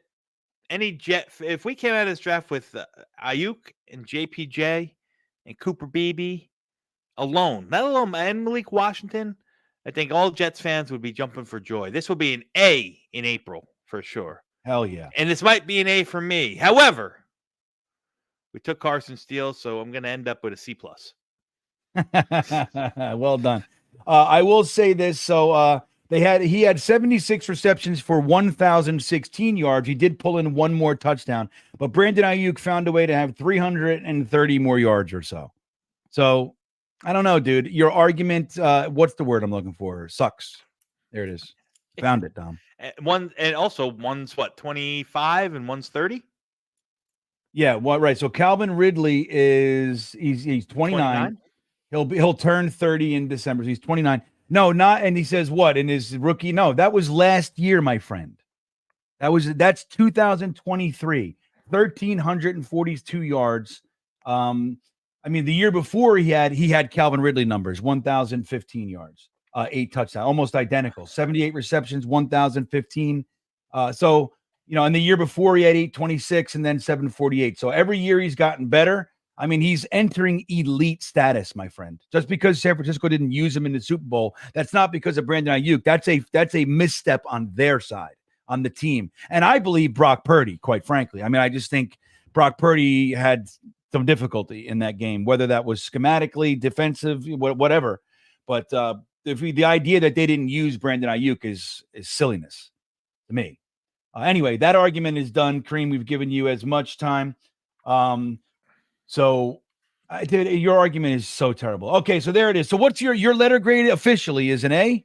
Speaker 5: if we came out of this draft with Aiyuk and JPJ and Cooper Beebe alone, not alone, and Malik Washington, I think all Jets fans would be jumping for joy. This will be an A in April for sure.
Speaker 7: Hell yeah.
Speaker 5: And this might be an A for me. However, we took Carson Steele, so I'm going to end up with a C+.
Speaker 7: Well done. I will say this. So he had 76 receptions for 1,016 yards. He did pull in 1 more touchdown, but Brandon Aiyuk found a way to have 330 more yards or so. So I don't know, dude. Your argument, what's the word I'm looking for? Sucks. There it is. Found it, Dom.
Speaker 5: One's what, 25 and one's 30?
Speaker 7: Yeah, right. So Calvin Ridley he's 29. He'll turn 30 in December. So he's 29. No, not, and he says what in his rookie? No, that was last year, my friend. That's 2023, 1,342 yards. The year before he had Calvin Ridley numbers, 1,015 yards, 8 touchdowns, almost identical, 78 receptions, 1,015. And the year before he had 826 and then 748. So every year he's gotten better. He's entering elite status, my friend. Just because San Francisco didn't use him in the Super Bowl, that's not because of Brandon Aiyuk. That's a misstep on their side, on the team. And I believe Brock Purdy, quite frankly. I just think Brock Purdy had some difficulty in that game, whether that was schematically, defensive, whatever. But the idea that they didn't use Brandon Aiyuk is silliness to me. Anyway, that argument is done. Kareem, we've given you as much time. So Dude, your argument is so terrible. Okay, so there it is. So what's your letter grade officially is an A?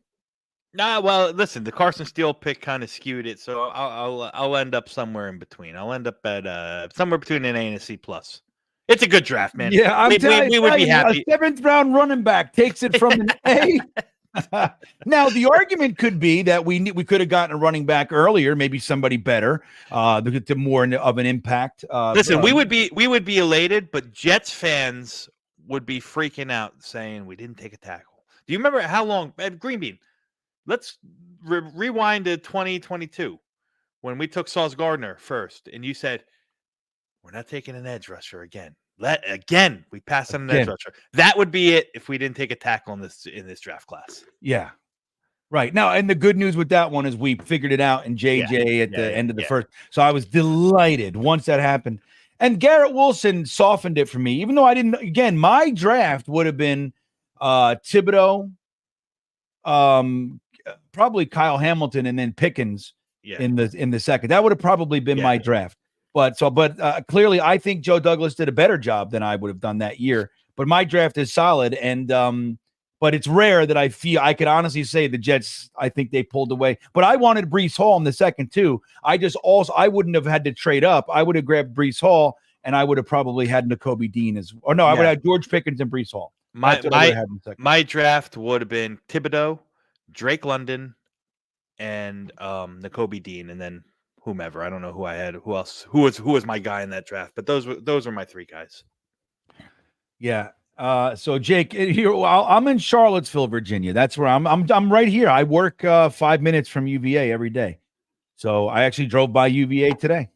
Speaker 5: Nah, well, listen, the Carson Steele pick kind of skewed it, so I'll end up somewhere in between. I'll end up at somewhere between an A and a C plus. It's a good draft, man.
Speaker 7: Yeah, I'm telling
Speaker 5: we
Speaker 7: you,
Speaker 5: would be happy.
Speaker 7: A 7th round running back takes it from an A. Now the argument could be that we could have gotten a running back earlier, maybe somebody better, to more of an impact.
Speaker 5: Listen, we would be elated, but Jets fans would be freaking out, saying we didn't take a tackle. Do you remember how long GreenBean? Let's rewind to 2022 when we took Sauce Gardner first, and you said we're not taking an edge rusher again. We passed on an edge rusher. That would be it if we didn't take a tackle in this draft class.
Speaker 7: Yeah, right. Now, and the good news with that one is we figured it out in JJ at the end of the first. So I was delighted once that happened. And Garrett Wilson softened it for me, even though I didn't. Again, my draft would have been Thibodeau, probably Kyle Hamilton, and then Pickens in the second. That would have probably been my draft. But clearly, I think Joe Douglas did a better job than I would have done that year. But my draft is solid, and but it's rare that I feel I could honestly say the Jets. I think they pulled away. But I wanted Breece Hall in the second too. I wouldn't have had to trade up. I would have grabbed Breece Hall, and I would have probably had Nakobe Dean I would have had George Pickens and Breece Hall.
Speaker 5: My draft would have been Thibodeau, Drake London, and Nakobe Dean, and then whomever. I don't know who I had. Who else? Who was my guy in that draft? But those were my three guys.
Speaker 7: Yeah. So Jake, here I'm in Charlottesville, Virginia. That's where I'm right here. I work 5 minutes from UVA every day. So I actually drove by UVA today.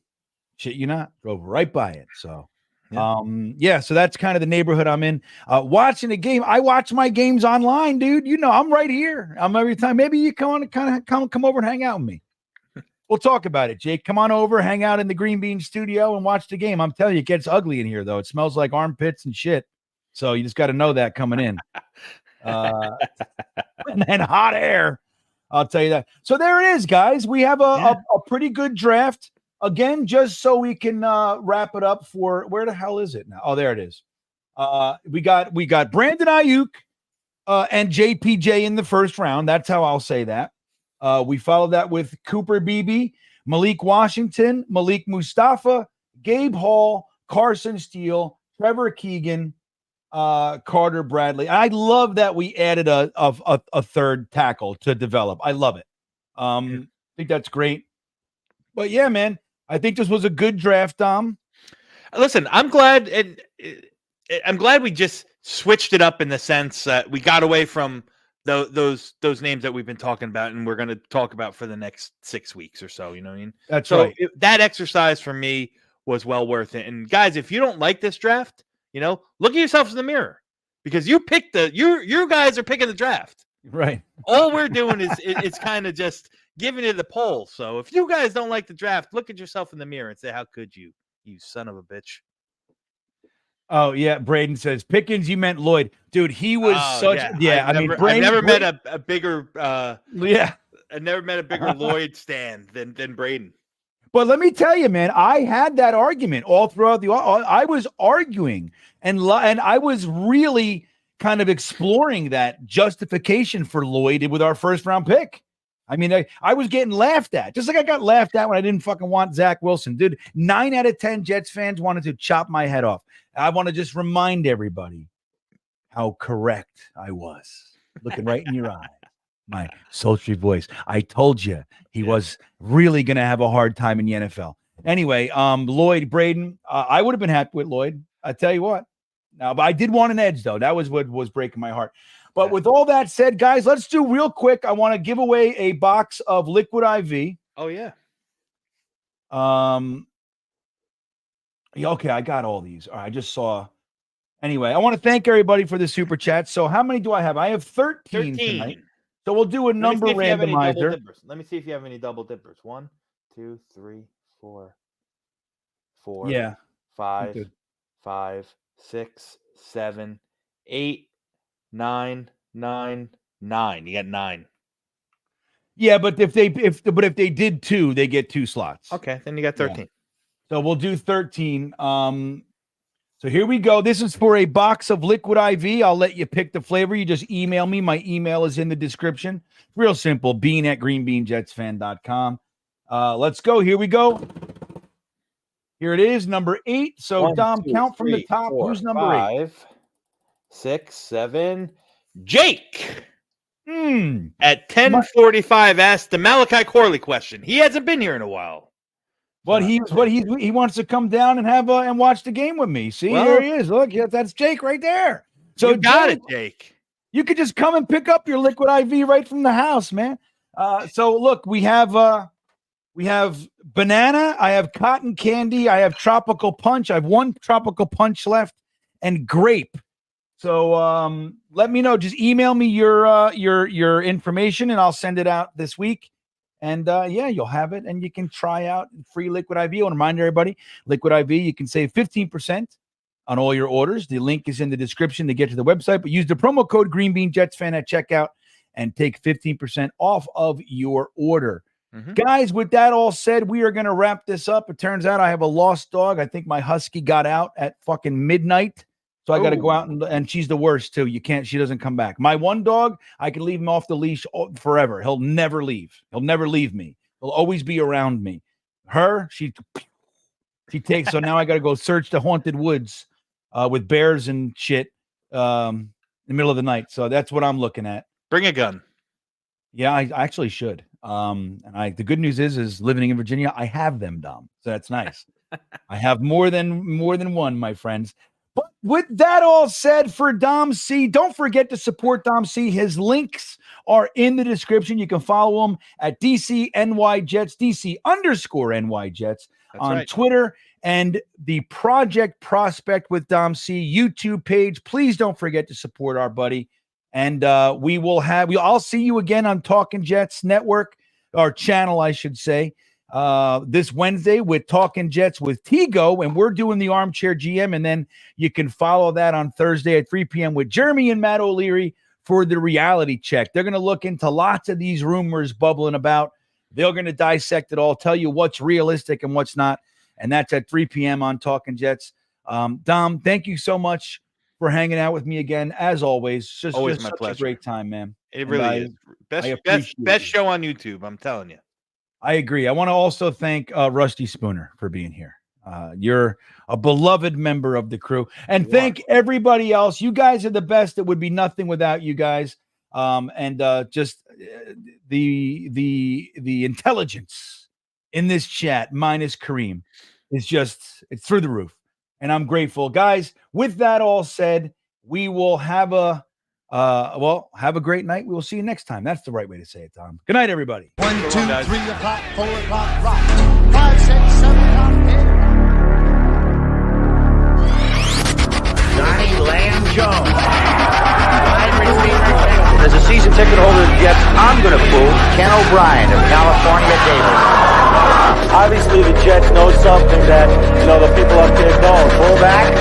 Speaker 7: Shit, you not drove right by it. So so that's kind of the neighborhood I'm in. Watching the game. I watch my games online, dude. You know, I'm right here. I'm every time. Maybe you come over and hang out with me. We'll talk about it, Jake. Come on over, hang out in the GreenBean studio and watch the game. I'm telling you, it gets ugly in here, though. It smells like armpits and shit. So you just got to know that coming in. And then hot air. I'll tell you that. So there it is, guys. We have a pretty good draft. Again, just so we can wrap it up for where the hell is it now? Oh, there it is. We got Brandon Aiyuk and JPJ in the first round. That's how I'll say that. We followed that with Cooper Beebe, Malik Washington, Malik Mustafa, Gabe Hall, Carson Steele, Trevor Keegan, Carter Bradley. I love that we added a third tackle to develop. I love it. I think that's great. But yeah, man, I think this was a good draft, Dom.
Speaker 5: Listen, I'm glad we just switched it up in the sense that we got away from those names that we've been talking about and we're going to talk about for the next 6 weeks or so. You know what I mean?
Speaker 7: That's right.
Speaker 5: That exercise for me was well worth it. And guys, if you don't like this draft, look at yourselves in the mirror because you picked you guys are picking the draft.
Speaker 7: Right.
Speaker 5: All we're doing is it's kind of just giving it the poll. So if you guys don't like the draft, look at yourself in the mirror and say, how could you son of a bitch?
Speaker 7: Oh, yeah. Braden says, Pickens, you meant Lloyd. Dude, he was I've
Speaker 5: never met a bigger I've never met a bigger Lloyd stand than Braden.
Speaker 7: But let me tell you, man, I had that argument all throughout I was arguing and I was really kind of exploring that justification for Lloyd with our first round pick. I mean, I was getting laughed at, just like I got laughed at when I didn't fucking want Zach Wilson. Dude, 9 out of 10 Jets fans wanted to chop my head off. I want to just remind everybody how correct I was. Looking right in your eye. My sultry voice. I told you he was really going to have a hard time in the NFL. Anyway, Lloyd, Braden, I would have been happy with Lloyd. I tell you what. Now, but I did want an edge, though. That was what was breaking my heart. But with all that said, guys, let's do real quick. I want to give away a box of Liquid IV.
Speaker 5: Oh, yeah.
Speaker 7: Okay, I got all these. All right, I just saw. Anyway, I want to thank everybody for the super chat. So how many do I have? I have 13 tonight. So we'll do a number randomizer.
Speaker 5: Let me see if you have any double dippers. 1, 2, 3, 4, 5, 6, 7, 8, 9, 9, 9. You got 9.
Speaker 7: Yeah, but if they did 2, they get 2 slots.
Speaker 5: Okay, then you got 13.
Speaker 7: Yeah. So we'll do 13. So here we go. This is for a box of liquid IV. I'll let you pick the flavor. You just email me. My email is in the description. Real simple. bean@greenbeanjetsfan.com. Let's go. Here we go. Here it is, number 8. So,
Speaker 5: 1,
Speaker 7: Dom,
Speaker 5: 2,
Speaker 7: count from
Speaker 5: 3,
Speaker 7: the top.
Speaker 5: 4,
Speaker 7: Who's number 8?
Speaker 5: 5, 6, 7. Jake at 10:45 asked the Malachi Corley question. He hasn't been here in a while.
Speaker 7: But he wants to come down and have and watch the game with me. See, here he is. Look, that's Jake right there. So
Speaker 5: you got it, Jake.
Speaker 7: You could just come and pick up your liquid IV right from the house, man. So look, we have banana, I have cotton candy, I have tropical punch. I have 1 tropical punch left, and grape. So let me know. Just email me your information, and I'll send it out this week. And yeah, you'll have it, and you can try out free liquid IV. I want to remind everybody, liquid IV, you can save 15% on all your orders. The link is in the description to get to the website, but use the promo code GreenBeanJetsFan at checkout and take 15% off of your order. Guys, with that all said, we are going to wrap this up. It turns out I have a lost dog. I think my husky got out at fucking midnight. So I got to go out and she's the worst too. She doesn't come back. My one dog, I can leave him off the leash forever. He'll never leave. He'll never leave me. He'll always be around me. Her, she takes. So now I got to go search the haunted woods with bears and shit in the middle of the night. So that's what I'm looking at.
Speaker 5: Bring a gun.
Speaker 7: Yeah, I actually should. And the good news is living in Virginia, I have them, Dom. So that's nice. I have more than one, my friends. But with that all said, for Dom C, don't forget to support Dom C. His links are in the description. You can follow him at DCNYJets, DC_NYJets on Twitter, and the Project Prospect with Dom C YouTube page. Please don't forget to support our buddy. And I'll see you again on Talking Jets Network, or channel, I should say, this Wednesday with Talking Jets with Tigo, and we're doing the Armchair GM, and then you can follow that on Thursday at 3 p.m. with Jeremy and Matt O'Leary for the reality check. They're going to look into lots of these rumors bubbling about. They're going to dissect it all, tell you what's realistic and what's not, and that's at 3 p.m. on Talking Jets. Dom, thank you so much for hanging out with me again, as always. Just
Speaker 5: always
Speaker 7: just
Speaker 5: my
Speaker 7: such
Speaker 5: pleasure.
Speaker 7: A great time, man.
Speaker 5: It really is. Best show on YouTube, I'm telling you.
Speaker 7: I agree. I want to also thank Rusty Spooner for being here. You're a beloved member of the crew. And thank everybody else. You guys are the best. It would be nothing without you guys. Just the intelligence in this chat, minus Kareem, is it's through the roof. And I'm grateful. Guys, with that all said, we will have a great night. We will see you next time. That's the right way to say it, Tom. Good night, everybody.
Speaker 8: 1, 2, 3 o'clock, 4 o'clock, rock. 5, 6, 7 o'clock, 8.
Speaker 1: Donnie Lamb Jones. Wide receiver.
Speaker 2: As a season ticket holder of the Jets, I'm going to fool
Speaker 1: Ken O'Brien of California Davis.
Speaker 2: Obviously, the Jets know something that, the people up there don't.
Speaker 1: Fullback.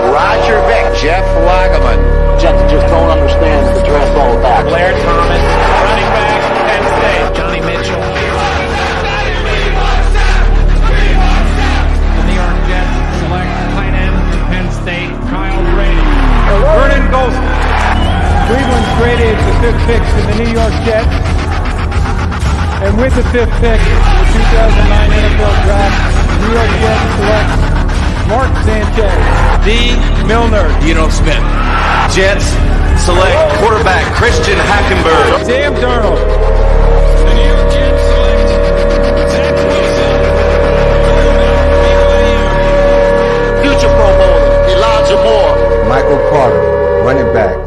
Speaker 1: Roger Vick. Jeff Lageman.
Speaker 2: Jets just don't understand the dress all back.
Speaker 3: Blair Thomas, running back, Penn State. Johnny Mitchell. The New York Jets select tight end from Penn State, Kyle Brady. Vernon Golson.
Speaker 4: Cleveland's graded the 5th pick to the New York Jets. And with the 5th pick in the 2009 NFL Draft, New York Jets select Mark Sanchez.
Speaker 3: D. Milner.
Speaker 9: Smith. Jets select quarterback Christian Hackenberg.
Speaker 3: Sam Darnold. The New York Jets select Zach Wilson.
Speaker 8: Future Pro Bowler, Elijah Moore.
Speaker 6: Michael Carter, running back.